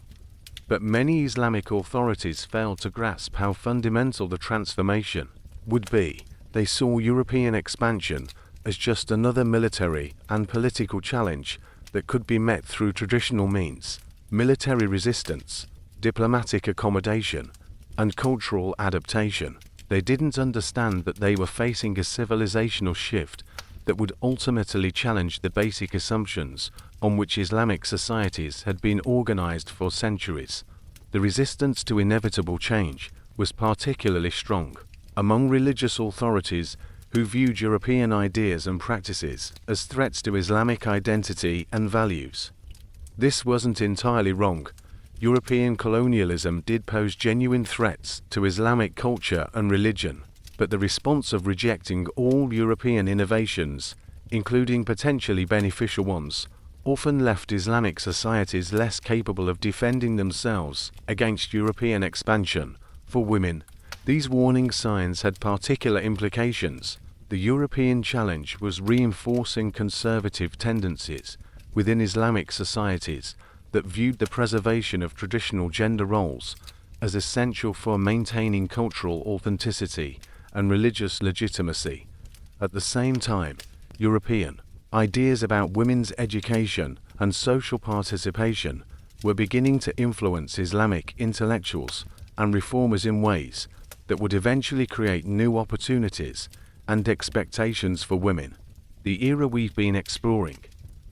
But many Islamic authorities failed to grasp how fundamental the transformation would be. They saw European expansion as just another military and political challenge that could be met through traditional means: military resistance, diplomatic accommodation, and cultural adaptation. They didn't understand that they were facing a civilizational shift that would ultimately challenge the basic assumptions on which Islamic societies had been organized for centuries. The resistance to inevitable change was particularly strong among religious authorities who viewed European ideas and practices as threats to Islamic identity and values. This wasn't entirely wrong. European colonialism did pose genuine threats to Islamic culture and religion, but the response of rejecting all European innovations, including potentially beneficial ones, often left Islamic societies less capable of defending themselves against European expansion. For women, these warning signs had particular implications. The European challenge was reinforcing conservative tendencies within Islamic societies that viewed the preservation of traditional gender roles as essential for maintaining cultural authenticity and religious legitimacy. At the same time, European ideas about women's education and social participation were beginning to influence Islamic intellectuals and reformers in ways that would eventually create new opportunities and expectations for women. The era we've been exploring,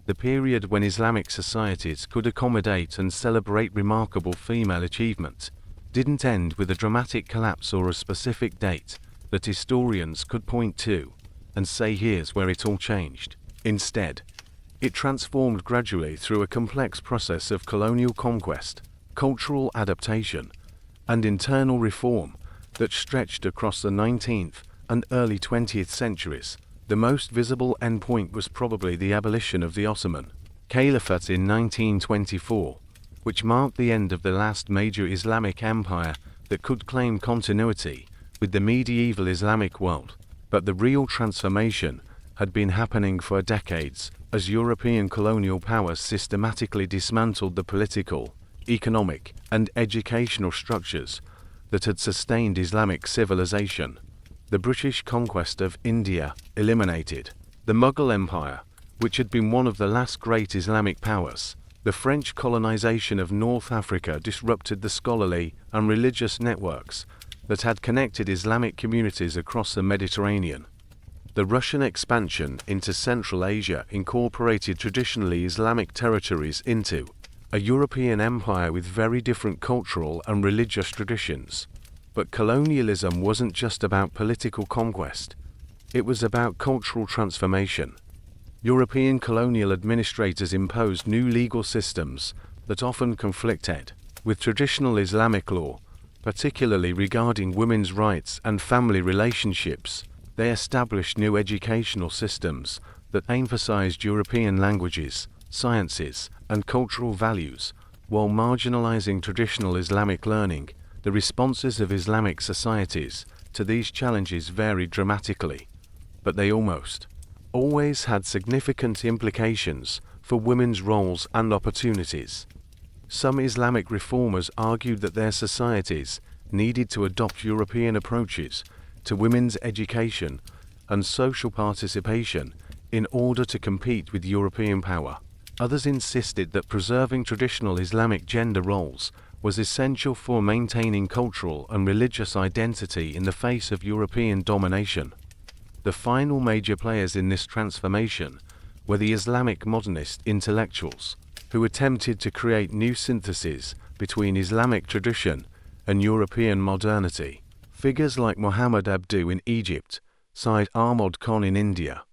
the period when Islamic societies could accommodate and celebrate remarkable female achievement, didn't end with a dramatic collapse or a specific date that historians could point to and say here's where it all changed. Instead, it transformed gradually through a complex process of colonial conquest, cultural adaptation, and internal reform that stretched across the 19th and early 20th centuries. The most visible endpoint was probably the abolition of the Ottoman Caliphate in 1924, which marked the end of the last major Islamic empire that could claim continuity with the medieval Islamic world, but the real transformation had been happening for decades as European colonial powers systematically dismantled the political, economic, and educational structures that had sustained Islamic civilization. The British conquest of India eliminated the Mughal Empire, which had been one of the last great Islamic powers. The French colonization of North Africa disrupted the scholarly and religious networks that had connected Islamic communities across the Mediterranean. The Russian expansion into Central Asia incorporated traditionally Islamic territories into a European empire with very different cultural and religious traditions. But colonialism wasn't just about political conquest, it was about cultural transformation. European colonial administrators imposed new legal systems that often conflicted with traditional Islamic law, particularly regarding women's rights and family relationships. They established new educational systems that emphasized European languages, sciences, and cultural values, while marginalizing traditional Islamic learning. The responses of Islamic societies to these challenges varied dramatically, but they almost always had significant implications for women's roles and opportunities. Some Islamic reformers argued that their societies needed to adopt European approaches to women's education and social participation in order to compete with European power. Others insisted that preserving traditional Islamic gender roles was essential for maintaining cultural and religious identity in the face of European domination. The final major players in this transformation were the Islamic modernist intellectuals, who attempted to create new syntheses between Islamic tradition and European modernity. Figures like Muhammad Abduh in Egypt, Said Ahmad Khan in India,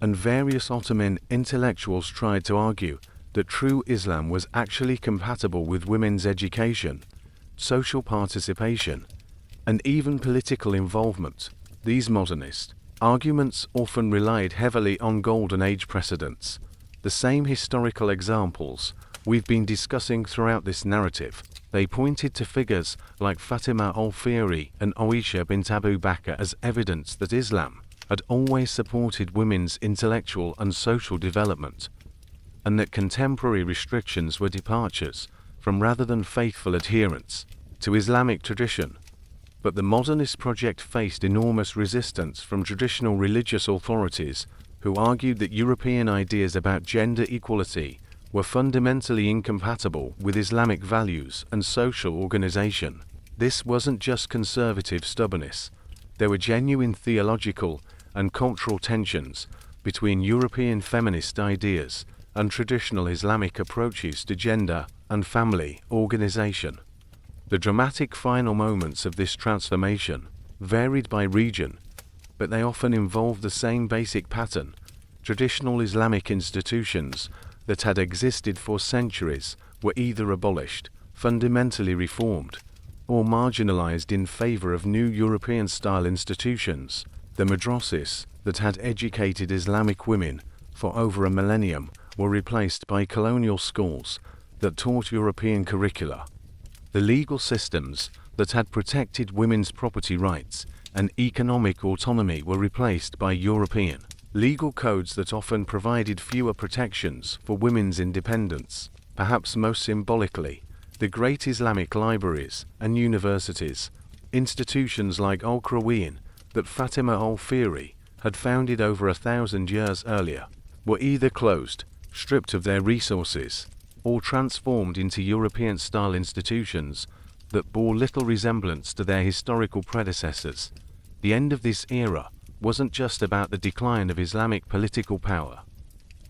and various Ottoman intellectuals tried to argue that true Islam was actually compatible with women's education, social participation, and even political involvement. These modernist arguments often relied heavily on Golden Age precedents, the same historical examples we've been discussing throughout this narrative. They pointed to figures like Fatima al-Fihri and Aisha bint Abu Bakr as evidence that Islam had always supported women's intellectual and social development, and that contemporary restrictions were departures from rather than faithful adherence to Islamic tradition. But the modernist project faced enormous resistance from traditional religious authorities who argued that European ideas about gender equality were fundamentally incompatible with Islamic values and social organization. This wasn't just conservative stubbornness. There were genuine theological and cultural tensions between European feminist ideas and traditional Islamic approaches to gender and family organization. The dramatic final moments of this transformation varied by region, but they often involved the same basic pattern. Traditional Islamic institutions that had existed for centuries were either abolished, fundamentally reformed, or marginalized in favor of new European-style institutions. The madrasas that had educated Islamic women for over a millennium were replaced by colonial schools that taught European curricula. The legal systems that had protected women's property rights and economic autonomy were replaced by European legal codes that often provided fewer protections for women's independence. Perhaps most symbolically, the great Islamic libraries and universities, institutions like Al-Qarawiyyin that Fatima al-Fihri had founded over 1,000 years earlier, were either closed, stripped of their resources, or transformed into European-style institutions that bore little resemblance to their historical predecessors. The end of this era wasn't just about the decline of Islamic political power.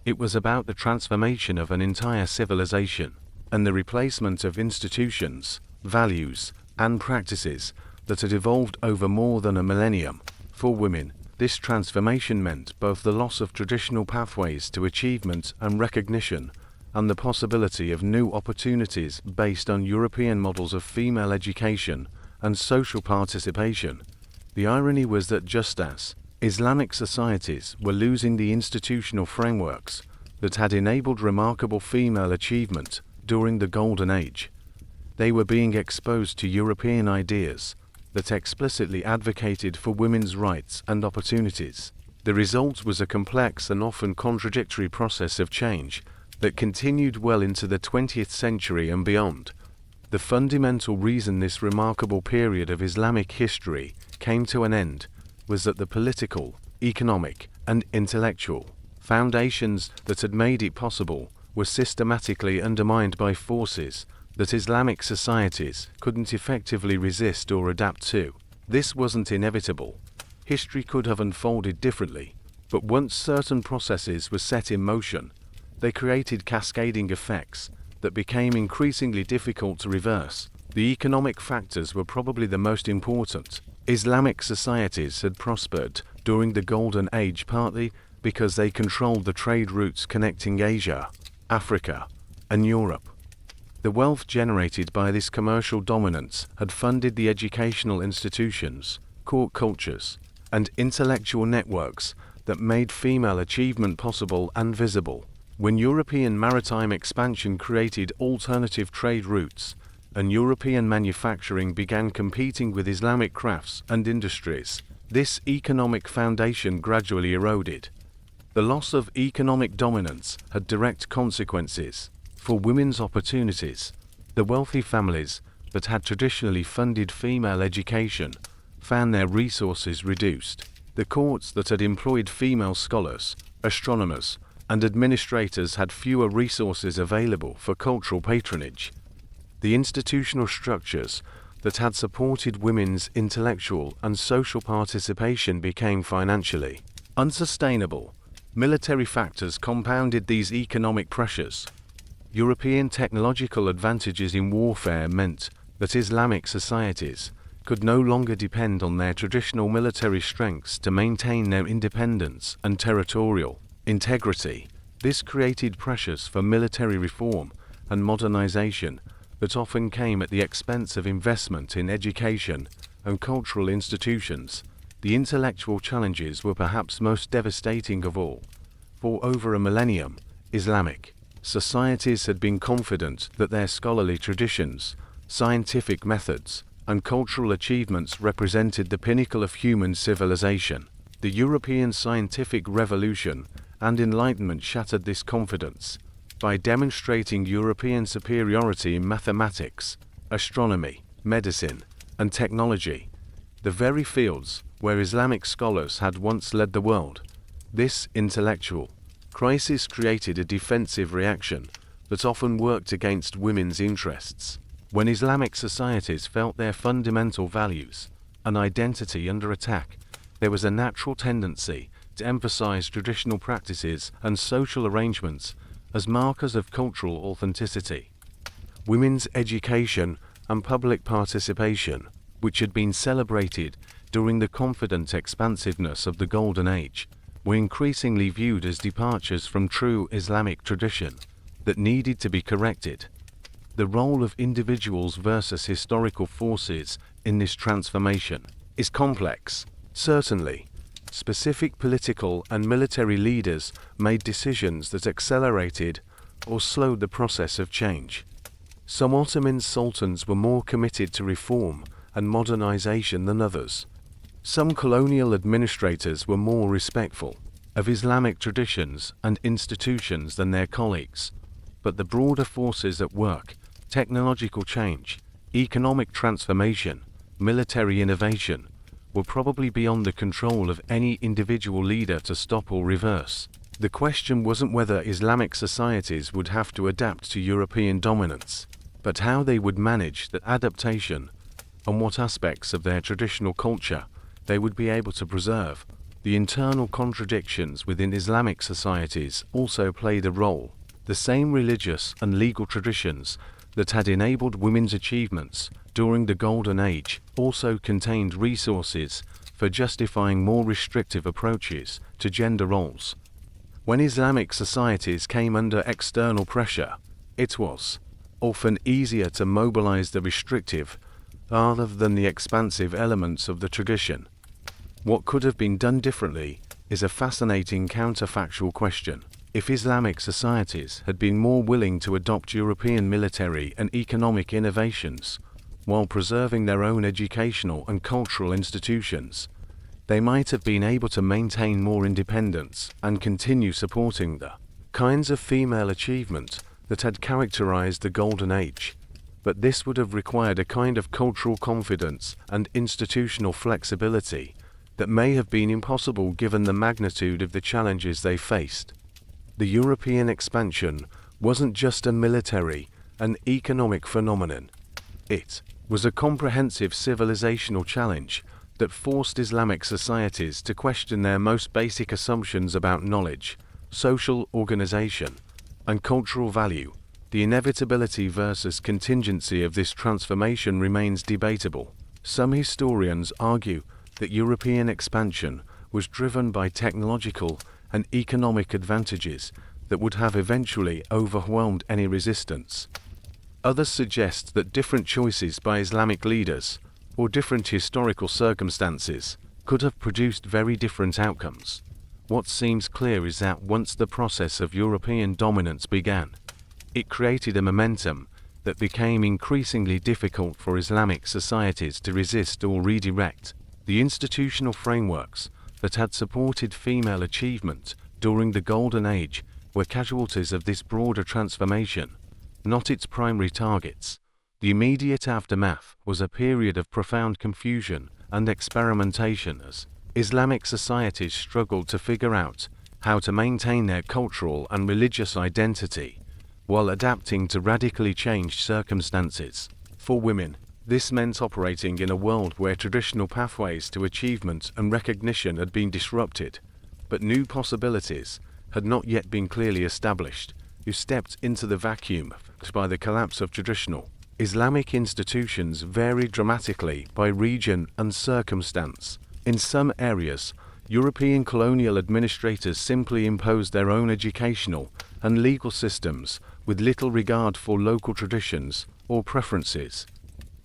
It was about the transformation of an entire civilization and the replacement of institutions, values, and practices that had evolved over more than a millennium. For women, this transformation meant both the loss of traditional pathways to achievement and recognition, and the possibility of new opportunities based on European models of female education and social participation. The irony was that just as Islamic societies were losing the institutional frameworks that had enabled remarkable female achievement during the Golden Age, they were being exposed to European ideas that explicitly advocated for women's rights and opportunities. The result was a complex and often contradictory process of change that continued well into the 20th century and beyond. The fundamental reason this remarkable period of Islamic history came to an end was that the political, economic, and intellectual foundations that had made it possible were systematically undermined by forces that Islamic societies couldn't effectively resist or adapt to. This wasn't inevitable. History could have unfolded differently, but once certain processes were set in motion, they created cascading effects that became increasingly difficult to reverse. The economic factors were probably the most important. Islamic societies had prospered during the Golden Age partly because they controlled the trade routes connecting Asia, Africa, and Europe. The wealth generated by this commercial dominance had funded the educational institutions, court cultures, and intellectual networks that made female achievement possible and visible. When European maritime expansion created alternative trade routes, and European manufacturing began competing with Islamic crafts and industries, this economic foundation gradually eroded. The loss of economic dominance had direct consequences for women's opportunities. The wealthy families that had traditionally funded female education found their resources reduced. The courts that had employed female scholars, astronomers, and administrators had fewer resources available for cultural patronage. The institutional structures that had supported women's intellectual and social participation became financially unsustainable. Military factors compounded these economic pressures. European technological advantages in warfare meant that Islamic societies could no longer depend on their traditional military strengths to maintain their independence and territorial integrity. This created pressures for military reform and modernization that often came at the expense of investment in education and cultural institutions. The intellectual challenges were perhaps most devastating of all. For over a millennium, Islamic societies had been confident that their scholarly traditions, scientific methods, and cultural achievements represented the pinnacle of human civilization. The European scientific revolution and Enlightenment shattered this confidence by demonstrating European superiority in mathematics, astronomy, medicine, and technology, the very fields where Islamic scholars had once led the world. This intellectual crisis created a defensive reaction that often worked against women's interests. When Islamic societies felt their fundamental values and identity under attack, there was a natural tendency to emphasize traditional practices and social arrangements as markers of cultural authenticity. Women's education and public participation, which had been celebrated during the confident expansiveness of the Golden Age, were increasingly viewed as departures from true Islamic tradition that needed to be corrected. The role of individuals versus historical forces in this transformation is complex. Certainly, specific political and military leaders made decisions that accelerated or slowed the process of change. Some Ottoman sultans were more committed to reform and modernization than others. Some colonial administrators were more respectful of Islamic traditions and institutions than their colleagues. But the broader forces at work, technological change, economic transformation, military innovation, were probably beyond the control of any individual leader to stop or reverse. The question wasn't whether Islamic societies would have to adapt to European dominance, but how they would manage that adaptation and what aspects of their traditional culture they would be able to preserve. The internal contradictions within Islamic societies also played a role. The same religious and legal traditions that had enabled women's achievements during the Golden Age also contained resources for justifying more restrictive approaches to gender roles. When Islamic societies came under external pressure, it was often easier to mobilize the restrictive rather than the expansive elements of the tradition. What could have been done differently is a fascinating counterfactual question. If Islamic societies had been more willing to adopt European military and economic innovations, while preserving their own educational and cultural institutions. They might have been able to maintain more independence and continue supporting the kinds of female achievement that had characterized the Golden Age. But this would have required a kind of cultural confidence and institutional flexibility that may have been impossible given the magnitude of the challenges they faced. The European expansion wasn't just a military and economic phenomenon. It was a comprehensive civilizational challenge that forced Islamic societies to question their most basic assumptions about knowledge, social organization, and cultural value. The inevitability versus contingency of this transformation remains debatable. Some historians argue that European expansion was driven by technological and economic advantages that would have eventually overwhelmed any resistance. Others suggest that different choices by Islamic leaders or different historical circumstances could have produced very different outcomes. What seems clear is that once the process of European dominance began, it created a momentum that became increasingly difficult for Islamic societies to resist or redirect. The institutional frameworks that had supported female achievement during the Golden Age were casualties of this broader transformation, not its primary targets. The immediate aftermath was a period of profound confusion and experimentation as Islamic societies struggled to figure out how to maintain their cultural and religious identity while adapting to radically changed circumstances. For women, this meant operating in a world where traditional pathways to achievement and recognition had been disrupted, but new possibilities had not yet been clearly established, who stepped into the vacuum by the collapse of traditional Islamic institutions varied dramatically by region and circumstance. In some areas, European colonial administrators simply imposed their own educational and legal systems with little regard for local traditions or preferences.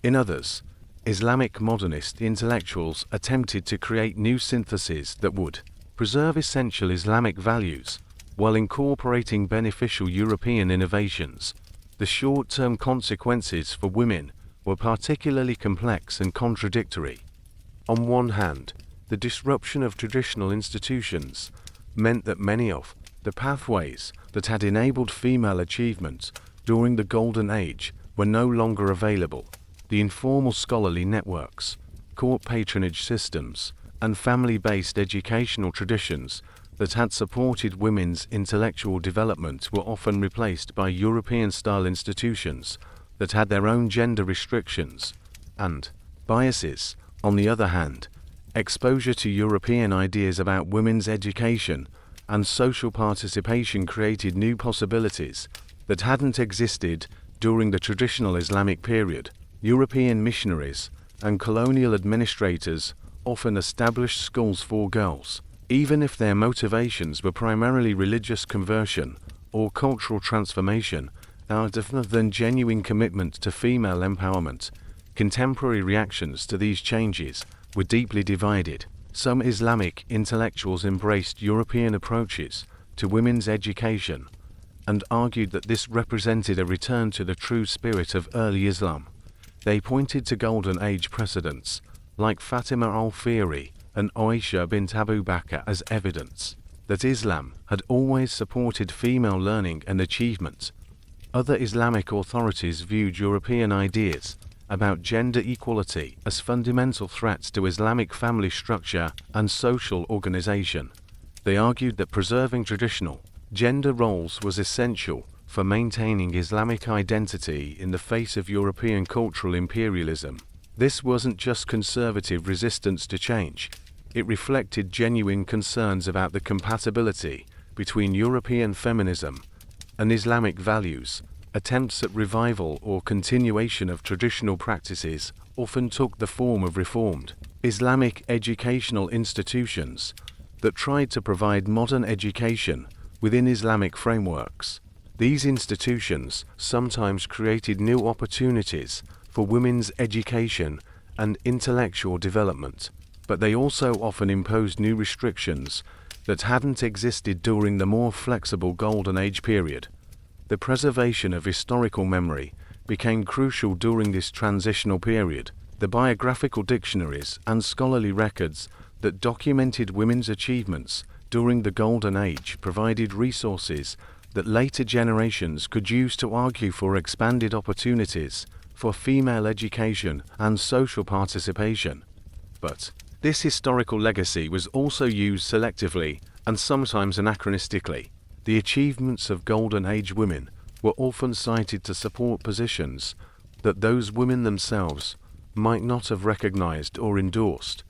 In others, Islamic modernist intellectuals attempted to create new syntheses that would preserve essential Islamic values while incorporating beneficial European innovations. The short-term consequences for women were particularly complex and contradictory. On one hand, the disruption of traditional institutions meant that many of the pathways that had enabled female achievement during the Golden Age were no longer available. The informal scholarly networks, court patronage systems, and family-based educational traditions that had supported women's intellectual development were often replaced by European-style institutions that had their own gender restrictions and biases. On the other hand, exposure to European ideas about women's education and social participation created new possibilities that hadn't existed during the traditional Islamic period. European missionaries and colonial administrators often established schools for girls, even if their motivations were primarily religious conversion or cultural transformation, rather than genuine commitment to female empowerment. Contemporary reactions to these changes were deeply divided. Some Islamic intellectuals embraced European approaches to women's education and argued that this represented a return to the true spirit of early Islam. They pointed to Golden Age precedents, like Fatima al-Fihri and Aisha bint Abu Bakr, as evidence that Islam had always supported female learning and achievement. Other Islamic authorities viewed European ideas about gender equality as fundamental threats to Islamic family structure and social organization. They argued that preserving traditional gender roles was essential for maintaining Islamic identity in the face of European cultural imperialism. This wasn't just conservative resistance to change. It reflected genuine concerns about the compatibility between European feminism and Islamic values. Attempts at revival or continuation of traditional practices often took the form of reformed Islamic educational institutions that tried to provide modern education within Islamic frameworks. These institutions sometimes created new opportunities for women's education and intellectual development, but they also often imposed new restrictions that hadn't existed during the more flexible Golden Age period. The preservation of historical memory became crucial during this transitional period. The biographical dictionaries and scholarly records that documented women's achievements during the Golden Age provided resources that later generations could use to argue for expanded opportunities for female education and social participation. But this historical legacy was also used selectively and sometimes anachronistically. The achievements of Golden Age women were often cited to support positions that those women themselves might not have recognized or endorsed,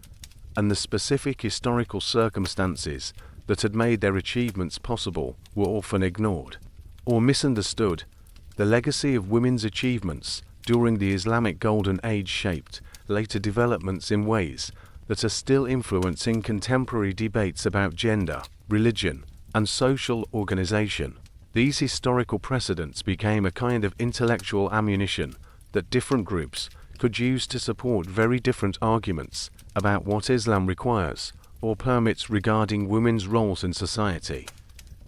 and the specific historical circumstances that had made their achievements possible were often ignored or misunderstood. The legacy of women's achievements during the Islamic Golden Age shaped later developments in ways that are still influencing contemporary debates about gender, religion, and social organization. These historical precedents became a kind of intellectual ammunition that different groups could use to support very different arguments about what Islam requires or permits regarding women's roles in society.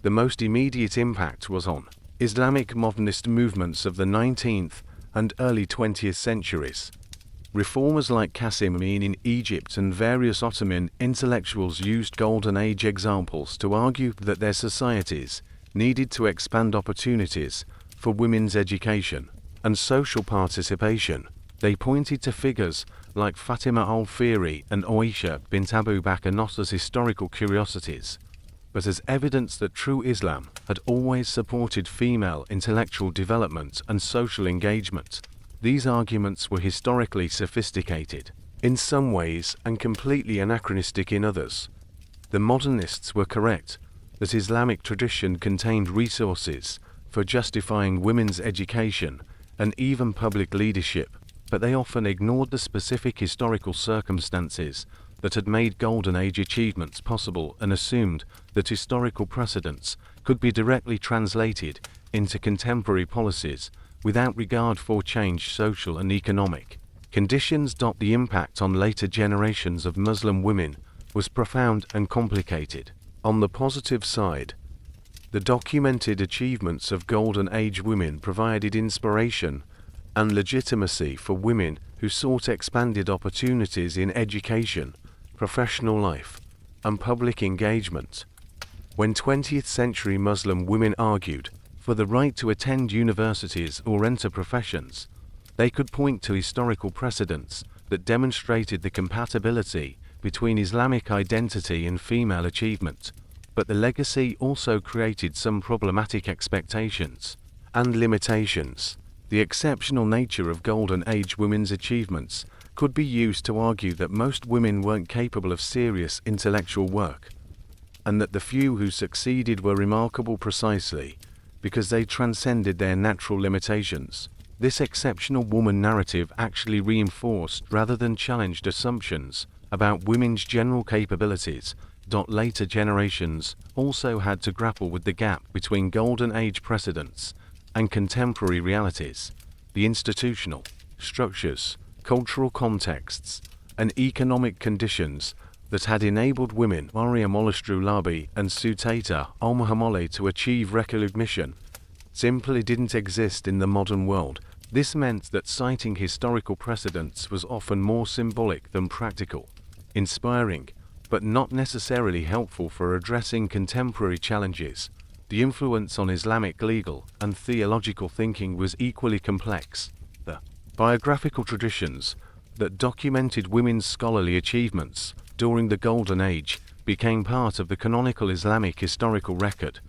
The most immediate impact was on Islamic modernist movements of the 19th and early 20th centuries. Reformers like Qasim Amin in Egypt and various Ottoman intellectuals used Golden Age examples to argue that their societies needed to expand opportunities for women's education and social participation. They pointed to figures like Fatima al-Fihri and Aisha bint Abu Bakr not as historical curiosities, but as evidence that true Islam had always supported female intellectual development and social engagement. These arguments were historically sophisticated in some ways and completely anachronistic in others. The modernists were correct that Islamic tradition contained resources for justifying women's education and even public leadership, but they often ignored the specific historical circumstances that had made Golden Age achievements possible and assumed that historical precedents could be directly translated into contemporary policies without regard for changed social and economic conditions. The impact on later generations of Muslim women was profound and complicated. On the positive side, the documented achievements of Golden Age women provided inspiration and legitimacy for women who sought expanded opportunities in education, professional life, and public engagement. When 20th century Muslim women argued for the right to attend universities or enter professions, they could point to historical precedents that demonstrated the compatibility between Islamic identity and female achievement. But the legacy also created some problematic expectations and limitations. The exceptional nature of Golden Age women's achievements could be used to argue that most women weren't capable of serious intellectual work, and that the few who succeeded were remarkable precisely because they transcended their natural limitations. This exceptional woman narrative actually reinforced rather than challenged assumptions about women's general capabilities. Later generations also had to grapple with the gap between Golden Age precedents and contemporary realities. The institutional structures, cultural contexts, and economic conditions that had enabled women Maryam Olastrulabi and Suteta Al-Muhammali to achieve recognition simply didn't exist in the modern world. This meant that citing historical precedents was often more symbolic than practical, inspiring, but not necessarily helpful for addressing contemporary challenges. The influence on Islamic legal and theological thinking was equally complex. The biographical traditions that documented women's scholarly achievements during the Golden Age became part of the canonical Islamic historical record,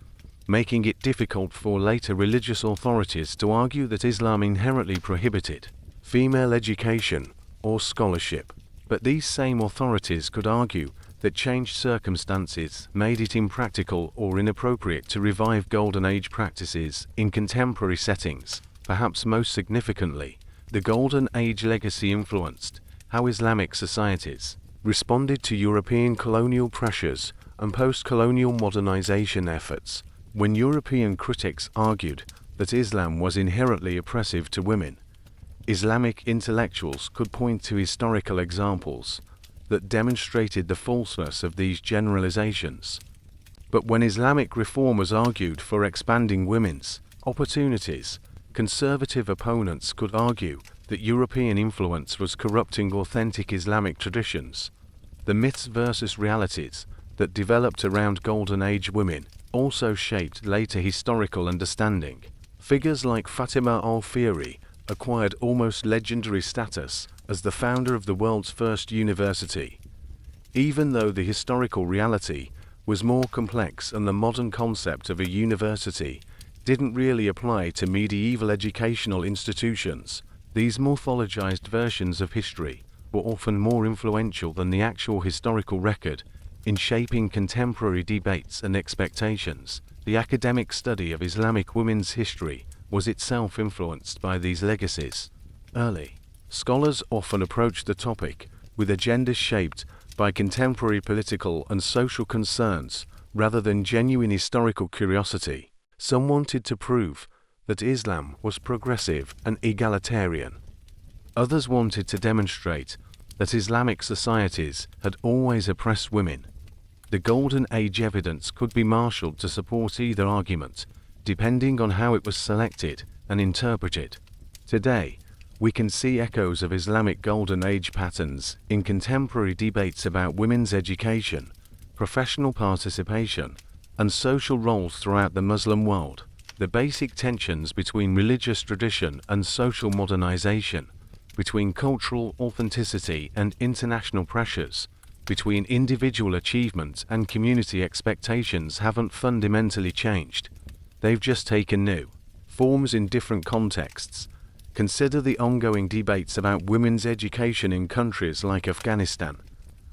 making it difficult for later religious authorities to argue that Islam inherently prohibited female education or scholarship. But these same authorities could argue that changed circumstances made it impractical or inappropriate to revive Golden Age practices in contemporary settings. Perhaps most significantly, the Golden Age legacy influenced how Islamic societies responded to European colonial pressures and post-colonial modernization efforts. When European critics argued that Islam was inherently oppressive to women, Islamic intellectuals could point to historical examples that demonstrated the falseness of these generalizations. But when Islamic reformers argued for expanding women's opportunities, Conservative opponents could argue that European influence was corrupting authentic Islamic traditions. The myths versus realities that developed around Golden Age women also shaped later historical understanding. Figures like Fatima al-Fihri acquired almost legendary status as the founder of the world's first university. Even though the historical reality was more complex and the modern concept of a university didn't really apply to medieval educational institutions, these mythologized versions of history were often more influential than the actual historical record in shaping contemporary debates and expectations. The academic study of Islamic women's history was itself influenced by these legacies. Early scholars often approached the topic with agendas shaped by contemporary political and social concerns rather than genuine historical curiosity. Some wanted to prove that Islam was progressive and egalitarian. Others wanted to demonstrate that Islamic societies had always oppressed women. The Golden Age evidence could be marshaled to support either argument, depending on how it was selected and interpreted. Today, we can see echoes of Islamic Golden Age patterns in contemporary debates about women's education, professional participation, and social roles throughout the Muslim world. The basic tensions between religious tradition and social modernization, between cultural authenticity and international pressures, between individual achievement and community expectations haven't fundamentally changed. They've just taken new forms in different contexts. Consider the ongoing debates about women's education in countries like Afghanistan,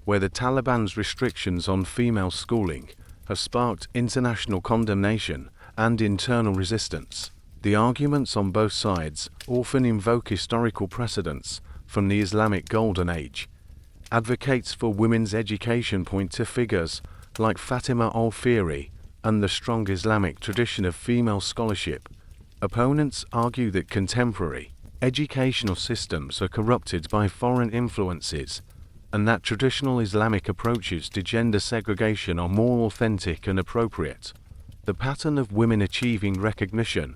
where the Taliban's restrictions on female schooling have sparked international condemnation and internal resistance. The arguments on both sides often invoke historical precedents from the Islamic Golden Age. Advocates for women's education point to figures like Fatima al-Fihri and the strong Islamic tradition of female scholarship. Opponents argue that contemporary educational systems are corrupted by foreign influences, and that traditional Islamic approaches to gender segregation are more authentic and appropriate. The pattern of women achieving recognition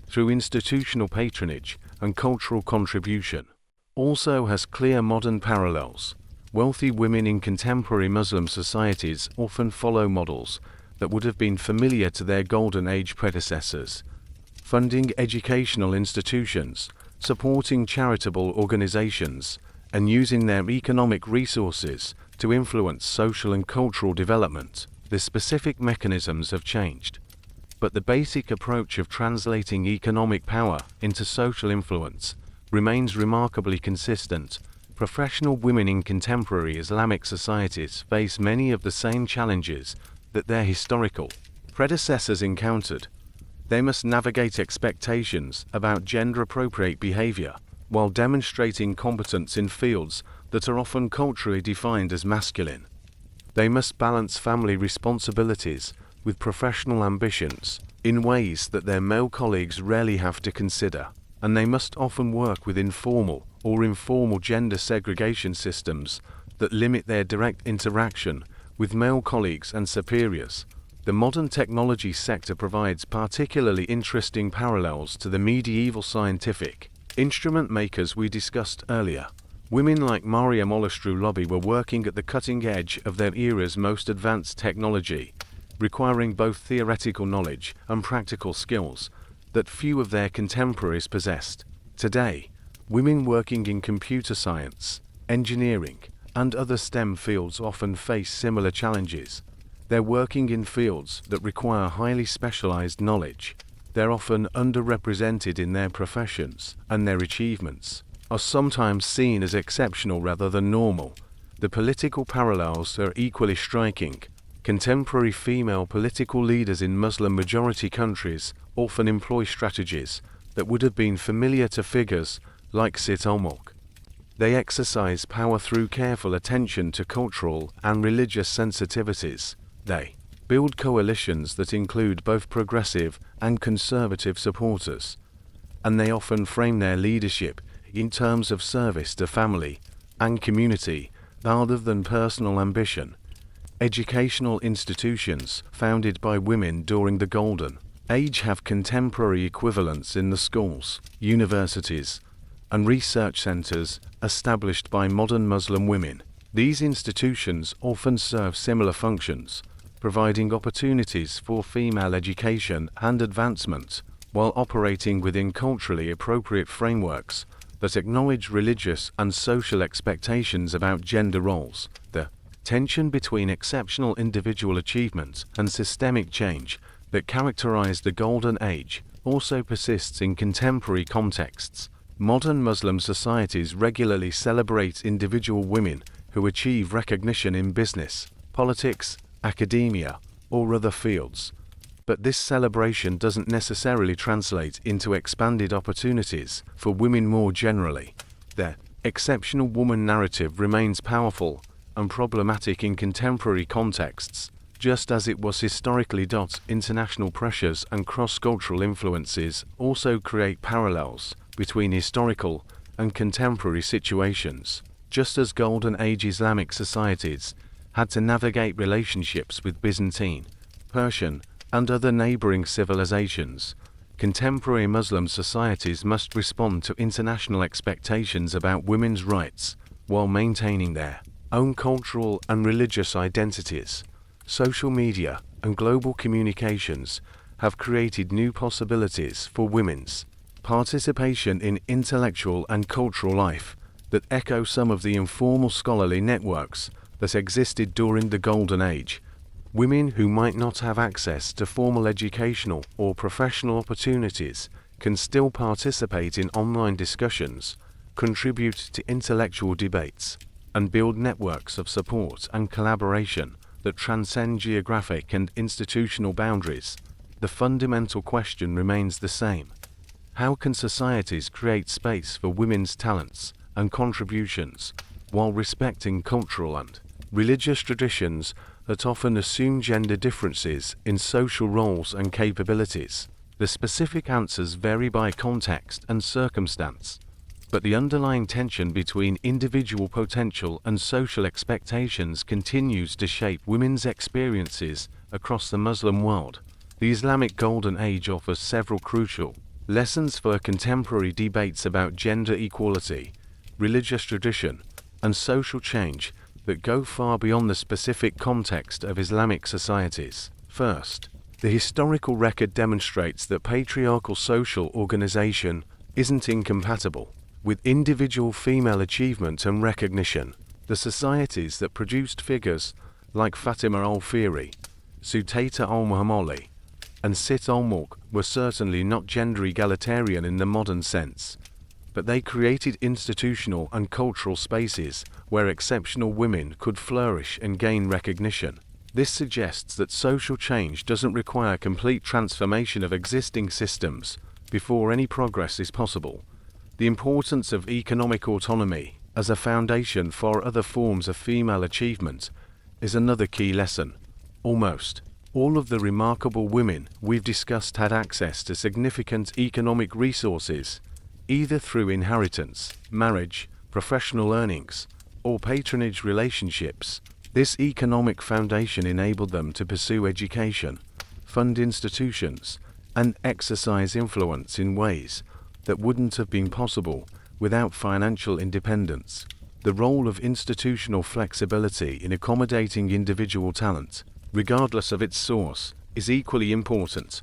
through institutional patronage and cultural contribution also has clear modern parallels. Wealthy women in contemporary Muslim societies often follow models that would have been familiar to their Golden Age predecessors, funding educational institutions, supporting charitable organizations, and using their economic resources to influence social and cultural development. The specific mechanisms have changed, but the basic approach of translating economic power into social influence remains remarkably consistent. Professional women in contemporary Islamic societies face many of the same challenges that their historical predecessors encountered. They must navigate expectations about gender-appropriate behavior while demonstrating competence in fields that are often culturally defined as masculine. They must balance family responsibilities with professional ambitions in ways that their male colleagues rarely have to consider, and they must often work with informal or informal gender segregation systems that limit their direct interaction with male colleagues and superiors. The modern technology sector provides particularly interesting parallels to the medieval scientific instrument makers we discussed earlier. Women like Mariam Olastru-Lobby were working at the cutting edge of their era's most advanced technology, requiring both theoretical knowledge and practical skills that few of their contemporaries possessed. Today, women working in computer science, engineering, and other STEM fields often face similar challenges. They're working in fields that require highly specialized knowledge. They're often underrepresented in their professions, and their achievements are sometimes seen as exceptional rather than normal. The political parallels are equally striking. Contemporary female political leaders in Muslim-majority countries often employ strategies that would have been familiar to figures like Sit al-Mulk. They exercise power through careful attention to cultural and religious sensitivities. They build coalitions that include both progressive and conservative supporters, and they often frame their leadership in terms of service to family and community rather than personal ambition. Educational institutions founded by women during the Golden Age have contemporary equivalents in the schools, universities, and research centers established by modern Muslim women. These institutions often serve similar functions, providing opportunities for female education and advancement, while operating within culturally appropriate frameworks that acknowledge religious and social expectations about gender roles. The tension between exceptional individual achievement and systemic change that characterized the Golden Age also persists in contemporary contexts. Modern Muslim societies regularly celebrate individual women who achieve recognition in business, politics, academia, or other fields. But this celebration doesn't necessarily translate into expanded opportunities for women more generally. The exceptional woman narrative remains powerful and problematic in contemporary contexts, just as it was historically. International pressures and cross-cultural influences also create parallels between historical and contemporary situations. Just as Golden Age Islamic societies had to navigate relationships with Byzantine, Persian, and other neighboring civilizations, contemporary Muslim societies must respond to international expectations about women's rights while maintaining their own cultural and religious identities. Social media and global communications have created new possibilities for women's participation in intellectual and cultural life that echo some of the informal scholarly networks that existed during the Golden Age. Women who might not have access to formal educational or professional opportunities can still participate in online discussions, contribute to intellectual debates, and build networks of support and collaboration that transcend geographic and institutional boundaries. The fundamental question remains the same. How can societies create space for women's talents and contributions while respecting cultural and religious traditions that often assume gender differences in social roles and capabilities? The specific answers vary by context and circumstance, but the underlying tension between individual potential and social expectations continues to shape women's experiences across the Muslim world. The Islamic Golden Age offers several crucial lessons for contemporary debates about gender equality, religious tradition, and social change that go far beyond the specific context of Islamic societies. First, the historical record demonstrates that patriarchal social organization isn't incompatible with individual female achievement and recognition. The societies that produced figures like Fatima al-Fihri, Sutaita al-Muhammali, and Sit al-Mulk were certainly not gender egalitarian in the modern sense, but they created institutional and cultural spaces where exceptional women could flourish and gain recognition. This suggests that social change doesn't require complete transformation of existing systems before any progress is possible. The importance of economic autonomy as a foundation for other forms of female achievement is another key lesson. Almost all of the remarkable women we've discussed had access to significant economic resources, either through inheritance, marriage, professional earnings, or patronage relationships. This economic foundation enabled them to pursue education, fund institutions, and exercise influence in ways that wouldn't have been possible without financial independence. The role of institutional flexibility in accommodating individual talent, regardless of its source, is equally important.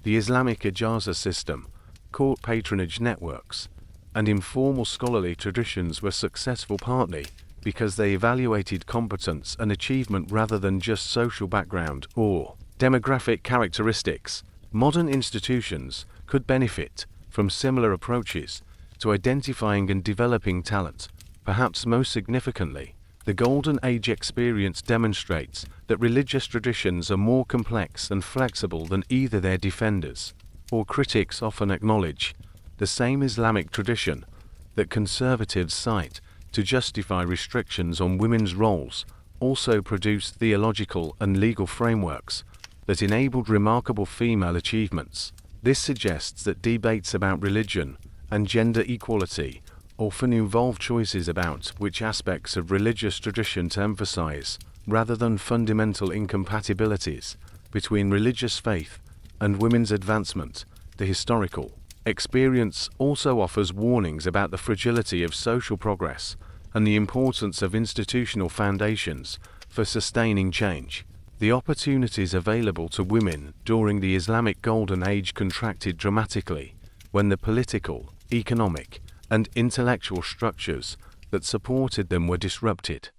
The Islamic ijazas system, court patronage networks, and informal scholarly traditions were successful partly because they evaluated competence and achievement rather than just social background or demographic characteristics. Modern institutions could benefit from similar approaches to identifying and developing talent. Perhaps most significantly, the Golden Age experience demonstrates that religious traditions are more complex and flexible than either their defenders or critics often acknowledge. The same Islamic tradition that conservatives cite to justify restrictions on women's roles also produced theological and legal frameworks that enabled remarkable female achievements. This suggests that debates about religion and gender equality often involve choices about which aspects of religious tradition to emphasize, rather than fundamental incompatibilities between religious faith and women's advancement, the historical experience also offers warnings about the fragility of social progress and the importance of institutional foundations for sustaining change. The opportunities available to women during the Islamic Golden Age contracted dramatically when the political, economic, and intellectual structures that supported them were disrupted.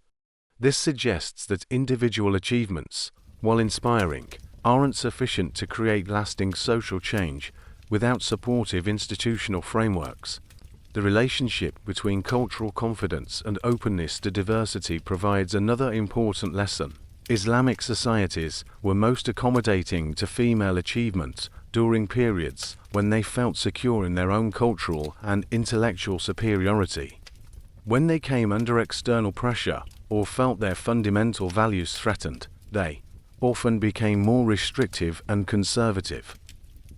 This suggests that individual achievements, while inspiring, aren't sufficient to create lasting social change without supportive institutional frameworks. The relationship between cultural confidence and openness to diversity provides another important lesson. Islamic societies were most accommodating to female achievement during periods when they felt secure in their own cultural and intellectual superiority. When they came under external pressure or felt their fundamental values threatened, they often became more restrictive and conservative.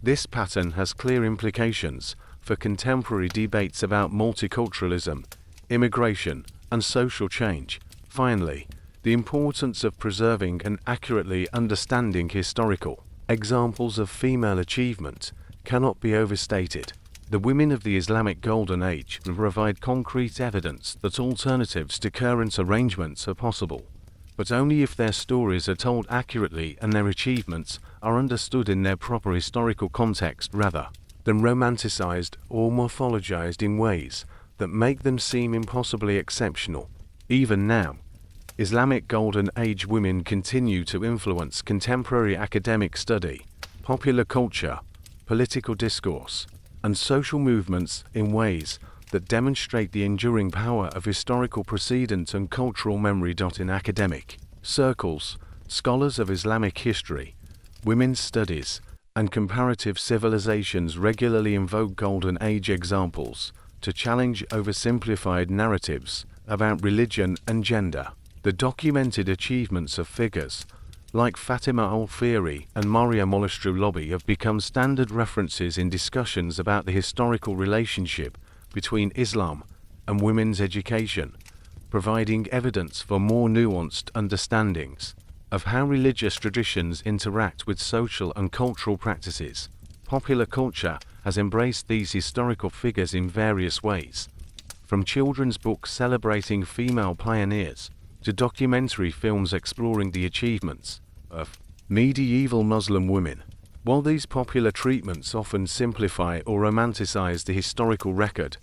This pattern has clear implications for contemporary debates about multiculturalism, immigration, and social change. Finally, the importance of preserving and accurately understanding historical examples of female achievement cannot be overstated. The women of the Islamic Golden Age provide concrete evidence that alternatives to current arrangements are possible, but only if their stories are told accurately and their achievements are understood in their proper historical context rather than romanticized or mythologized in ways that make them seem impossibly exceptional. Even now, Islamic Golden Age women continue to influence contemporary academic study, popular culture, political discourse, and social movements in ways that demonstrate the enduring power of historical precedent and cultural memory. In academic circles, scholars of Islamic history, women's studies, and comparative civilizations regularly invoke Golden Age examples to challenge oversimplified narratives about religion and gender. The documented achievements of figures like Fatima al-Fihri and Maryam al-Lobby have become standard references in discussions about the historical relationship between Islam and women's education, providing evidence for more nuanced understandings of how religious traditions interact with social and cultural practices. Popular culture has embraced these historical figures in various ways, from children's books celebrating female pioneers to documentary films exploring the achievements of medieval Muslim women. While these popular treatments often simplify or romanticize the historical record,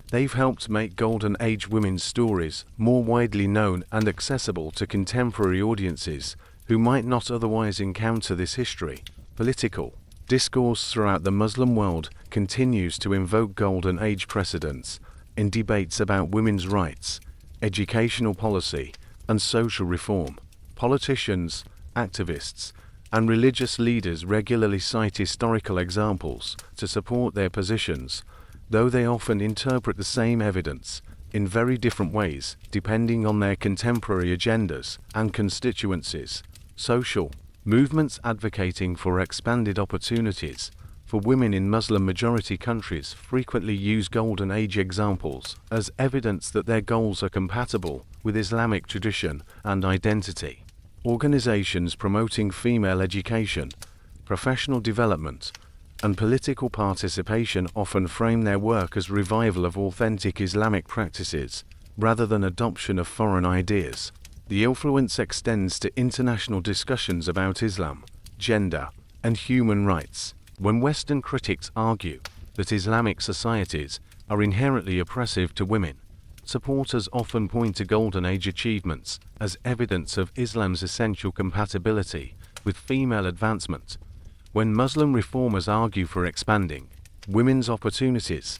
they've helped make Golden Age women's stories more widely known and accessible to contemporary audiences who might not otherwise encounter this history. Political discourse throughout the Muslim world continues to invoke Golden Age precedents in debates about women's rights, educational policy, and social reform. Politicians, activists, and religious leaders regularly cite historical examples to support their positions, though they often interpret the same evidence in very different ways depending on their contemporary agendas and constituencies. Social movements advocating for expanded opportunities for women in Muslim-majority countries frequently use Golden Age examples as evidence that their goals are compatible with Islamic tradition and identity. Organizations promoting female education, professional development, and political participation often frame their work as revival of authentic Islamic practices, rather than adoption of foreign ideas. The influence extends to international discussions about Islam, gender, and human rights. When Western critics argue that Islamic societies are inherently oppressive to women, supporters often point to Golden Age achievements as evidence of Islam's essential compatibility with female advancement. When Muslim reformers argue for expanding women's opportunities,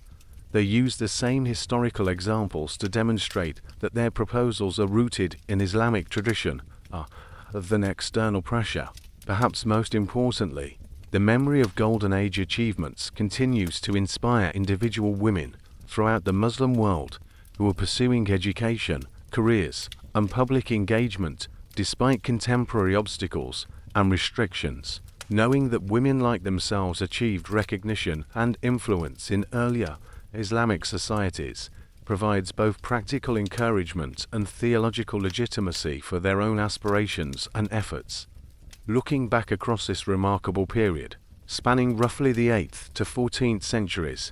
they use the same historical examples to demonstrate that their proposals are rooted in Islamic tradition rather than external pressure. Perhaps most importantly, the memory of Golden Age achievements continues to inspire individual women throughout the Muslim world who are pursuing education, careers, and public engagement despite contemporary obstacles and restrictions. Knowing that women like themselves achieved recognition and influence in earlier Islamic societies provides both practical encouragement and theological legitimacy for their own aspirations and efforts. Looking back across this remarkable period, spanning roughly the 8th to 14th centuries,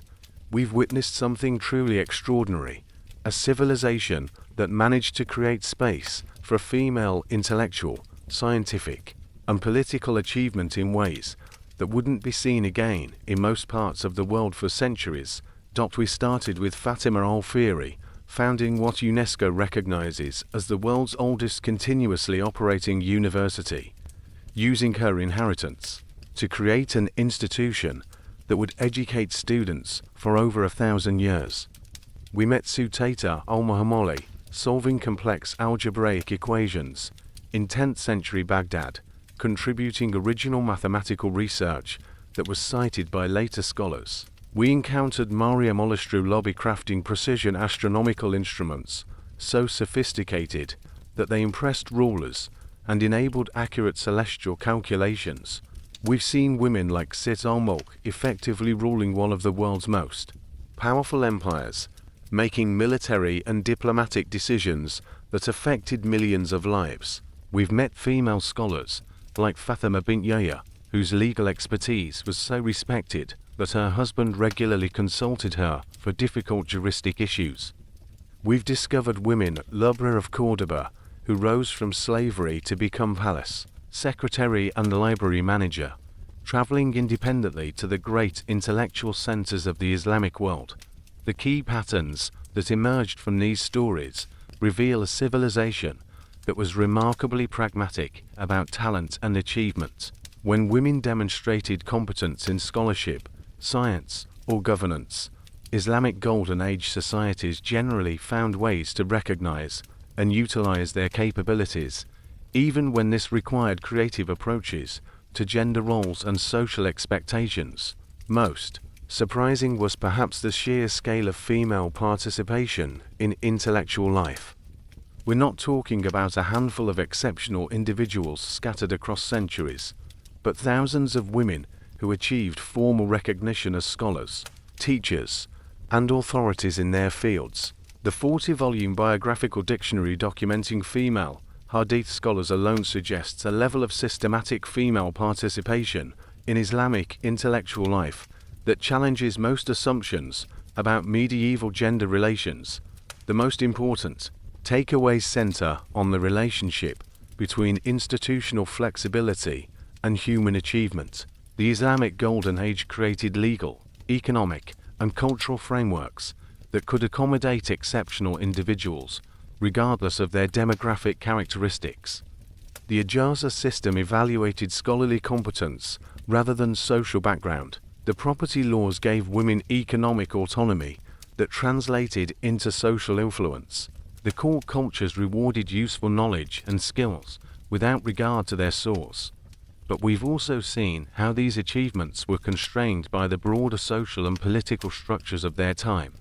we've witnessed something truly extraordinary, a civilization that managed to create space for female intellectual, scientific, and political achievement in ways that wouldn't be seen again in most parts of the world for centuries. We started with Fatima al-Fihri, founding what UNESCO recognizes as the world's oldest continuously operating university, using her inheritance to create an institution that would educate students for over 1,000 years. We met Sutata al-Muhammali, solving complex algebraic equations in 10th century Baghdad, contributing original mathematical research that was cited by later scholars. We encountered Maria Molestru-Lobby crafting precision astronomical instruments, so sophisticated that they impressed rulers and enabled accurate celestial calculations. We've seen women like Sit al-Mulk effectively ruling one of the world's most powerful empires, making military and diplomatic decisions that affected millions of lives. We've met female scholars like Fatima bint Yahya, whose legal expertise was so respected that her husband regularly consulted her for difficult juristic issues. We've discovered women at Lubra of Cordoba who rose from slavery to become palace secretary and library manager, traveling independently to the great intellectual centers of the Islamic world. The key patterns that emerged from these stories reveal a civilization that was remarkably pragmatic about talent and achievement. When women demonstrated competence in scholarship, science, or governance, Islamic Golden Age societies generally found ways to recognize and utilize their capabilities, even when this required creative approaches to gender roles and social expectations. Most surprising was perhaps the sheer scale of female participation in intellectual life. We're not talking about a handful of exceptional individuals scattered across centuries, but thousands of women who achieved formal recognition as scholars, teachers, and authorities in their fields. The 40-volume biographical dictionary documenting female Hadith scholars alone suggests a level of systematic female participation in Islamic intellectual life that challenges most assumptions about medieval gender relations. The most important takeaways center on the relationship between institutional flexibility and human achievement. The Islamic Golden Age created legal, economic, and cultural frameworks that could accommodate exceptional individuals, regardless of their demographic characteristics. The ijazas system evaluated scholarly competence rather than social background. The property laws gave women economic autonomy that translated into social influence. The court cultures rewarded useful knowledge and skills without regard to their source. But we've also seen how these achievements were constrained by the broader social and political structures of their time.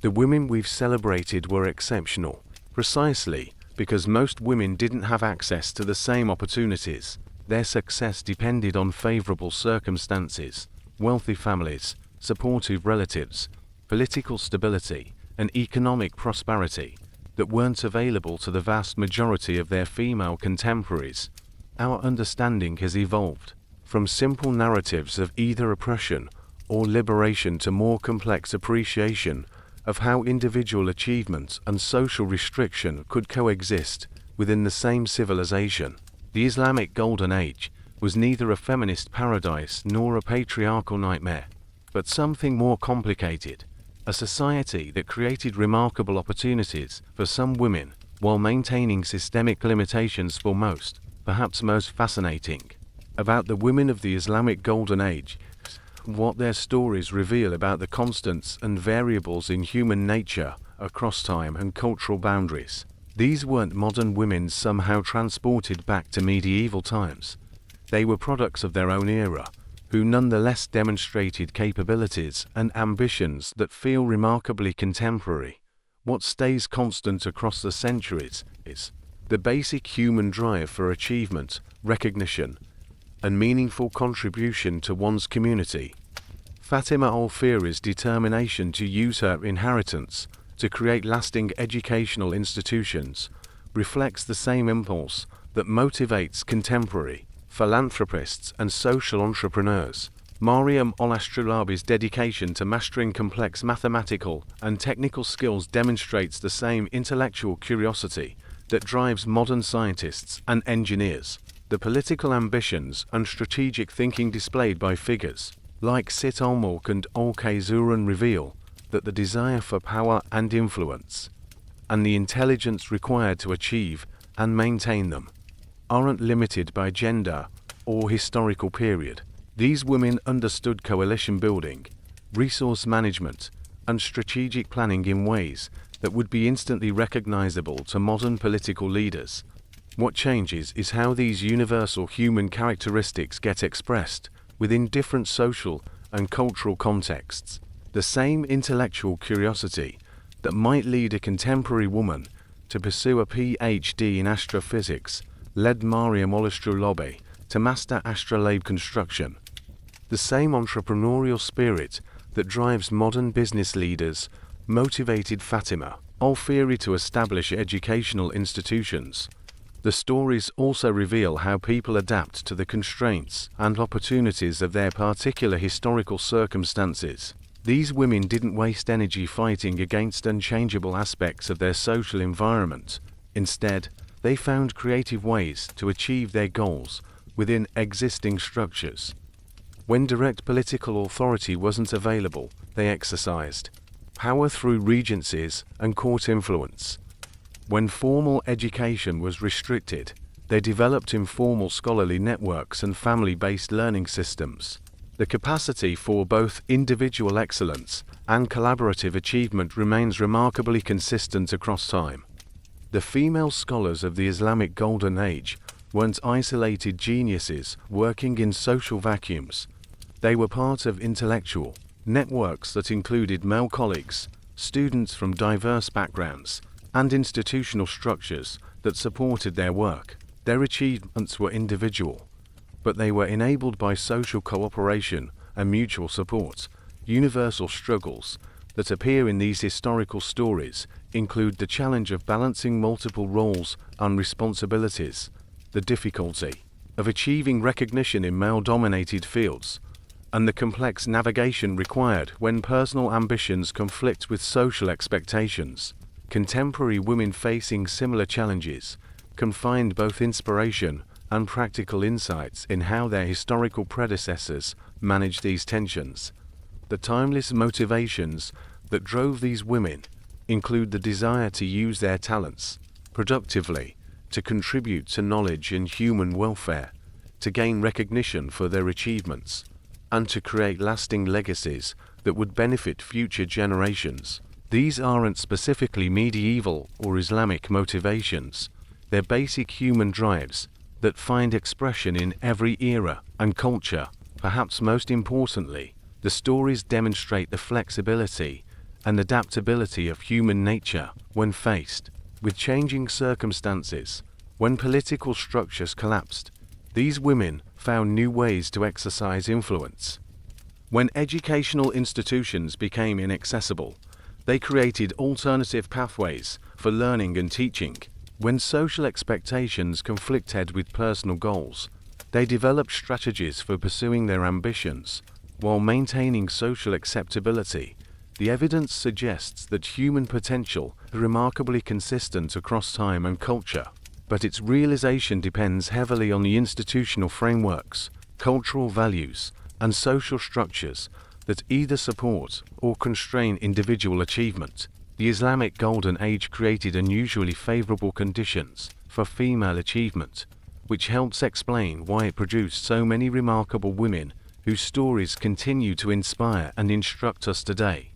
The women we've celebrated were exceptional, precisely because most women didn't have access to the same opportunities. Their success depended on favorable circumstances, wealthy families, supportive relatives, political stability, and economic prosperity that weren't available to the vast majority of their female contemporaries. Our understanding has evolved from simple narratives of either oppression or liberation to more complex appreciation of how individual achievement and social restriction could coexist within the same civilization. The Islamic Golden Age was neither a feminist paradise nor a patriarchal nightmare, but something more complicated, a society that created remarkable opportunities for some women while maintaining systemic limitations for most. Perhaps most fascinating about the women of the Islamic Golden Age, what their stories reveal about the constants and variables in human nature across time and cultural boundaries. These weren't modern women somehow transported back to medieval times. They were products of their own era, who nonetheless demonstrated capabilities and ambitions that feel remarkably contemporary. What stays constant across the centuries is the basic human drive for achievement, recognition, and meaningful contribution to one's community. Fatima al-Fihri's determination to use her inheritance to create lasting educational institutions reflects the same impulse that motivates contemporary philanthropists and social entrepreneurs. Mariam al-Astrolabi's dedication to mastering complex mathematical and technical skills demonstrates the same intellectual curiosity that drives modern scientists and engineers. The political ambitions and strategic thinking displayed by figures like Sit al-Mulk and al-Khayzuran reveal that the desire for power and influence, and the intelligence required to achieve and maintain them, aren't limited by gender or historical period. These women understood coalition building, resource management, and strategic planning in ways that would be instantly recognizable to modern political leaders. What changes is how these universal human characteristics get expressed within different social and cultural contexts. The same intellectual curiosity that might lead a contemporary woman to pursue a PhD in astrophysics led Mariam al-Astrolabi to master astrolabe construction. The same entrepreneurial spirit that drives modern business leaders motivated Fatima al-Fihri to establish educational institutions. The stories also reveal how people adapt to the constraints and opportunities of their particular historical circumstances. These women didn't waste energy fighting against unchangeable aspects of their social environment. Instead, they found creative ways to achieve their goals within existing structures. When direct political authority wasn't available, they exercised power through regencies and court influence. When formal education was restricted, they developed informal scholarly networks and family-based learning systems. The capacity for both individual excellence and collaborative achievement remains remarkably consistent across time. The female scholars of the Islamic Golden Age weren't isolated geniuses working in social vacuums. They were part of intellectual networks that included male colleagues, students from diverse backgrounds, and institutional structures that supported their work. Their achievements were individual, but they were enabled by social cooperation and mutual support. Universal struggles that appear in these historical stories include the challenge of balancing multiple roles and responsibilities, the difficulty of achieving recognition in male-dominated fields, and the complex navigation required when personal ambitions conflict with social expectations. Contemporary women facing similar challenges can find both inspiration and practical insights in how their historical predecessors managed these tensions. The timeless motivations that drove these women include the desire to use their talents productively, to contribute to knowledge and human welfare, to gain recognition for their achievements, and to create lasting legacies that would benefit future generations. These aren't specifically medieval or Islamic motivations. They're basic human drives that find expression in every era and culture. Perhaps most importantly, the stories demonstrate the flexibility and adaptability of human nature when faced with changing circumstances. When political structures collapsed, these women found new ways to exercise influence. When educational institutions became inaccessible, they created alternative pathways for learning and teaching. When social expectations conflicted with personal goals, they developed strategies for pursuing their ambitions while maintaining social acceptability. The evidence suggests that human potential is remarkably consistent across time and culture, but its realization depends heavily on the institutional frameworks, cultural values, and social structures that either support or constrain individual achievement. The Islamic Golden Age created unusually favorable conditions for female achievement, which helps explain why it produced so many remarkable women whose stories continue to inspire and instruct us today.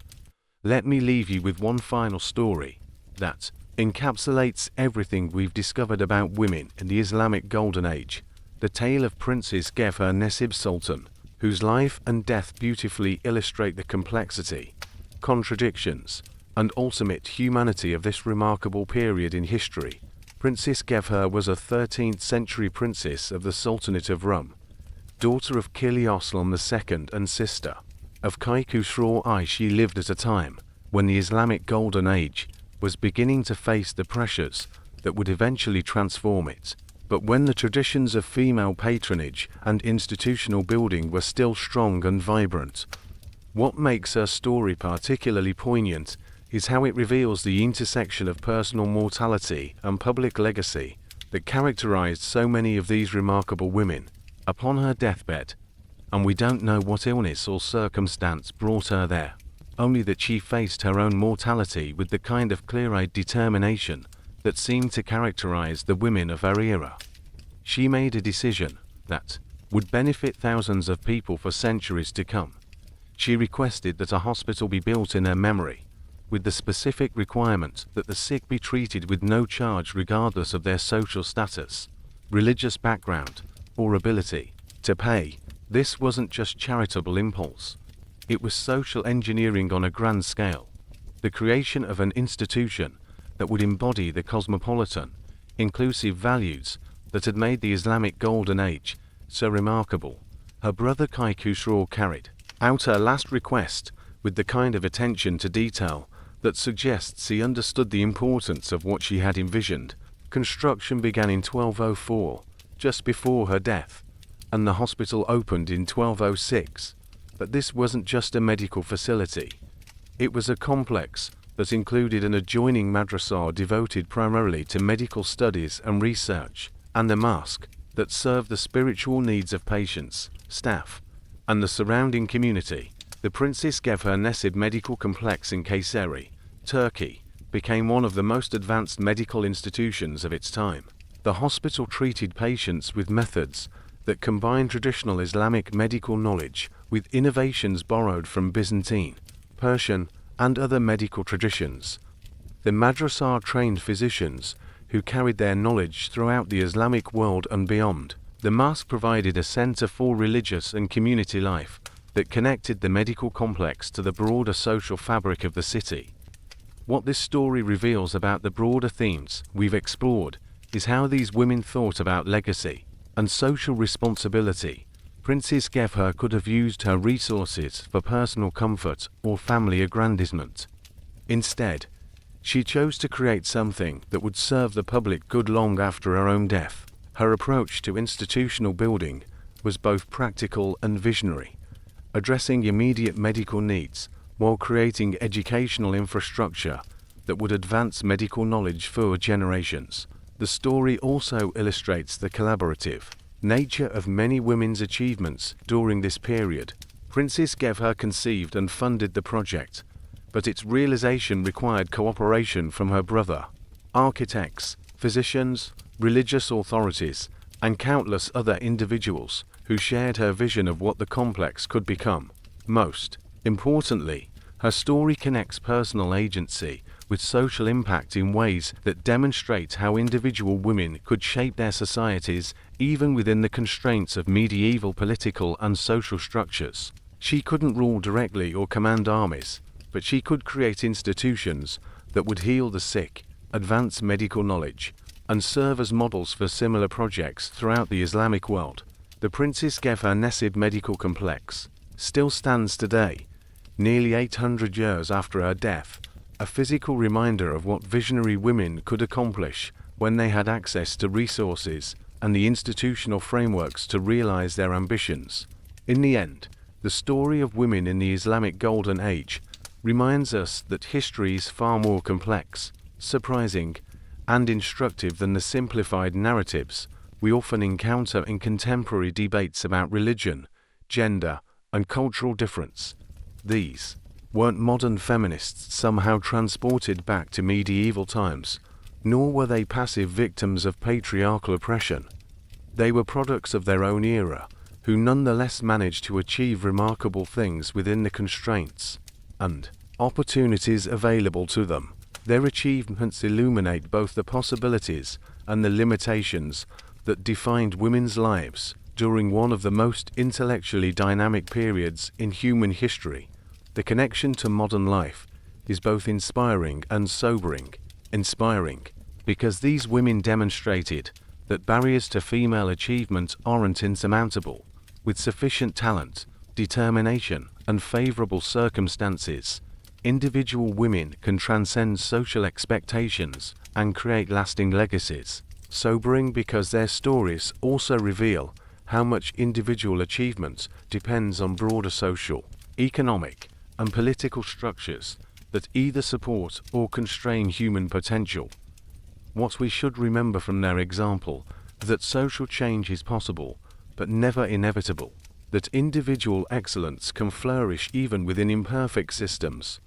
Let me leave you with one final story that encapsulates everything we've discovered about women in the Islamic Golden Age, the tale of Princess Gefher Nesib Sultan, whose life and death beautifully illustrate the complexity, contradictions, and ultimate humanity of this remarkable period in history. Princess Gefher was a 13th century princess of the Sultanate of Rum, daughter of Kilyoslam II and sister of Khusro I. She lived at a time when the Islamic Golden Age was beginning to face the pressures that would eventually transform it. but when the traditions of female patronage and institutional building were still strong and vibrant. What makes her story particularly poignant is how it reveals the intersection of personal mortality and public legacy that characterized so many of these remarkable women. Upon her deathbed, and we don't know what illness or circumstance brought her there, only that she faced her own mortality with the kind of clear-eyed determination that seemed to characterize the women of her era. She made a decision that would benefit thousands of people for centuries to come. She requested that a hospital be built in her memory, with the specific requirement that the sick be treated with no charge regardless of their social status, religious background, or ability to pay. This wasn't just charitable impulse. It was social engineering on a grand scale, the creation of an institution that would embody the cosmopolitan, inclusive values that had made the Islamic Golden Age so remarkable. Her brother Kai Khusraw carried out her last request with the kind of attention to detail that suggests he understood the importance of what she had envisioned. Construction began in 1204, just before her death, and the hospital opened in 1206. But this wasn't just a medical facility. It was a complex that included an adjoining madrasah devoted primarily to medical studies and research, and a mosque that served the spiritual needs of patients, staff, and the surrounding community. The Princess Gevher Nesib Medical Complex in Kayseri, Turkey, became one of the most advanced medical institutions of its time. The hospital treated patients with methods that combined traditional Islamic medical knowledge with innovations borrowed from Byzantine, Persian, and other medical traditions. The madrasah trained physicians who carried their knowledge throughout the Islamic world and beyond. The mosque provided a center for religious and community life that connected the medical complex to the broader social fabric of the city. What this story reveals about the broader themes we've explored is how these women thought about legacy and social responsibility. Princess Gevher could have used her resources for personal comfort or family aggrandizement. Instead, she chose to create something that would serve the public good long after her own death. Her approach to institutional building was both practical and visionary, addressing immediate medical needs while creating educational infrastructure that would advance medical knowledge for generations. The story also illustrates the collaborative nature of many women's achievements during this period. Princess Gevher conceived and funded the project, but its realization required cooperation from her brother, architects, physicians, religious authorities, and countless other individuals who shared her vision of what the complex could become. Most importantly, her story connects personal agency with social impact in ways that demonstrate how individual women could shape their societies even within the constraints of medieval political and social structures. She couldn't rule directly or command armies, but she could create institutions that would heal the sick, advance medical knowledge, and serve as models for similar projects throughout the Islamic world. The Princess Gevher Nesib Medical Complex still stands today, nearly 800 years after her death, a physical reminder of what visionary women could accomplish when they had access to resources and the institutional frameworks to realize their ambitions. In the end, the story of women in the Islamic Golden Age reminds us that history is far more complex, surprising, and instructive than the simplified narratives we often encounter in contemporary debates about religion, gender, and cultural difference. These weren't modern feminists somehow transported back to medieval times, nor were they passive victims of patriarchal oppression. They were products of their own era, who nonetheless managed to achieve remarkable things within the constraints and opportunities available to them. Their achievements illuminate both the possibilities and the limitations that defined women's lives during one of the most intellectually dynamic periods in human history. The connection to modern life is both inspiring and sobering. Inspiring, because these women demonstrated that barriers to female achievement aren't insurmountable. With sufficient talent, determination, and favorable circumstances, individual women can transcend social expectations and create lasting legacies. Sobering because their stories also reveal how much individual achievement depends on broader social, economic, and political structures that either support or constrain human potential. What we should remember from their example is that social change is possible, but never inevitable, that individual excellence can flourish even within imperfect systems,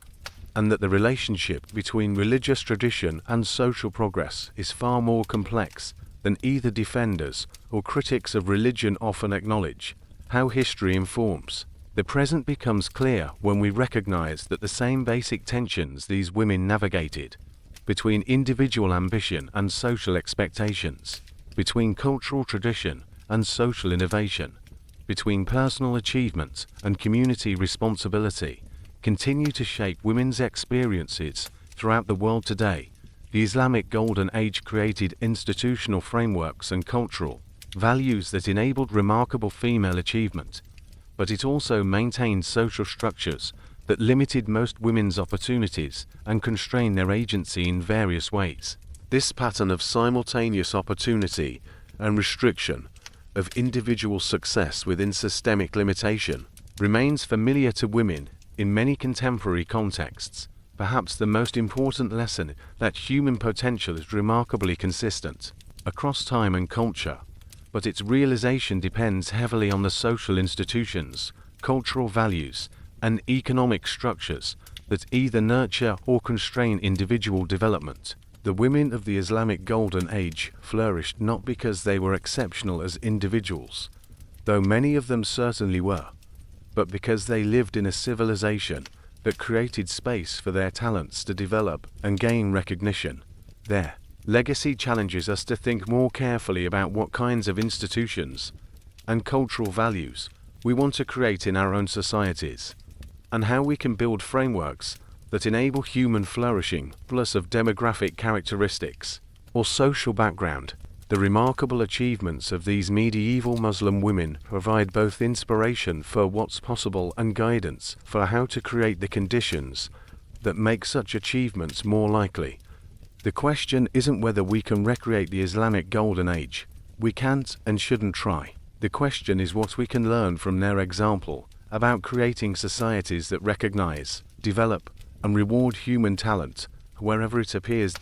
and that the relationship between religious tradition and social progress is far more complex than either defenders or critics of religion often acknowledge. How history informs. The present becomes clear when we recognize that the same basic tensions these women navigated, between individual ambition and social expectations, between cultural tradition and social innovation, between personal achievement and community responsibility, continue to shape women's experiences throughout the world today. The Islamic Golden Age created institutional frameworks and cultural values that enabled remarkable female achievement, but it also maintained social structures that limited most women's opportunities and constrained their agency in various ways. This pattern of simultaneous opportunity and restriction, of individual success within systemic limitation, remains familiar to women in many contemporary contexts. Perhaps the most important lesson that human potential is remarkably consistent across time and culture, but its realization depends heavily on the social institutions, cultural values, and economic structures that either nurture or constrain individual development. The women of the Islamic Golden Age flourished not because they were exceptional as individuals, though many of them certainly were, but because they lived in a civilization that created space for their talents to develop and gain recognition. Their legacy challenges us to think more carefully about what kinds of institutions and cultural values we want to create in our own societies, and how we can build frameworks that enable human flourishing, plus of demographic characteristics or social background. The remarkable achievements of these medieval Muslim women provide both inspiration for what's possible and guidance for how to create the conditions that make such achievements more likely. The question isn't whether we can recreate the Islamic Golden Age. We can't and shouldn't try. The question is what we can learn from their example about creating societies that recognize, develop, and reward human talent wherever it appears.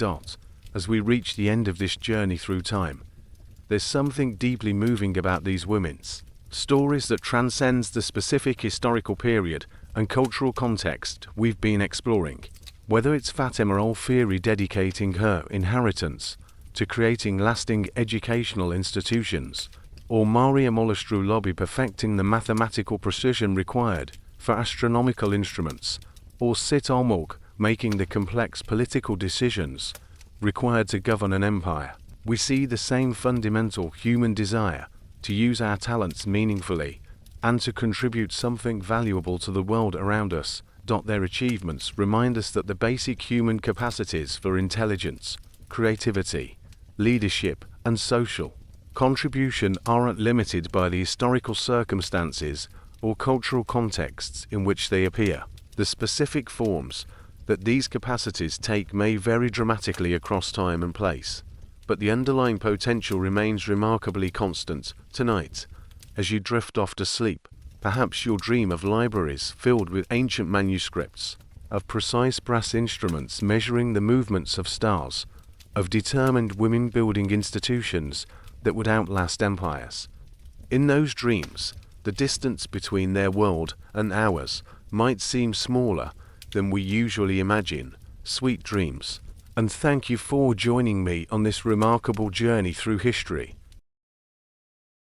As we reach the end of this journey through time, there's something deeply moving about these women's stories that transcends the specific historical period and cultural context we've been exploring. Whether it's Fatima al-Fihri dedicating her inheritance to creating lasting educational institutions, or Maryam al-Astrullabi perfecting the mathematical precision required for astronomical instruments, or Sit al-Mulk making the complex political decisions required to govern an empire, we see the same fundamental human desire to use our talents meaningfully and to contribute something valuable to the world around us. Their achievements remind us that the basic human capacities for intelligence, creativity, leadership, and social contribution aren't limited by the historical circumstances or cultural contexts in which they appear. The specific forms that these capacities take may vary dramatically across time and place, but the underlying potential remains remarkably constant. Tonight, as you drift off to sleep, perhaps you'll dream of libraries filled with ancient manuscripts, of precise brass instruments measuring the movements of stars, of determined women building institutions that would outlast empires. In those dreams, the distance between their world and ours might seem smaller than we usually imagine. Sweet dreams, and thank you for joining me on this remarkable journey through history.